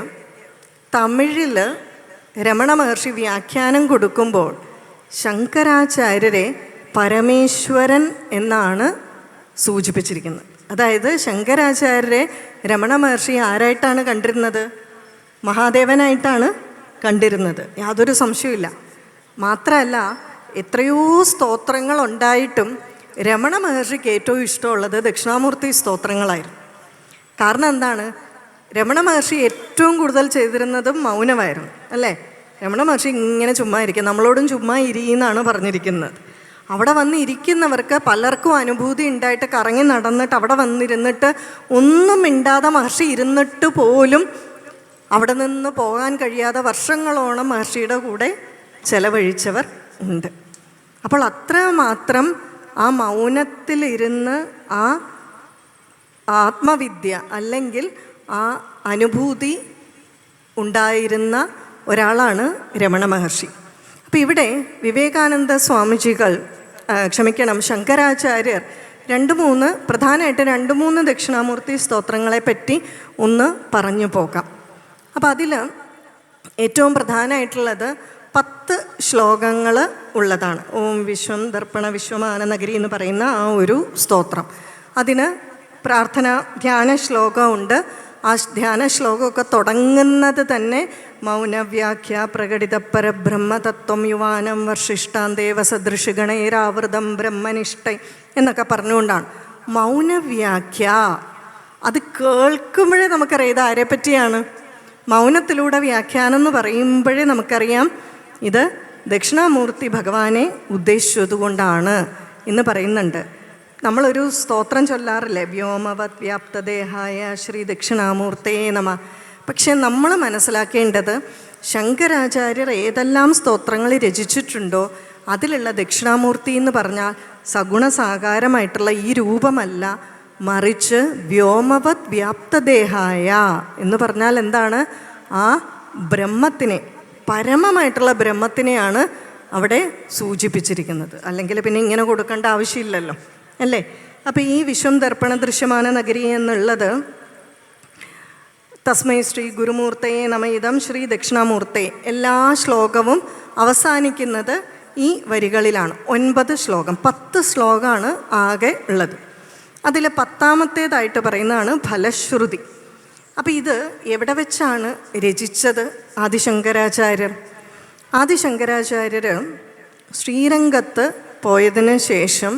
തമിഴിൽ രമണ മഹർഷി വ്യാഖ്യാനം കൊടുക്കുമ്പോൾ ശങ്കരാചാര്യരെ പരമേശ്വരൻ എന്നാണ് സൂചിപ്പിച്ചിരിക്കുന്നത്. അതായത് ശങ്കരാചാര്യരെ രമണ മഹർഷി ആരായിട്ടാണ് കണ്ടിരുന്നത്? മഹാദേവനായിട്ടാണ് കണ്ടിരുന്നത്, യാതൊരു സംശയമില്ല. മാത്രമല്ല, എത്രയോ സ്തോത്രങ്ങളുണ്ടായിട്ടും രമണ മഹർഷിക്ക് ഏറ്റവും ഇഷ്ടമുള്ളത് ദക്ഷിണാമൂർത്തി സ്തോത്രങ്ങളായിരുന്നു. കാരണം എന്താണ്? രമണ മഹർഷി ഏറ്റവും കൂടുതൽ ചെയ്തിരുന്നതും മൗനമായിരുന്നു, അല്ലേ? രമണ മഹർഷി ഇങ്ങനെ ചുമ്മാ ഇരിക്കുക, നമ്മളോടും ചുമ്മാ ഇരിയെന്നാണ് പറഞ്ഞിരിക്കുന്നത്. അവിടെ വന്ന് ഇരിക്കുന്നവർക്ക് പലർക്കും അനുഭൂതി ഉണ്ടായിട്ട് കറങ്ങി നടന്നിട്ട് അവിടെ വന്നിരുന്നിട്ട് ഒന്നും മിണ്ടാതെ മഹർഷി ഇരുന്നിട്ട് പോലും അവിടെ നിന്ന് പോകാൻ കഴിയാതെ വർഷങ്ങളോളം മഹർഷിയുടെ കൂടെ ചെലവഴിച്ചവർ ഉണ്ട്. അപ്പോൾ അത്രമാത്രം ആ മൗനത്തിലിരുന്ന് ആ ആത്മവിദ്യ അല്ലെങ്കിൽ ആ അനുഭൂതി ഉണ്ടായിരുന്ന ഒരാളാണ് രമണ മഹർഷി. അപ്പോൾ ഇവിടെ വിവേകാനന്ദ സ്വാമിജികൾ ശങ്കരാചാര്യർ പ്രധാനമായിട്ട് 2-3 ദക്ഷിണാമൂർത്തി സ്തോത്രങ്ങളെപ്പറ്റി ഒന്ന് പറഞ്ഞു പോകാം. അപ്പോൾ അതിൽ ഏറ്റവും പ്രധാനമായിട്ടുള്ളത് 10 ശ്ലോകങ്ങൾ ഉള്ളതാണ്. ഓം വിശ്വം ദർപ്പണ വിശ്വമാന നഗരി എന്ന് പറയുന്ന ആ ഒരു സ്തോത്രം. അതിന് പ്രാർത്ഥന ധ്യാന ശ്ലോകമുണ്ട്. ആ ധ്യാന ശ്ലോകമൊക്കെ തുടങ്ങുന്നത് തന്നെ മൗനവ്യാഖ്യ പ്രകടിത പരബ്രഹ്മതത്വം യുവാനം വർഷിഷ്ടാൻ ദേവസദൃശി ഗണേരാവൃതം ബ്രഹ്മനിഷ്ഠ എന്നൊക്കെ പറഞ്ഞുകൊണ്ടാണ്. മൗനവ്യാഖ്യ അത് കേൾക്കുമ്പോഴേ നമുക്കറിയാം ഇത് ആരെ പറ്റിയാണ്. മൗനത്തിലൂടെ വ്യാഖ്യാനം എന്ന് പറയുമ്പോഴേ നമുക്കറിയാം ഇത് ദക്ഷിണാമൂർത്തി ഭഗവാനെ ഉദ്ദേശിച്ചതുകൊണ്ടാണ് എന്ന് പറയുന്നുണ്ട്. നമ്മളൊരു സ്തോത്രം ചൊല്ലാറില്ലേ, വ്യോമവത് വ്യാപ്തദേഹായ ശ്രീ ദക്ഷിണാമൂർത്തേ നമ. പക്ഷെ നമ്മൾ മനസ്സിലാക്കേണ്ടത് ശങ്കരാചാര്യർ ഏതെല്ലാം സ്തോത്രങ്ങൾ രചിച്ചിട്ടുണ്ടോ അതിലുള്ള ദക്ഷിണാമൂർത്തി എന്ന് പറഞ്ഞാൽ സഗുണസാകാരമായിട്ടുള്ള ഈ രൂപമല്ല, മറിച്ച് വ്യോമവത് വ്യാപ്തദേഹായ എന്ന് പറഞ്ഞാൽ എന്താണ്? ആ ബ്രഹ്മത്തിനെ, പരമമായിട്ടുള്ള ബ്രഹ്മത്തിനെയാണ് അവിടെ സൂചിപ്പിച്ചിരിക്കുന്നത്. അല്ലെങ്കിൽ പിന്നെ ഇങ്ങനെ കൊടുക്കേണ്ട ആവശ്യമില്ലല്ലോ, അല്ലേ? അപ്പോൾ ഈ വിശ്വം ദർപ്പണ ദൃശ്യമാന നഗരി എന്നുള്ളത് തസ്മൈ ശ്രീ ഗുരുമൂർത്തയെ നമയിതം ശ്രീ ദക്ഷിണാമൂർത്തേ, എല്ലാ ശ്ലോകവും അവസാനിക്കുന്നത് ഈ വരികളിലാണ്. 9 ശ്ലോകം, 10 ശ്ലോകമാണ് ആകെ ഉള്ളത്. അതിൽ 10ാമത്തേതായിട്ട് പറയുന്നതാണ് ഫലശ്രുതി. അപ്പോൾ ഇത് എവിടെ വെച്ചാണ് രചിച്ചത് ആദിശങ്കരാചാര്യർ? ആദിശങ്കരാചാര്യർ ശ്രീരംഗത്ത് പോയതിന് ശേഷം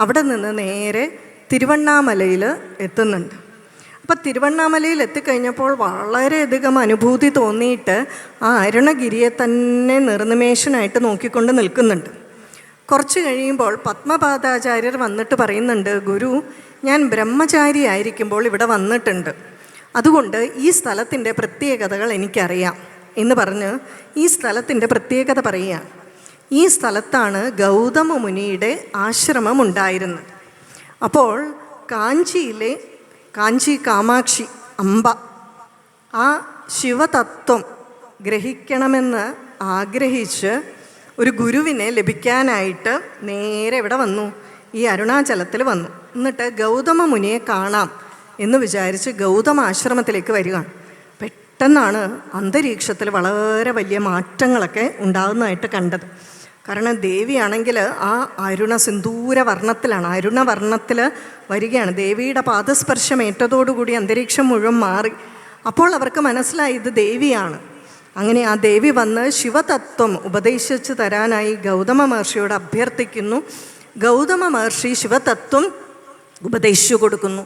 അവിടെ നിന്ന് നേരെ തിരുവണ്ണാമലയിൽ എത്തുന്നുണ്ട്. അപ്പം തിരുവണ്ണാമലയിൽ എത്തിക്കഴിഞ്ഞപ്പോൾ വളരെയധികം അനുഭൂതി തോന്നിയിട്ട് ആ അരുണഗിരിയെ തന്നെ നിർനിമേഷനായിട്ട് നോക്കിക്കൊണ്ട് നിൽക്കുന്നുണ്ട്. കുറച്ച് കഴിയുമ്പോൾ പത്മപാദാചാര്യർ വന്നിട്ട് പറയുന്നുണ്ട്, ഗുരു, ഞാൻ ബ്രഹ്മചാരി ആയിരിക്കുമ്പോൾ ഇവിടെ വന്നിട്ടുണ്ട്, അതുകൊണ്ട് ഈ സ്ഥലത്തിൻ്റെ പ്രത്യേകതകൾ എനിക്കറിയാം എന്ന് പറഞ്ഞ് ഈ സ്ഥലത്തിൻ്റെ പ്രത്യേകത പറയുകയാണ്. ഈ സ്ഥലത്താണ് ഗൗതമ മുനിയുടെ ആശ്രമം ഉണ്ടായിരുന്നത്. അപ്പോൾ കാഞ്ചി കാമാക്ഷി അംബ ആ ശിവതത്വം ഗ്രഹിക്കണമെന്ന് ആഗ്രഹിച്ച് ഒരു ഗുരുവിനെ ലഭിക്കാനായിട്ട് നേരെ ഇവിടെ വന്നു, ഈ അരുണാചലത്തിൽ വന്നു. എന്നിട്ട് ഗൗതമ മുനിയെ കാണാം എന്ന് വിചാരിച്ച് ഗൗതമ ആശ്രമത്തിലേക്ക് വരികയാണ്. പെട്ടെന്നാണ് അന്തരീക്ഷത്തിൽ വളരെ വലിയ മാറ്റങ്ങളൊക്കെ ഉണ്ടാകുന്നതായിട്ട് കണ്ടത്. കാരണം ദേവിയാണെങ്കിൽ ആ സിന്ദൂര വർണ്ണത്തിലാണ്, അരുണവർണ്ണത്തിൽ വരികയാണ്. ദേവിയുടെ പാദസ്പർശം ഏറ്റതോടുകൂടി അന്തരീക്ഷം മുഴുവൻ മാറി. അപ്പോൾ അവർക്ക് മനസ്സിലായി ഇത് ദേവിയാണ്. അങ്ങനെ ആ ദേവി വന്ന് ശിവതത്വം ഉപദേശിച്ച് തരാനായി ഗൗതമ മഹർഷിയോട് അഭ്യർത്ഥിക്കുന്നു. ഗൗതമ മഹർഷി ശിവതത്വം ഉപദേശിച്ചു കൊടുക്കുന്നു.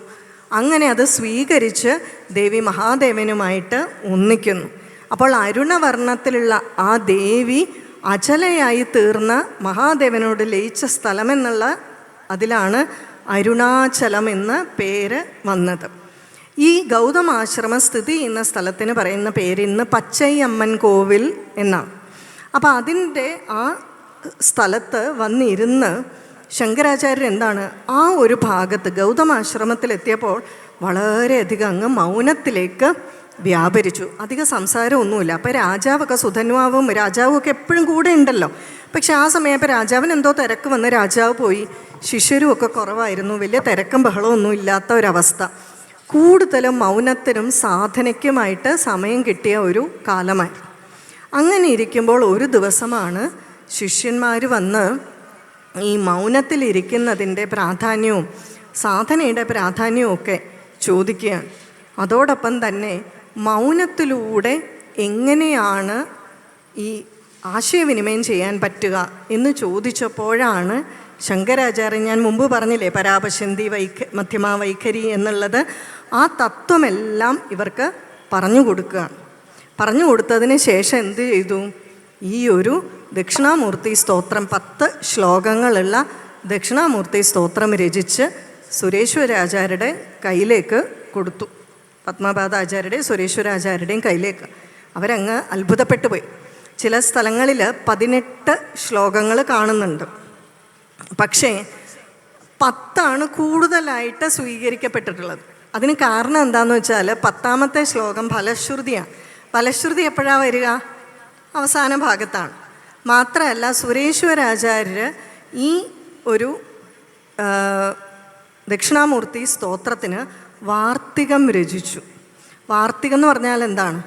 അങ്ങനെ അത് സ്വീകരിച്ച് ദേവി മഹാദേവനുമായിട്ട് ഒന്നിക്കുന്നു. അപ്പോൾ അരുണവർണ്ണത്തിലുള്ള ആ ദേവി അചലയായി തീർന്ന മഹാദേവനോട് ലയിച്ച സ്ഥലമെന്നുള്ള അതിലാണ് അരുണാചലം എന്ന പേര് വന്നത്. ഈ ഗൗതമാശ്രമം സ്ഥിതി ചെയ്യുന്ന സ്ഥലത്തിന് പറയുന്ന പേര് ഇന്ന് പച്ചയ്യമ്മൻ കോവിൽ എന്നാണ്. അപ്പോൾ അതിൻ്റെ ആ സ്ഥലത്ത് വന്നിരുന്ന് ശങ്കരാചാര്യർ എന്താണ് ആ ഒരു ഭാഗത്ത് ഗൗതമാശ്രമത്തിലെത്തിയപ്പോൾ വളരെയധികം അങ്ങ് മൗനത്തിലേക്ക് വ്യാപരിച്ചു. അധികം സംസാരമൊന്നുമില്ല. അപ്പോൾ രാജാവൊക്കെ സുധന്വാവും രാജാവും ഒക്കെ എപ്പോഴും കൂടെ ഉണ്ടല്ലോ. പക്ഷെ ആ സമയം ഇപ്പോൾ രാജാവിന് എന്തോ തിരക്ക് വന്ന് രാജാവ് പോയി. ശിഷ്യരും ഒക്കെ കുറവായിരുന്നു. വലിയ തിരക്കും ബഹളമൊന്നും ഇല്ലാത്ത ഒരവസ്ഥ. കൂടുതലും മൗനത്തിനും സാധനയ്ക്കുമായിട്ട് സമയം കിട്ടിയ ഒരു കാലമായി. അങ്ങനെ ഇരിക്കുമ്പോൾ ഒരു ദിവസമാണ് ശിഷ്യന്മാർ വന്ന് ഈ മൗനത്തിലിരിക്കുന്നതിൻ്റെ പ്രാധാന്യവും സാധനയുടെ പ്രാധാന്യവും ഒക്കെ ചോദിക്കുകയാണ്. അതോടൊപ്പം തന്നെ മൗനത്തിലൂടെ എങ്ങനെയാണ് ഈ ആശയവിനിമയം ചെയ്യാൻ പറ്റുക എന്ന് ചോദിച്ചപ്പോഴാണ് ശങ്കരാചാര്യൻ, ഞാൻ മുമ്പ് പറഞ്ഞില്ലേ പരാപശന്തി മധ്യമ വൈഖരി എന്നുള്ളത്, ആ തത്വമെല്ലാം ഇവർക്ക് പറഞ്ഞു കൊടുക്കുകയാണ്. പറഞ്ഞു കൊടുത്തതിന് ശേഷം എന്ത് ചെയ്തു? ഈ ഒരു ദക്ഷിണാമൂർത്തി സ്തോത്രം 10 ശ്ലോകങ്ങളുള്ള ദക്ഷിണാമൂർത്തി സ്തോത്രം രചിച്ച് സുരേശ്വരാചാര്യരുടെ കയ്യിലേക്ക് കൊടുത്തു. പത്മപാദാചാര്യരുടെയും സുരേശ്വരാചാര്യരുടെയും കയ്യിലേക്ക്. അവരങ്ങ് അത്ഭുതപ്പെട്ടു പോയി. ചില സ്ഥലങ്ങളിൽ 18 ശ്ലോകങ്ങൾ കാണുന്നുണ്ട്. പക്ഷേ 10 കൂടുതലായിട്ട് സ്വീകരിക്കപ്പെട്ടിട്ടുള്ളത്. അതിന് കാരണം എന്താണെന്ന് വെച്ചാൽ 10ാമത്തെ ശ്ലോകം ഫലശ്രുതിയാണ്. ഫലശ്രുതി എപ്പോഴാണ് വരിക? അവസാന ഭാഗത്താണ്. മാത്രമല്ല സുരേശ്വരാചാര്യർ ഈ ഒരു ദക്ഷിണാമൂർത്തി സ്തോത്രത്തിന് വാർത്തികം രചിച്ചു. വാർത്തികം എന്ന് പറഞ്ഞാൽ എന്താണ്?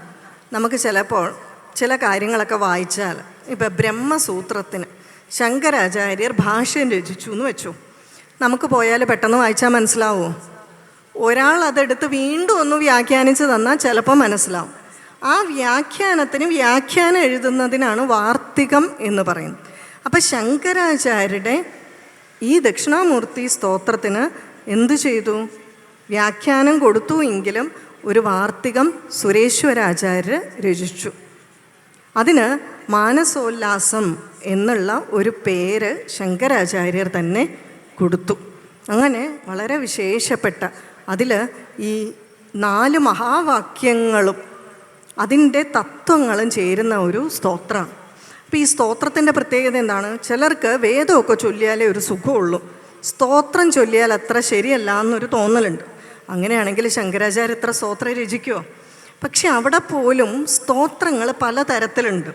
നമുക്ക് ചിലപ്പോൾ ചില കാര്യങ്ങളൊക്കെ വായിച്ചാൽ, ഇപ്പം ബ്രഹ്മസൂത്രത്തിന് ശങ്കരാചാര്യർ ഭാഷ്യം രചിച്ചു എന്ന് വെച്ചു. നമുക്ക് പോയാൽ പെട്ടെന്ന് വായിച്ചാൽ മനസ്സിലാവുമോ? ഒരാൾ അതെടുത്ത് വീണ്ടും ഒന്ന് വ്യാഖ്യാനിച്ച് തന്നാൽ ചിലപ്പോൾ മനസ്സിലാവും. ആ വ്യാഖ്യാനത്തിന് വ്യാഖ്യാനം എഴുതുന്നതിനാണ് വാർത്തികം എന്ന് പറയുന്നത്. അപ്പം ശങ്കരാചാര്യരുടെ ഈ ദക്ഷിണാമൂർത്തി സ്തോത്രത്തിന് എന്തു ചെയ്തു? വ്യാഖ്യാനം കൊടുത്തു എങ്കിലും ഒരു വാർത്തികം സുരേശ്വരാചാര്യർ രചിച്ചു. അതിന് മാനസോല്ലാസം എന്നുള്ള ഒരു പേര് ശങ്കരാചാര്യർ തന്നെ കൊടുത്തു. അങ്ങനെ വളരെ വിശേഷപ്പെട്ട അതിൽ ഈ 4 മഹാവാക്യങ്ങളും അതിൻ്റെ തത്വങ്ങളും ചേരുന്ന ഒരു സ്തോത്രമാണ്. അപ്പോൾ ഈ സ്തോത്രത്തിൻ്റെ പ്രത്യേകത എന്താണ്? ചിലർക്ക് വേദമൊക്കെ ചൊല്ലിയാലേ ഒരു സുഖമുള്ളൂ, സ്തോത്രം ചൊല്ലിയാൽ അത്ര ശരിയല്ല എന്നൊരു തോന്നലുണ്ട്. അങ്ങനെയാണെങ്കിൽ ശങ്കരാചാര്യ ഇത്ര സ്തോത്രം രചിക്കുമോ? പക്ഷെ അവിടെ പോലും സ്തോത്രങ്ങൾ പലതരത്തിലുണ്ട്.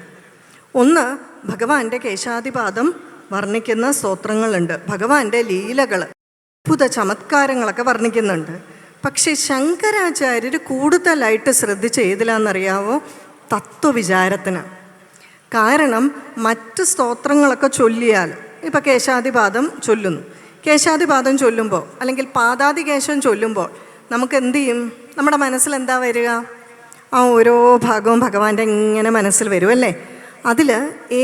ഒന്ന്, ഭഗവാന്റെ കേശാദിപാദം വർണ്ണിക്കുന്ന സ്തോത്രങ്ങളുണ്ട്. ഭഗവാന്റെ ലീലകൾ, അത്ഭുത ചമത്കാരങ്ങളൊക്കെ വർണ്ണിക്കുന്നുണ്ട്. പക്ഷേ ശങ്കരാചാര്യർ കൂടുതലായിട്ട് ശ്രദ്ധിച്ച് ഏതിലാണെന്നറിയാവോ? തത്വവിചാരത്തിന്. കാരണം മറ്റ് സ്തോത്രങ്ങളൊക്കെ ചൊല്ലിയാൽ, ഇപ്പം കേശാദിപാദം ചൊല്ലുന്നു, കേശാദിപാദം ചൊല്ലുമ്പോൾ അല്ലെങ്കിൽ പാദാദികേശം ചൊല്ലുമ്പോൾ നമുക്ക് എന്തു ചെയ്യും? നമ്മുടെ മനസ്സിൽ എന്താ വരിക? ആ ഓരോ ഭാഗവും ഭഗവാന്റെ ഇങ്ങനെ മനസ്സിൽ വരുമല്ലേ. അതിൽ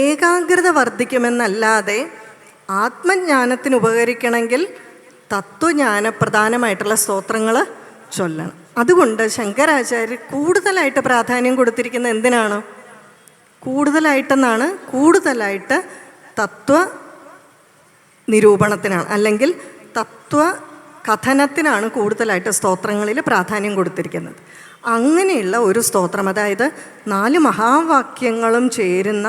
ഏകാഗ്രത വർദ്ധിക്കുമെന്നല്ലാതെ ആത്മജ്ഞാനത്തിന് ഉപകരിക്കണമെങ്കിൽ തത്വജ്ഞാനപ്രധാനമായിട്ടുള്ള സ്തോത്രങ്ങൾ ചൊല്ലണം. അതുകൊണ്ട് ശങ്കരാചാര്യർ കൂടുതലായിട്ട് പ്രാധാന്യം കൊടുത്തിരിക്കുന്നത് എന്തിനാണ്? കൂടുതലായിട്ട് തത്വ നിരൂപണത്തിനാണ്, അല്ലെങ്കിൽ തത്വ കഥനത്തിനാണ് കൂടുതലായിട്ട് സ്തോത്രങ്ങളിൽ പ്രാധാന്യം കൊടുത്തിരിക്കുന്നത്. അങ്ങനെയുള്ള ഒരു സ്തോത്രം, അതായത് 4 മഹാവാക്യങ്ങളും ചേരുന്ന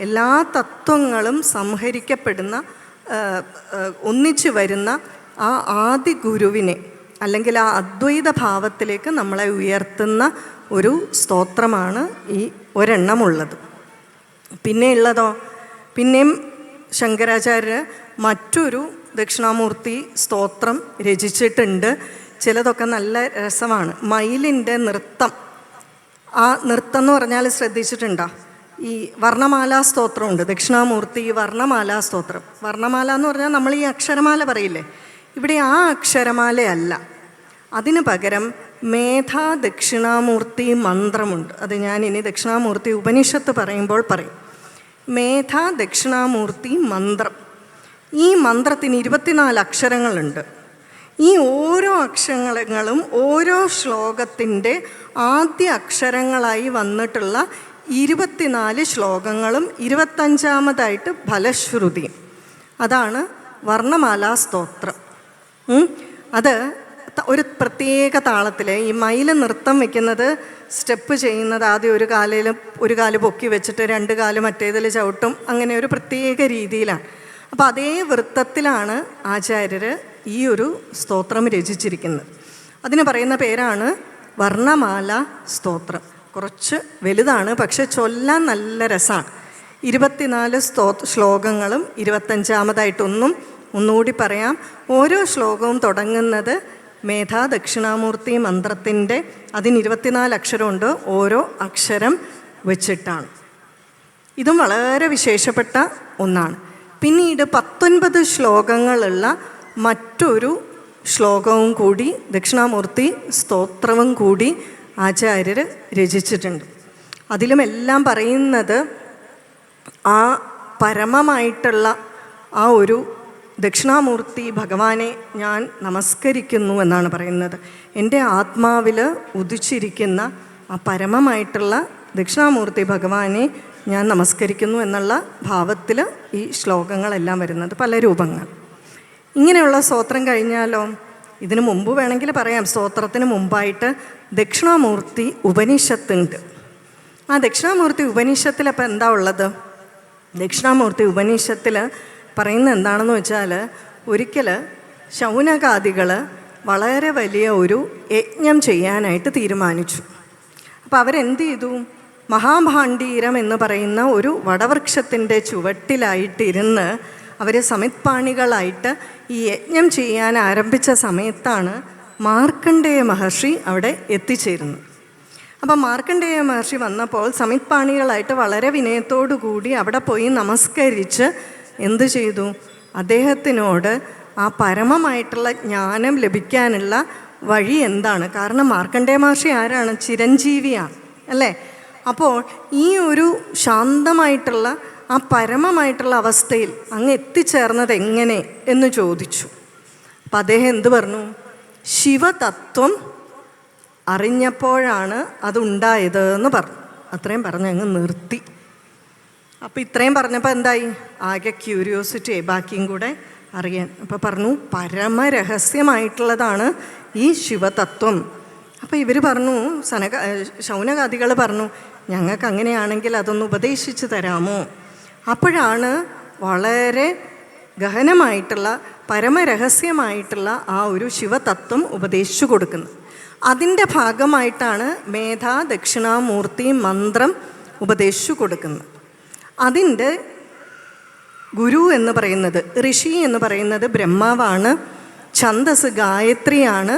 എല്ലാ തത്വങ്ങളും സംഹരിക്കപ്പെടുന്ന ഒന്നിച്ചു വരുന്ന ആ ആദി ഗുരുവിനെ അല്ലെങ്കിൽ ആ അദ്വൈത ഭാവത്തിലേക്ക് നമ്മളെ ഉയർത്തുന്ന ഒരു സ്തോത്രമാണ് ഈ ഒരെണ്ണമുള്ളത്. പിന്നെയുള്ളതോ, പിന്നെയും ശങ്കരാചാര്യർ മറ്റൊരു ദക്ഷിണാമൂർത്തി സ്തോത്രം രചിച്ചിട്ടുണ്ട്. ചിലതൊക്കെ നല്ല രസമാണ്. മയിലിൻ്റെ നൃത്തം. ആ നൃത്തം എന്ന് പറഞ്ഞാൽ ശ്രദ്ധിച്ചിട്ടുണ്ടോ? ഈ വർണ്ണമാലാ സ്തോത്രമുണ്ട്. ദക്ഷിണാമൂർത്തി വർണ്ണമാലാ സ്തോത്രം. വർണ്ണമാല എന്ന് പറഞ്ഞാൽ നമ്മൾ ഈ അക്ഷരമാല പറയില്ലേ, ഇവിടെ ആ അക്ഷരമാലയല്ല. അതിന് പകരം മേധാ ദക്ഷിണാമൂർത്തി മന്ത്രമുണ്ട്. അത് ഞാൻ ഇനി ദക്ഷിണാമൂർത്തി ഉപനിഷത്ത് പറയുമ്പോൾ പറയും. മേധാ ദക്ഷിണാമൂർത്തി മന്ത്രം. ഈ മന്ത്രത്തിന് 24 അക്ഷരങ്ങളുണ്ട്. ഈ ഓരോ അക്ഷരങ്ങളും ഓരോ ശ്ലോകത്തിൻ്റെ ആദ്യ അക്ഷരങ്ങളായി വന്നിട്ടുള്ള 24 ശ്ലോകങ്ങളും 25-ാമതായിട്ട് ഫലശ്രുതിയും. അതാണ് വർണ്ണമാലാ സ്തോത്രം. അത് ഒരു പ്രത്യേക താളത്തിൽ, ഈ മയിൽ നൃത്തം വയ്ക്കുന്നത്, സ്റ്റെപ്പ് ചെയ്യുന്നത് ആദ്യം ഒരു കാല് പൊക്കി വെച്ചിട്ട് 2 കാല് മറ്റേതിൽ ചവിട്ടും, അങ്ങനെ ഒരു പ്രത്യേക രീതിയിലാണ്. അപ്പോൾ അതേ വൃത്തത്തിലാണ് ആചാര്യർ ഈ ഒരു സ്തോത്രം രചിച്ചിരിക്കുന്നത്. അതിന് പറയുന്ന പേരാണ് വർണ്ണമാല സ്തോത്രം. കുറച്ച് വലുതാണ്, പക്ഷെ ചൊല്ലാൻ നല്ല രസമാണ്. 24 ശ്ലോകങ്ങളും 25-ാമതായിട്ടൊന്നും ഒന്നുകൂടി പറയാം. ഓരോ ശ്ലോകവും തുടങ്ങുന്നത് മേധാ ദക്ഷിണാമൂർത്തി മന്ത്രത്തിൻ്റെ, അതിന് 24 അക്ഷരമുണ്ട്, ഓരോ അക്ഷരം വെച്ചിട്ടാണ്. ഇതും വളരെ വിശേഷപ്പെട്ട ഒന്നാണ്. പിന്നീട് 19 ശ്ലോകങ്ങളുള്ള മറ്റൊരു ശ്ലോകവും കൂടി, ദക്ഷിണാമൂർത്തി സ്തോത്രവും കൂടി ആചാര്യർ രചിച്ചിട്ടുണ്ട്. അതിലുമെല്ലാം പറയുന്നത് ആ പരമമായിട്ടുള്ള ആ ഒരു ദക്ഷിണാമൂർത്തി ഭഗവാനെ ഞാൻ നമസ്കരിക്കുന്നു എന്നാണ് പറയുന്നത്. എൻ്റെ ആത്മാവിൽ ഉദിച്ചിരിക്കുന്ന ആ പരമമായിട്ടുള്ള ദക്ഷിണാമൂർത്തി ഭഗവാനെ ഞാൻ നമസ്കരിക്കുന്നു എന്നുള്ള ഭാവത്തിൽ ഈ ശ്ലോകങ്ങളെല്ലാം വരുന്നത്, പല രൂപങ്ങൾ. ഇങ്ങനെയുള്ള സ്തോത്രം കഴിഞ്ഞാലോ, ഇതിനു മുമ്പ് വേണമെങ്കിൽ പറയാം, സ്തോത്രത്തിന് മുമ്പായിട്ട് ദക്ഷിണാമൂർത്തി ഉപനിഷത്തുണ്ട്. ആ ദക്ഷിണാമൂർത്തി ഉപനിഷത്തിൽ അപ്പം എന്താ ഉള്ളത്? ദക്ഷിണാമൂർത്തി ഉപനിഷത്തിൽ പറയുന്നത് എന്താണെന്ന് വെച്ചാൽ, ഒരിക്കൽ ശൗനകാദികൾ വളരെ വലിയ ഒരു യജ്ഞം ചെയ്യാനായിട്ട് തീരുമാനിച്ചു. അപ്പോൾ അവരെന്ത് ചെയ്തു? മഹാഭാണ്ഡീരം എന്ന് പറയുന്ന ഒരു വടവൃക്ഷത്തിൻ്റെ ചുവട്ടിലായിട്ടിരുന്ന് അവർ സമിത്പാണികളായിട്ട് ഈ യജ്ഞം ചെയ്യാൻ ആരംഭിച്ച സമയത്താണ് മാർക്കണ്ഡേയ മഹർഷി അവിടെ എത്തിച്ചേരുന്നത്. അപ്പം മാർക്കണ്ഡേയ മഹർഷി വന്നപ്പോൾ സമിത്പാണികളായിട്ട് വളരെ വിനയത്തോടു കൂടി അവിടെ പോയി നമസ്കരിച്ച് എന്തു ചെയ്തു? അദ്ദേഹത്തിനോട് ആ പരമമായിട്ടുള്ള ജ്ഞാനം ലഭിക്കാനുള്ള വഴി എന്താണ്? കാരണം മാർക്കണ്ഡേയ മഹർഷി ആരാണ്? ചിരഞ്ജീവിയാണ്, അല്ലേ? അപ്പോൾ ഈ ഒരു ശാന്തമായിട്ടുള്ള ആ പരമമായിട്ടുള്ള അവസ്ഥയിൽ അങ്ങ് എത്തിച്ചേർന്നത് എങ്ങനെ എന്ന് ചോദിച്ചു. അപ്പം അദ്ദേഹം എന്തു പറഞ്ഞു? ശിവതത്വം അറിഞ്ഞപ്പോഴാണ് അതുണ്ടായത് എന്ന് പറഞ്ഞു. അത്രയും പറഞ്ഞ് അങ്ങ് നിർത്തി. അപ്പോൾ ഇത്രയും പറഞ്ഞപ്പോൾ എന്തായി? ആകെ ക്യൂരിയോസിറ്റി, ബാക്കിയും കൂടെ അറിയാൻ. അപ്പോൾ പറഞ്ഞു പരമരഹസ്യമായിട്ടുള്ളതാണ് ഈ ശിവതത്വം. അപ്പോൾ ഇവർ പറഞ്ഞു, ശൗനകാദികൾ പറഞ്ഞു, ഞങ്ങൾക്ക് അങ്ങനെയാണെങ്കിൽ അതൊന്ന് ഉപദേശിച്ച് തരാമോ? അപ്പോഴാണ് വളരെ ഗഹനമായിട്ടുള്ള പരമരഹസ്യമായിട്ടുള്ള ആ ഒരു ശിവതത്വം ഉപദേശിച്ചു കൊടുക്കുന്നത്. അതിൻ്റെ ഭാഗമായിട്ടാണ് മേധാ ദക്ഷിണാമൂർത്തി മന്ത്രം ഉപദേശിച്ചു കൊടുക്കുന്നത്. അതിൻ്റെ ഗുരു എന്ന് പറയുന്നത്, ഋഷി എന്ന് പറയുന്നത് ബ്രഹ്മാവാണ്. ഛന്ദസ് ഗായത്രിയാണ്.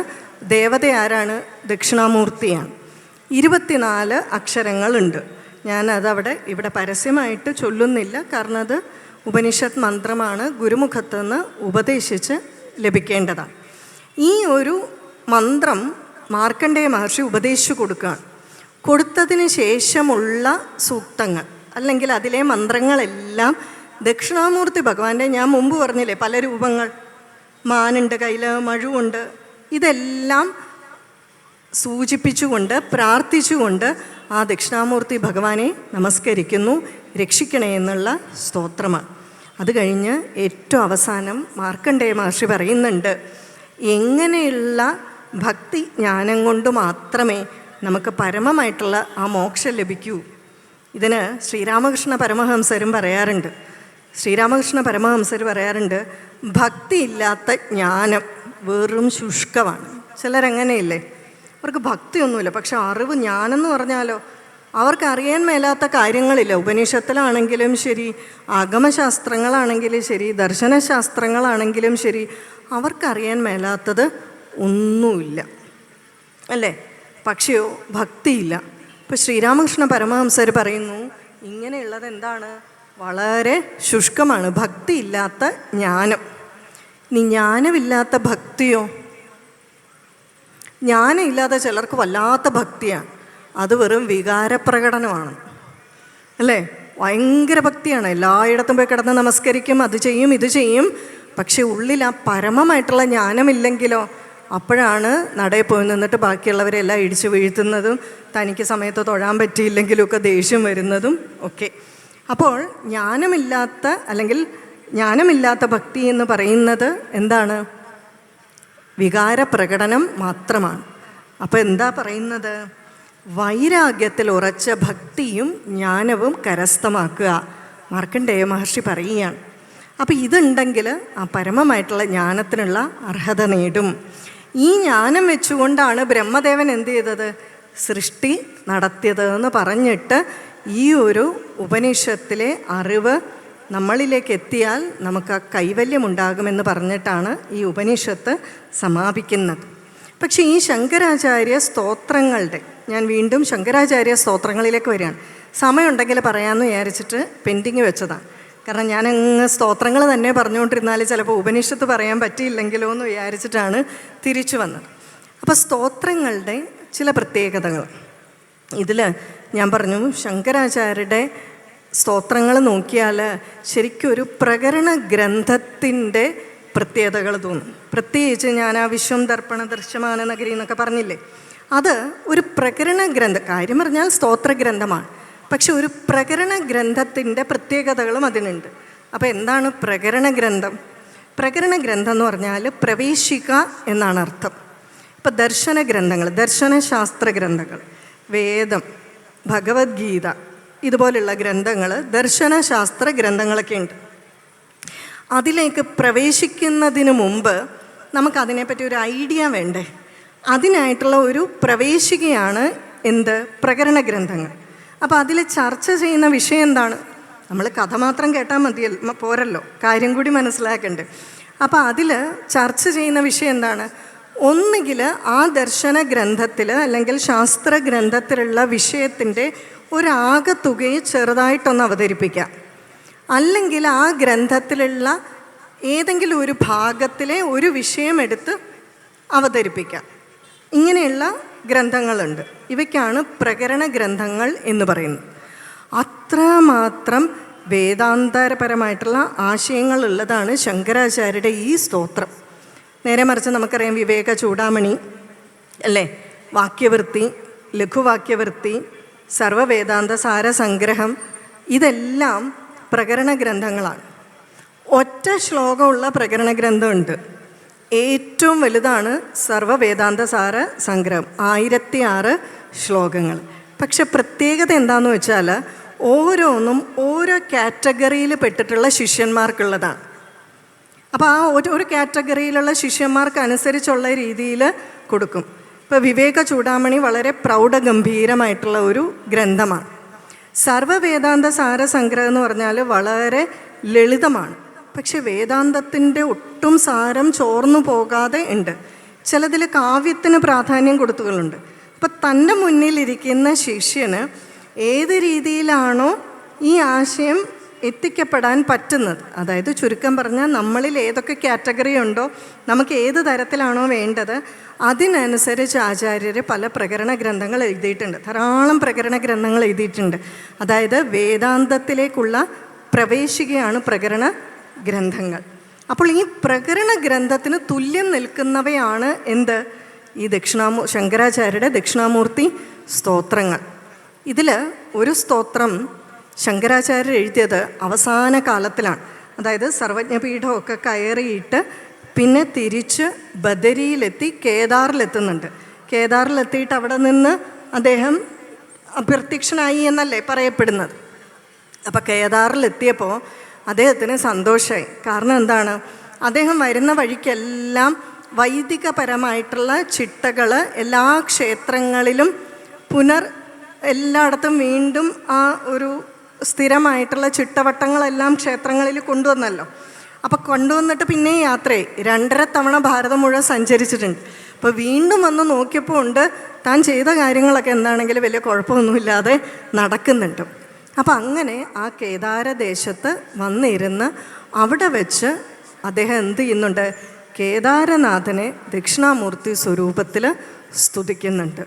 ദേവത ആരാണ്? ദക്ഷിണാമൂർത്തിയാണ്. 24 അക്ഷരങ്ങളുണ്ട്. ഞാനതവിടെ ഇവിടെ പരസ്യമായിട്ട് ചൊല്ലുന്നില്ല, കാരണം അത് ഉപനിഷത്ത് മന്ത്രമാണ്, ഗുരുമുഖത്ത് നിന്ന് ഉപദേശിച്ച് ലഭിക്കേണ്ടതാണ്. ഈ ഒരു മന്ത്രം മാർക്കണ്ഡേയ മഹർഷി ഉപദേശിച്ചു കൊടുക്കുകയാണ്. കൊടുത്തതിന് ശേഷമുള്ള സൂക്തങ്ങൾ അല്ലെങ്കിൽ അതിലെ മന്ത്രങ്ങളെല്ലാം ദക്ഷിണാമൂർത്തി ഭഗവാന്റെ, ഞാൻ മുമ്പ് പറഞ്ഞില്ലേ പല രൂപങ്ങൾ, മാനുണ്ട്, കയ്യിൽ മഴുവുണ്ട്, ഇതെല്ലാം സൂചിപ്പിച്ചുകൊണ്ട് പ്രാർത്ഥിച്ചുകൊണ്ട് ആ ദക്ഷിണാമൂർത്തി ഭഗവാനെ നമസ്കരിക്കുന്നു, രക്ഷിക്കണേ എന്നുള്ള സ്തോത്രമാണ്. അത് കഴിഞ്ഞ് ഏറ്റവും അവസാനം മാർക്കണ്ഡേയ മഹർഷി പറയുന്നുണ്ട്, എങ്ങനെയുള്ള ഭക്തി ജ്ഞാനം കൊണ്ട് മാത്രമേ നമുക്ക് പരമമായിട്ടുള്ള ആ മോക്ഷം ലഭിക്കൂ. ഇതിന് ശ്രീരാമകൃഷ്ണ പരമഹംസരും പറയാറുണ്ട്. ശ്രീരാമകൃഷ്ണ പരമഹംസർ പറയാറുണ്ട്, ഭക്തിയില്ലാത്ത ജ്ഞാനം വെറും ശുഷ്കമാണ്. ചിലരങ്ങനെയില്ലേ, അവർക്ക് ഭക്തിയൊന്നുമില്ല, പക്ഷെ അറിവ്, ജ്ഞാനെന്ന് പറഞ്ഞാലോ അവർക്ക് അറിയാൻ മേലാത്ത കാര്യങ്ങളില്ല. ഉപനിഷത്തിലാണെങ്കിലും ശരി, ആഗമശാസ്ത്രങ്ങളാണെങ്കിലും ശരി, ദർശനശാസ്ത്രങ്ങളാണെങ്കിലും ശരി, അവർക്കറിയാൻ മേലാത്തത് ഒന്നുമില്ല, അല്ലേ? പക്ഷെയോ ഭക്തിയില്ല. ഇപ്പോൾ ശ്രീരാമകൃഷ്ണ പരമഹംസർ പറയുന്നു, ഇങ്ങനെയുള്ളത് എന്താണ്? വളരെ ശുഷ്കമാണ്, ഭക്തിയില്ലാത്ത ജ്ഞാനം. ഇനി ജ്ഞാനമില്ലാത്ത ഭക്തിയോ? ജ്ഞാനമില്ലാതെ ചിലർക്ക് വല്ലാത്ത ഭക്തിയാണ്, അത് വെറും വികാരപ്രകടനമാണ്, അല്ലേ? ഭയങ്കര ഭക്തിയാണ്, എല്ലായിടത്തും പോയി കിടന്ന് നമസ്കരിക്കും, അത് ചെയ്യും ഇത് ചെയ്യും, പക്ഷെ ഉള്ളിൽ ആ പരമമായിട്ടുള്ള ജ്ഞാനമില്ലെങ്കിലോ, അപ്പോഴാണ് നടയിൽ പോയി നിന്നിട്ട് ബാക്കിയുള്ളവരെല്ലാം ഇടിച്ചു വീഴ്ത്തുന്നതും തനിക്ക് സമയത്ത് തൊഴാൻ പറ്റിയില്ലെങ്കിലും ഒക്കെ ദേഷ്യം വരുന്നതും ഒക്കെ. അപ്പോൾ ജ്ഞാനമില്ലാത്ത ഭക്തി എന്ന് പറയുന്നത് എന്താണ്? വികാര പ്രകടനം മാത്രമാണ്. അപ്പോൾ എന്താ പറയുന്നത്? വൈരാഗ്യത്തിൽ ഉറച്ച ഭക്തിയും ജ്ഞാനവും കരസ്ഥമാക്കുക. മാർക്കണ്ഡേയ മഹർഷി പറയുകയാണ്. അപ്പോൾ ഇതുണ്ടെങ്കിൽ ആ പരമമായിട്ടുള്ള ജ്ഞാനത്തിനുള്ള അർഹത നേടും. ഈ ജ്ഞാനം വെച്ചുകൊണ്ടാണ് ബ്രഹ്മദേവൻ എന്ത് ചെയ്തത്? സൃഷ്ടി നടത്തിയത് എന്ന് പറഞ്ഞിട്ട് ഈ ഒരു ഉപനിഷത്തിലെ അറിവ് നമ്മളിലേക്ക് എത്തിയാൽ നമുക്ക് ആ കൈവല്യമുണ്ടാകുമെന്ന് പറഞ്ഞിട്ടാണ് ഈ ഉപനിഷത്ത് സമാപിക്കുന്നത്. പക്ഷേ ഈ ശങ്കരാചാര്യ സ്തോത്രങ്ങളുടെ, ഞാൻ വീണ്ടും ശങ്കരാചാര്യ സ്തോത്രങ്ങളിലേക്ക് വരികയാണ്. സമയമുണ്ടെങ്കിൽ പറയാമെന്ന് വിചാരിച്ചിട്ട് പെൻഡിങ് വെച്ചതാണ്. കാരണം ഞാനങ്ങ് സ്തോത്രങ്ങൾ തന്നെ പറഞ്ഞുകൊണ്ടിരുന്നാൽ ചിലപ്പോൾ ഉപനിഷത്ത് പറയാൻ പറ്റിയില്ലെങ്കിലോ എന്ന് വിചാരിച്ചിട്ടാണ് തിരിച്ചു വന്നത്. അപ്പോൾ സ്തോത്രങ്ങളുടെ ചില പ്രത്യേകതകൾ ഇതിൽ ഞാൻ പറഞ്ഞു. ശങ്കരാചാര്യരുടെ സ്തോത്രങ്ങൾ നോക്കിയാൽ ശരിക്കും ഒരു പ്രകരണ ഗ്രന്ഥത്തിൻ്റെ പ്രത്യേകതകൾ തോന്നും. പ്രത്യേകിച്ച് ഞാൻ ആ വിശ്വം ദർപ്പണ ദർശമാന നഗരി എന്നൊക്കെ പറഞ്ഞില്ലേ, അത് ഒരു പ്രകരണ ഗ്രന്ഥം. കാര്യം പറഞ്ഞാൽ സ്തോത്ര ഗ്രന്ഥമാണ്, പക്ഷെ ഒരു പ്രകരണ ഗ്രന്ഥത്തിൻ്റെ പ്രത്യേകതകളും അതിനുണ്ട്. അപ്പോൾ എന്താണ് പ്രകരണ ഗ്രന്ഥം? പ്രകരണ ഗ്രന്ഥം എന്ന് പറഞ്ഞാൽ പ്രവേശിക എന്നാണ് അർത്ഥം. ഇപ്പം ദർശന ഗ്രന്ഥങ്ങൾ, ദർശനശാസ്ത്ര ഗ്രന്ഥങ്ങൾ, വേദം, ഭഗവത്ഗീത, ഇതുപോലുള്ള ഗ്രന്ഥങ്ങൾ ദർശനശാസ്ത്ര ഗ്രന്ഥങ്ങളൊക്കെ ഉണ്ട്. അതിലേക്ക് പ്രവേശിക്കുന്നതിന് മുമ്പ് നമുക്കതിനെപ്പറ്റി ഒരു ഐഡിയ വേണ്ടേ? അതിനായിട്ടുള്ള ഒരു പ്രവേശികയാണ് എന്ത്? പ്രകരണ ഗ്രന്ഥങ്ങൾ. അപ്പോൾ അതിൽ ചർച്ച ചെയ്യുന്ന വിഷയം എന്താണ്? നമ്മൾ കഥ മാത്രം കേട്ടാൽ മതിയല്ലോ, പോരല്ലോ, കാര്യം കൂടി മനസ്സിലാക്കണ്ടേ. അപ്പോൾ അതിൽ ചർച്ച ചെയ്യുന്ന വിഷയം എന്താണ്? ഒന്നുകിൽ ആ ദർശന ഗ്രന്ഥത്തിൽ അല്ലെങ്കിൽ ശാസ്ത്ര ഗ്രന്ഥത്തിലുള്ള വിഷയത്തിൻ്റെ ഒരാകത്തുകയെ ചെറുതായിട്ടൊന്ന് അവതരിപ്പിക്കാം, അല്ലെങ്കിൽ ആ ഗ്രന്ഥത്തിലുള്ള ഏതെങ്കിലും ഒരു ഭാഗത്തിലെ ഒരു വിഷയം എടുത്ത് അവതരിപ്പിക്കാം. ഇങ്ങനെയുള്ള ഗ്രന്ഥങ്ങളുണ്ട്. ഇവയ്ക്കാണ് പ്രകരണ ഗ്രന്ഥങ്ങൾ എന്ന് പറയുന്നത്. അത്രമാത്രം വേദാന്തരപരമായിട്ടുള്ള ആശയങ്ങളുള്ളതാണ് ശങ്കരാചാര്യരുടെ ഈ സ്തോത്രം. നേരെ മറിച്ച് നമുക്കറിയാം വിവേക ചൂടാമണി അല്ലേ, വാക്യവൃത്തി, ലഘുവാക്യവൃത്തി, സർവവേദാന്ത സാരസംഗ്രഹം, ഇതെല്ലാം പ്രകരണ ഗ്രന്ഥങ്ങളാണ്. ഒറ്റ ശ്ലോകമുള്ള പ്രകരണ ഗ്രന്ഥമുണ്ട്. ഏറ്റവും വലുതാണ് സർവവേദാന്ത സാര സംഗ്രഹം, 1006 ശ്ലോകങ്ങൾ. പക്ഷെ പ്രത്യേകത എന്താണെന്ന് വെച്ചാൽ ഓരോന്നും ഓരോ കാറ്റഗറിയിൽ പെട്ടിട്ടുള്ള ശിഷ്യന്മാർക്കുള്ളതാണ്. അപ്പോൾ ആ ഒരു കാറ്റഗറിയിലുള്ള ശിഷ്യന്മാർക്ക് അനുസരിച്ചുള്ള രീതിയിൽ കൊടുക്കും. ഇപ്പോൾ വിവേക ചൂടാമണി വളരെ പ്രൗഢഗംഭീരമായിട്ടുള്ള ഒരു ഗ്രന്ഥമാണ്. സർവവേദാന്ത സാരസംഗ്രഹം എന്ന് പറഞ്ഞാൽ വളരെ ലളിതമാണ്, പക്ഷെ വേദാന്തത്തിൻ്റെ ഒട്ടും സാരം ചോർന്നു പോകാതെ ഉണ്ട്. ചിലതിൽ കാവ്യത്തിന് പ്രാധാന്യം കൊടുത്തുകളുണ്ട്. അപ്പം തൻ്റെ മുന്നിലിരിക്കുന്ന ശിഷ്യന് ഏത് രീതിയിലാണോ ഈ ആശയം എത്തിക്കപ്പെടാൻ പറ്റുന്നത്, അതായത് ചുരുക്കം പറഞ്ഞാൽ നമ്മളിൽ ഏതൊക്കെ കാറ്റഗറി ഉണ്ടോ, നമുക്ക് ഏത് തരത്തിലാണോ വേണ്ടത്, അതിനനുസരിച്ച് ആചാര്യർ പല പ്രകരണ ഗ്രന്ഥങ്ങൾ എഴുതിയിട്ടുണ്ട്. ധാരാളം പ്രകരണ ഗ്രന്ഥങ്ങൾ എഴുതിയിട്ടുണ്ട്. അതായത് വേദാന്തത്തിലേക്കുള്ള പ്രവേശികയാണ് പ്രകരണ ഗ്രന്ഥങ്ങൾ. അപ്പോൾ ഈ പ്രകരണ ഗ്രന്ഥത്തിന് തുല്യം നിൽക്കുന്നവയാണ് എന്ത്? ഈ ശങ്കരാചാര്യരുടെ ദക്ഷിണാമൂർത്തി സ്തോത്രങ്ങൾ. ഇതിൽ ഒരു സ്തോത്രം ശങ്കരാചാര്യർ എഴുതിയത് അവസാന കാലത്തിലാണ്. അതായത് സർവജ്ഞപീഠമൊക്കെ കയറിയിട്ട് പിന്നെ തിരിച്ച് ബദരിയിലെത്തി കേദാറിലെത്തുന്നുണ്ട്. കേദാറിലെത്തിയിട്ട് അവിടെ നിന്ന് അദ്ദേഹം അപ്രത്യക്ഷനായി എന്നല്ലേ പറയപ്പെടുന്നത്. അപ്പോൾ കേദാറിലെത്തിയപ്പോൾ അദ്ദേഹത്തിന് സന്തോഷമായി. കാരണം എന്താണ്? അദ്ദേഹം വരുന്ന വഴിക്കെല്ലാം വൈദികപരമായിട്ടുള്ള ചിട്ടകൾ എല്ലാ ക്ഷേത്രങ്ങളിലും എല്ലായിടത്തും വീണ്ടും ആ ഒരു സ്ഥിരമായിട്ടുള്ള ചിട്ടവട്ടങ്ങളെല്ലാം ക്ഷേത്രങ്ങളിൽ കൊണ്ടുവന്നല്ലോ. അപ്പോൾ കൊണ്ടുവന്നിട്ട് പിന്നെ യാത്രയായി 2.5 തവണ ഭാരതം മുഴുവൻ സഞ്ചരിച്ചിട്ടുണ്ട്. അപ്പോൾ വീണ്ടും വന്ന് നോക്കിയപ്പോൾ ഉണ്ട് താൻ ചെയ്ത കാര്യങ്ങളൊക്കെ എന്താണെങ്കിലും വലിയ കുഴപ്പമൊന്നുമില്ലാതെ നടക്കുന്നുണ്ട്. അപ്പം അങ്ങനെ ആ കേദാരദേശത്ത് വന്നിരുന്ന് അവിടെ വെച്ച് അദ്ദേഹം എന്ത് ചെയ്യുന്നുണ്ട്? കേദാരനാഥനെ ദക്ഷിണാമൂർത്തി സ്വരൂപത്തിൽ സ്തുതിക്കുന്നുണ്ട്.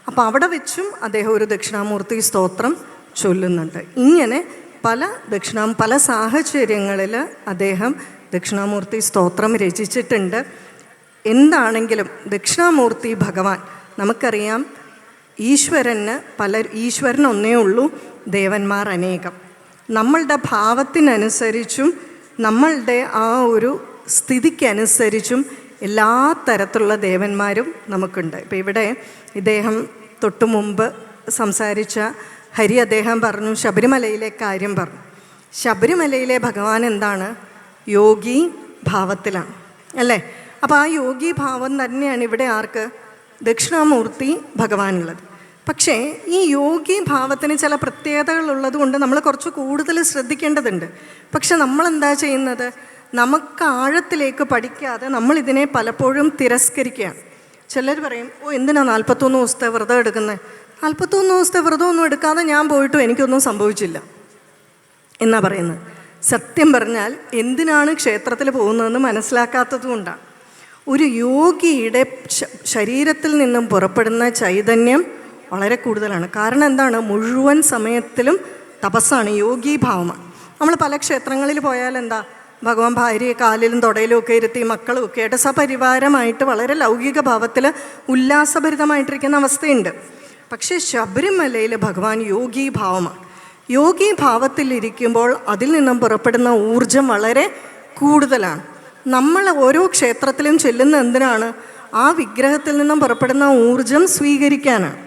അപ്പോൾ അവിടെ വെച്ചും അദ്ദേഹം ഒരു ദക്ഷിണാമൂർത്തി സ്തോത്രം ചൊല്ലുന്നുണ്ട്. ഇങ്ങനെ പല സാഹചര്യങ്ങളിൽ അദ്ദേഹം ദക്ഷിണാമൂർത്തി സ്തോത്രം രചിച്ചിട്ടുണ്ട്. എന്താണെങ്കിലും ദക്ഷിണാമൂർത്തി ഭഗവാൻ, നമുക്കറിയാം ഈശ്വരൻ ഒന്നേ ഉള്ളൂ, ദേവന്മാർ അനേകം. നമ്മളുടെ ഭാവത്തിനനുസരിച്ചും നമ്മളുടെ ആ ഒരു സ്ഥിതിക്കനുസരിച്ചും എല്ലാ തരത്തിലുള്ള ദേവന്മാരും നമുക്കുണ്ട്. ഇപ്പം ഇവിടെ ഇദ്ദേഹം തൊട്ടു മുമ്പ് സംസാരിച്ച ഹരി അദ്ദേഹം പറഞ്ഞു, ശബരിമലയിലെ കാര്യം പറഞ്ഞു. ശബരിമലയിലെ ഭഗവാൻ എന്താണ്? യോഗി ഭാവത്തിലാണ് അല്ലേ? അപ്പോൾ ആ യോഗി ഭാവം തന്നെയാണ് ഇവിടെ ആർക്ക്? ദക്ഷിണാമൂർത്തി ഭഗവാനുള്ളത്. പക്ഷേ ഈ യോഗി ഭാവത്തിന് ചില പ്രത്യേകതകളുള്ളത് കൊണ്ട് നമ്മൾ കുറച്ച് കൂടുതൽ ശ്രദ്ധിക്കേണ്ടതുണ്ട്. പക്ഷെ നമ്മളെന്താ ചെയ്യുന്നത്? നമുക്ക് ആഴത്തിലേക്ക് പഠിക്കാതെ നമ്മളിതിനെ പലപ്പോഴും തിരസ്കരിക്കുകയാണ്. ചിലർ പറയും, എന്തിനാ 41 ദിവസത്തെ വ്രതം എടുക്കുന്നത്? 41 ദിവസത്തെ വ്രതമൊന്നും എടുക്കാതെ ഞാൻ പോയിട്ടും എനിക്കൊന്നും സംഭവിച്ചില്ല എന്നാ പറയുന്നത്. സത്യം പറഞ്ഞാൽ എന്തിനാണ് ക്ഷേത്രത്തിൽ പോകുന്നതെന്ന് മനസ്സിലാക്കാത്തത് കൊണ്ടാണ്. ഒരു യോഗിയുടെ ശരീരത്തിൽ നിന്നും പുറപ്പെടുന്ന ചൈതന്യം വളരെ കൂടുതലാണ്. കാരണം എന്താണ്? മുഴുവൻ സമയത്തിലും തപസ്സാണ്, യോഗീഭാവമാണ്. നമ്മൾ പല ക്ഷേത്രങ്ങളിൽ പോയാൽ എന്താ, ഭഗവാൻ ഭാര്യയെ കാലിലും തൊടയിലും ഒക്കെ ഇരുത്തി മക്കളും ഒക്കെ ആയിട്ട് സപരിവാരമായിട്ട് വളരെ ലൗകിക ഭാവത്തിൽ ഉല്ലാസഭരിതമായിട്ടിരിക്കുന്ന അവസ്ഥയുണ്ട്. പക്ഷേ ശബരിമലയിൽ ഭഗവാൻ യോഗീഭാവമാണ്. യോഗീഭാവത്തിലിരിക്കുമ്പോൾ അതിൽ നിന്നും പുറപ്പെടുന്ന ഊർജം വളരെ കൂടുതലാണ്. നമ്മൾ ഓരോ ക്ഷേത്രത്തിലും ചെല്ലുന്ന എന്തിനാണ്? ആ വിഗ്രഹത്തിൽ നിന്നും പുറപ്പെടുന്ന ഊർജം സ്വീകരിക്കാനാണ്.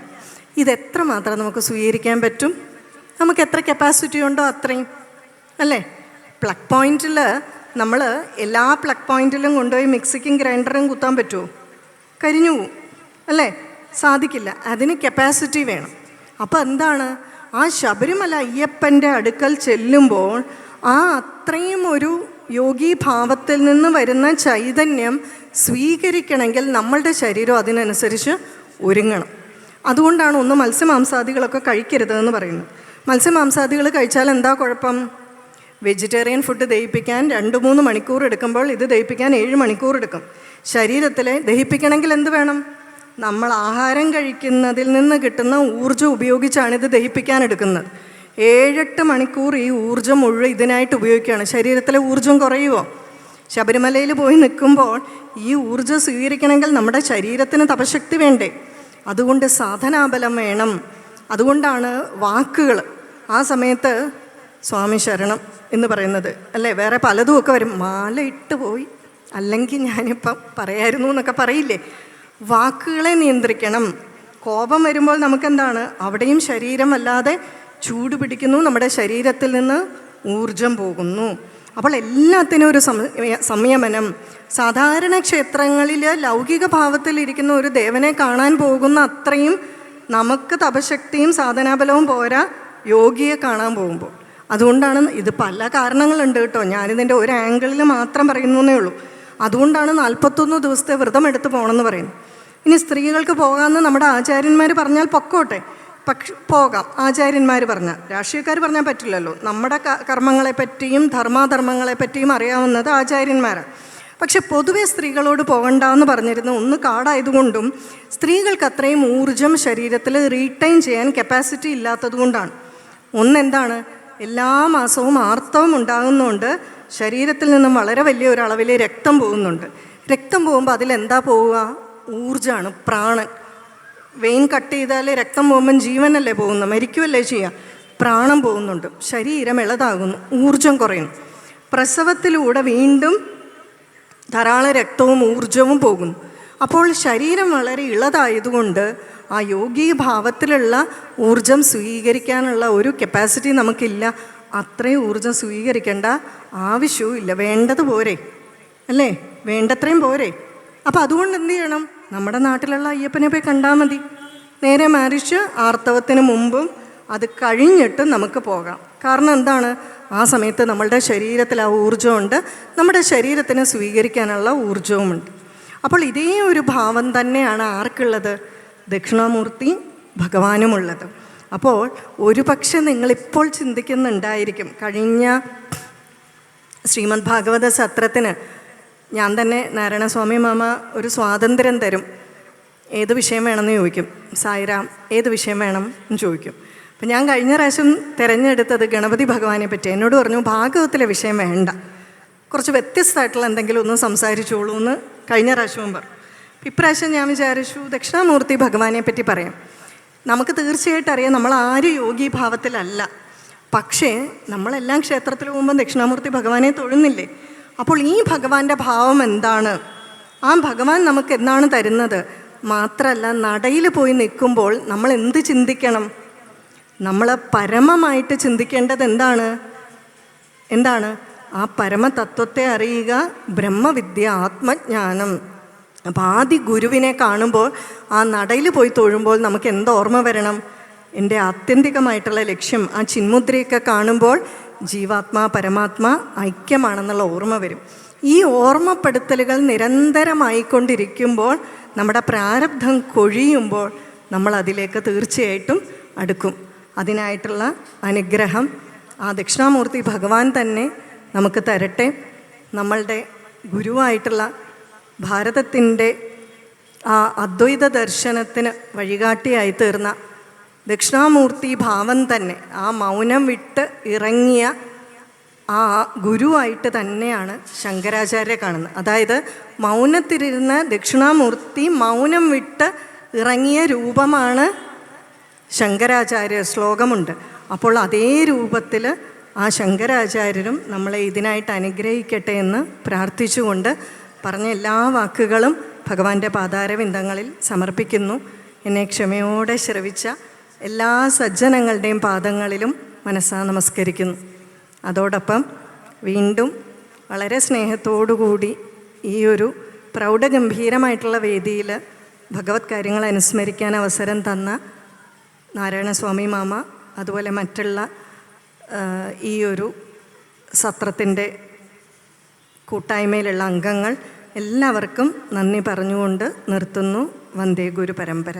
ഇതെത്രമാത്രം നമുക്ക് സ്വീകരിക്കാൻ പറ്റും? നമുക്ക് എത്ര കപ്പാസിറ്റി ഉണ്ടോ അത്രയും അല്ലേ? പ്ലഗ് പോയിൻറ്റിൽ നമ്മൾ എല്ലാ പ്ലഗ് പോയിൻറ്റിലും കൊണ്ടുപോയി മിക്സിക്കും ഗ്രൈൻഡറും കുത്താൻ പറ്റുമോ? കരിഞ്ഞു പോവും അല്ലേ? സാധിക്കില്ല. അതിന് കപ്പാസിറ്റി വേണം. അപ്പോൾ എന്താണ്? ആ ശബരിമല അയ്യപ്പൻ്റെ അടുക്കൽ ചെല്ലുമ്പോൾ ആ അത്രയും ഒരു യോഗീഭാവത്തിൽ നിന്ന് വരുന്ന ചൈതന്യം സ്വീകരിക്കണമെങ്കിൽ നമ്മളുടെ ശരീരം അതിനനുസരിച്ച് ഒരുങ്ങണം. അതുകൊണ്ടാണ് ഒന്ന് മത്സ്യമാംസാദികളൊക്കെ കഴിക്കരുതെന്ന് പറയുന്നത്. മത്സ്യമാംസാദികൾ കഴിച്ചാൽ എന്താ കുഴപ്പം? വെജിറ്റേറിയൻ ഫുഡ് ദഹിപ്പിക്കാൻ 2-3 മണിക്കൂർ എടുക്കുമ്പോൾ ഇത് ദഹിപ്പിക്കാൻ 7 മണിക്കൂർ എടുക്കും. ശരീരത്തിൽ ദഹിപ്പിക്കണമെങ്കിൽ എന്ത് വേണം? നമ്മൾ ആഹാരം കഴിക്കുന്നതിൽ നിന്ന് കിട്ടുന്ന ഊർജ്ജം ഉപയോഗിച്ചാണ് ഇത് ദഹിപ്പിക്കാൻ എടുക്കുന്നത്. 7-8 മണിക്കൂർ ഈ ഊർജ്ജം മുഴുവൻ ഇതിനായിട്ട് ഉപയോഗിക്കുകയാണ്. ശരീരത്തിലെ ഊർജ്ജം കുറയുമോ? ശബരിമലയിൽ പോയി നിൽക്കുമ്പോൾ ഈ ഊർജ്ജം സ്വീകരിക്കണമെങ്കിൽ നമ്മുടെ ശരീരത്തിന് തപശക്തി വേണ്ടേ? അതുകൊണ്ട് സാധനാബലം വേണം. അതുകൊണ്ടാണ് വാക്കുകൾ ആ സമയത്ത് സ്വാമി ശരണം എന്ന് പറയുന്നത് അല്ലേ? വേറെ പലതുമൊക്കെ വരും. മാല ഇട്ട് പോയി, അല്ലെങ്കിൽ ഞാനിപ്പം പറയായിരുന്നു എന്നൊക്കെ പറയില്ലേ? വാക്കുകളെ നിയന്ത്രിക്കണം. കോപം വരുമ്പോൾ നമുക്കെന്താണ്? അവിടെയും ശരീരം വല്ലാതെ ചൂട് പിടിക്കുന്നു, നമ്മുടെ ശരീരത്തിൽ നിന്ന് ഊർജം പോകുന്നു. അപ്പോൾ എല്ലാത്തിനും ഒരു സംയമനം. സാധാരണ ക്ഷേത്രങ്ങളിൽ ലൗകിക ഭാവത്തിലിരിക്കുന്ന ഒരു ദേവനെ കാണാൻ പോകുന്ന അത്രയും നമുക്ക് തപശക്തിയും സാധനാബലവും പോരാ യോഗിയെ കാണാൻ പോകുമ്പോൾ. അതുകൊണ്ടാണ് ഇത് പല കാരണങ്ങളുണ്ട് കേട്ടോ, ഞാനിതിൻ്റെ ഒരു ആംഗിളിൽ മാത്രം പറയുന്നേ ഉള്ളൂ. അതുകൊണ്ടാണ് 41 ദിവസത്തെ വ്രതം എടുത്ത് പോകണമെന്ന് പറയുന്നത്. ഇനി സ്ത്രീകൾക്ക് പോകാമെന്ന് നമ്മുടെ ആചാര്യന്മാർ പറഞ്ഞാൽ പൊക്കോട്ടെ, പക്ഷെ പോകാം. ആചാര്യന്മാർ പറഞ്ഞാൽ, രാഷ്ട്രീയക്കാർ പറഞ്ഞാൽ പറ്റില്ലല്ലോ. നമ്മുടെ കർമ്മങ്ങളെപ്പറ്റിയും ധർമാധർമ്മങ്ങളെപ്പറ്റിയും അറിയാവുന്നത് ആചാര്യന്മാരാണ്. പക്ഷെ പൊതുവെ സ്ത്രീകളോട് പോകണ്ടെന്ന് പറഞ്ഞിരുന്ന ഒന്ന് കാടായതുകൊണ്ടും സ്ത്രീകൾക്ക് അത്രയും ഊർജം ശരീരത്തിൽ റീറ്റൈൻ ചെയ്യാൻ കപ്പാസിറ്റി ഇല്ലാത്തത് കൊണ്ടാണ്. ഒന്നെന്താണ്? എല്ലാ മാസവും ആർത്തവം ഉണ്ടാകുന്നതുകൊണ്ട് ശരീരത്തിൽ നിന്നും വളരെ വലിയ ഒരളവിൽ രക്തം പോകുന്നുണ്ട്. രക്തം പോകുമ്പോൾ അതിലെന്താ പോവുക? ഊർജമാണ്, പ്രാണൻ. വെയിൻ കട്ട് ചെയ്താൽ രക്തം പോകുമ്പം ജീവനല്ലേ പോകുന്നത്, മരിക്കുമല്ലേ ചെയ്യുക? പ്രാണം പോകുന്നുണ്ട്, ശരീരം ഇളതാകുന്നു, ഊർജം കുറയുന്നു. പ്രസവത്തിലൂടെ വീണ്ടും ധാരാളം രക്തവും ഊർജവും പോകുന്നു. അപ്പോൾ ശരീരം വളരെ ഇളതായതുകൊണ്ട് ആ യോഗീഭാവത്തിലുള്ള ഊർജം സ്വീകരിക്കാനുള്ള ഒരു കപ്പാസിറ്റി നമുക്കില്ല. അത്രയും ഊർജം സ്വീകരിക്കേണ്ട ആവശ്യവും ഇല്ല. വേണ്ടത് പോരെ അല്ലേ? വേണ്ടത്രയും പോരെ. അപ്പോൾ അതുകൊണ്ട് എന്ത് ചെയ്യണം? നമ്മുടെ നാട്ടിലുള്ള അയ്യപ്പനെ പോയി കണ്ടാൽ മതി. നേരെ മറിച്ച് ആർത്തവത്തിന് മുമ്പും അത് കഴിഞ്ഞിട്ട് നമുക്ക് പോകാം. കാരണം എന്താണ്? ആ സമയത്ത് നമ്മളുടെ ശരീരത്തിൽ ആ ഊർജ്ജമുണ്ട്, നമ്മുടെ ശരീരത്തിന് സ്വീകരിക്കാനുള്ള ഊർജവുമുണ്ട്. അപ്പോൾ ഇതേ ഒരു ഭാവം തന്നെയാണ് ആർക്കുള്ളത്? ദക്ഷിണാമൂർത്തി ഭഗവാനുമുള്ളത്. അപ്പോൾ ഒരു പക്ഷെ നിങ്ങളിപ്പോൾ ചിന്തിക്കുന്നുണ്ടായിരിക്കും, കഴിഞ്ഞ ശ്രീമദ് ഭാഗവത സത്രത്തിന് ഞാൻ തന്നെ നാരായണസ്വാമി മാമ ഒരു സ്വാതന്ത്ര്യം തരും. ഏത് വിഷയം വേണമെന്ന് ചോദിക്കും. സായിരാം ഏത് വിഷയം വേണം എന്ന് ചോദിക്കും. അപ്പം ഞാൻ കഴിഞ്ഞ പ്രാവശ്യം തിരഞ്ഞെടുത്തത് ഗണപതി ഭഗവാനെ പറ്റി. എന്നോട് പറഞ്ഞു ഭാഗവത്തിലെ വിഷയം വേണ്ട, കുറച്ച് വ്യത്യസ്തമായിട്ടുള്ള എന്തെങ്കിലും ഒന്ന് സംസാരിച്ചോളൂ എന്ന് കഴിഞ്ഞ പ്രാവശ്യവും പറഞ്ഞു. ഇപ്രാവശ്യം ഞാൻ വിചാരിച്ചു ദക്ഷിണാമൂർത്തി ഭഗവാനെ പറ്റി പറയാം. നമുക്ക് തീർച്ചയായിട്ടും അറിയാം നമ്മൾ ആരും യോഗീഭാവത്തിലല്ല. പക്ഷേ നമ്മളെല്ലാം ക്ഷേത്രത്തിൽ പോകുമ്പോൾ ദക്ഷിണാമൂർത്തി ഭഗവാനെ തൊഴുന്നില്ലേ? അപ്പോൾ ഈ ഭഗവാന്റെ ഭാവം എന്താണ്? ആ ഭഗവാൻ നമുക്ക് എന്താണ് തരുന്നത്? മാത്രമല്ല, നടയിൽ പോയി നിൽക്കുമ്പോൾ നമ്മൾ എന്ത് ചിന്തിക്കണം? നമ്മൾ പരമമായിട്ട് ചിന്തിക്കേണ്ടത് എന്താണ്? ആ പരമതത്വത്തെ അറിയുക, ബ്രഹ്മവിദ്യ, ആത്മജ്ഞാനം. അപ്പം ആദ്യ ഗുരുവിനെ കാണുമ്പോൾ, ആ നടയിൽ പോയി തൊഴുമ്പോൾ നമുക്ക് ഓർമ്മ വരണം? എൻ്റെ ആത്യന്തികമായിട്ടുള്ള ലക്ഷ്യം, ആ ചിന്മുദ്രയൊക്കെ കാണുമ്പോൾ ജീവാത്മാ പരമാത്മാ ഐക്യമാണെന്നുള്ള ഓർമ്മ വരും. ഈ ഓർമ്മപ്പെടുത്തലുകൾ നിരന്തരമായിക്കൊണ്ടിരിക്കുമ്പോൾ, നമ്മുടെ പ്രാരബ്ധം കൊഴിയുമ്പോൾ നമ്മൾ അതിലേക്ക് തീർച്ചയായിട്ടും അടുക്കും. അതിനായിട്ടുള്ള അനുഗ്രഹം ആ ദക്ഷിണാമൂർത്തി ഭഗവാൻ തന്നെ നമുക്ക് തരട്ടെ. നമ്മളുടെ ഗുരുവായിട്ടുള്ള ഭാരതത്തിൻ്റെ ആ അദ്വൈത ദർശനത്തിന് വഴികാട്ടിയായി തീർന്ന ദക്ഷിണാമൂർത്തി ഭാവം തന്നെ, ആ മൗനം വിട്ട് ഇറങ്ങിയ ആ ഗുരുവായിട്ട് തന്നെയാണ് ശങ്കരാചാര്യ കാണുന്നത്. അതായത് മൗനത്തിലിരുന്ന ദക്ഷിണാമൂർത്തി മൗനം വിട്ട് ഇറങ്ങിയ രൂപമാണ് ശങ്കരാചാര്യ. ശ്ലോകമുണ്ട്. അപ്പോൾ അതേ രൂപത്തിൽ ആ ശങ്കരാചാര്യരും നമ്മളെ ഇതിനായിട്ട് അനുഗ്രഹിക്കട്ടെ എന്ന് പ്രാർത്ഥിച്ചുകൊണ്ട് പറഞ്ഞ എല്ലാ വാക്കുകളും ഭഗവാന്റെ പാതാരവിന്ദങ്ങളിൽ സമർപ്പിക്കുന്നു. എന്നെ ക്ഷമയോടെ ശ്രവിച്ച എല്ലാ സജ്ജനങ്ങളുടെയും പാദങ്ങളിലും മനസ്സാ നമസ്കരിക്കുന്നു. അതോടൊപ്പം വീണ്ടും വളരെ സ്നേഹത്തോടുകൂടി ഈ ഒരു പ്രൗഢഗംഭീരമായിട്ടുള്ള വേദിയിൽ ഭഗവത് കാര്യങ്ങൾ അനുസ്മരിക്കാൻ അവസരം തന്ന നാരായണസ്വാമി മാമ, അതുപോലെ മറ്റുള്ള ഈ ഒരു സത്രത്തിൻ്റെ കൂട്ടായ്മയിലുള്ള അംഗങ്ങൾ എല്ലാവർക്കും നന്ദി പറഞ്ഞുകൊണ്ട് നിർത്തുന്നു. വന്ദേ ഗുരു പരമ്പര.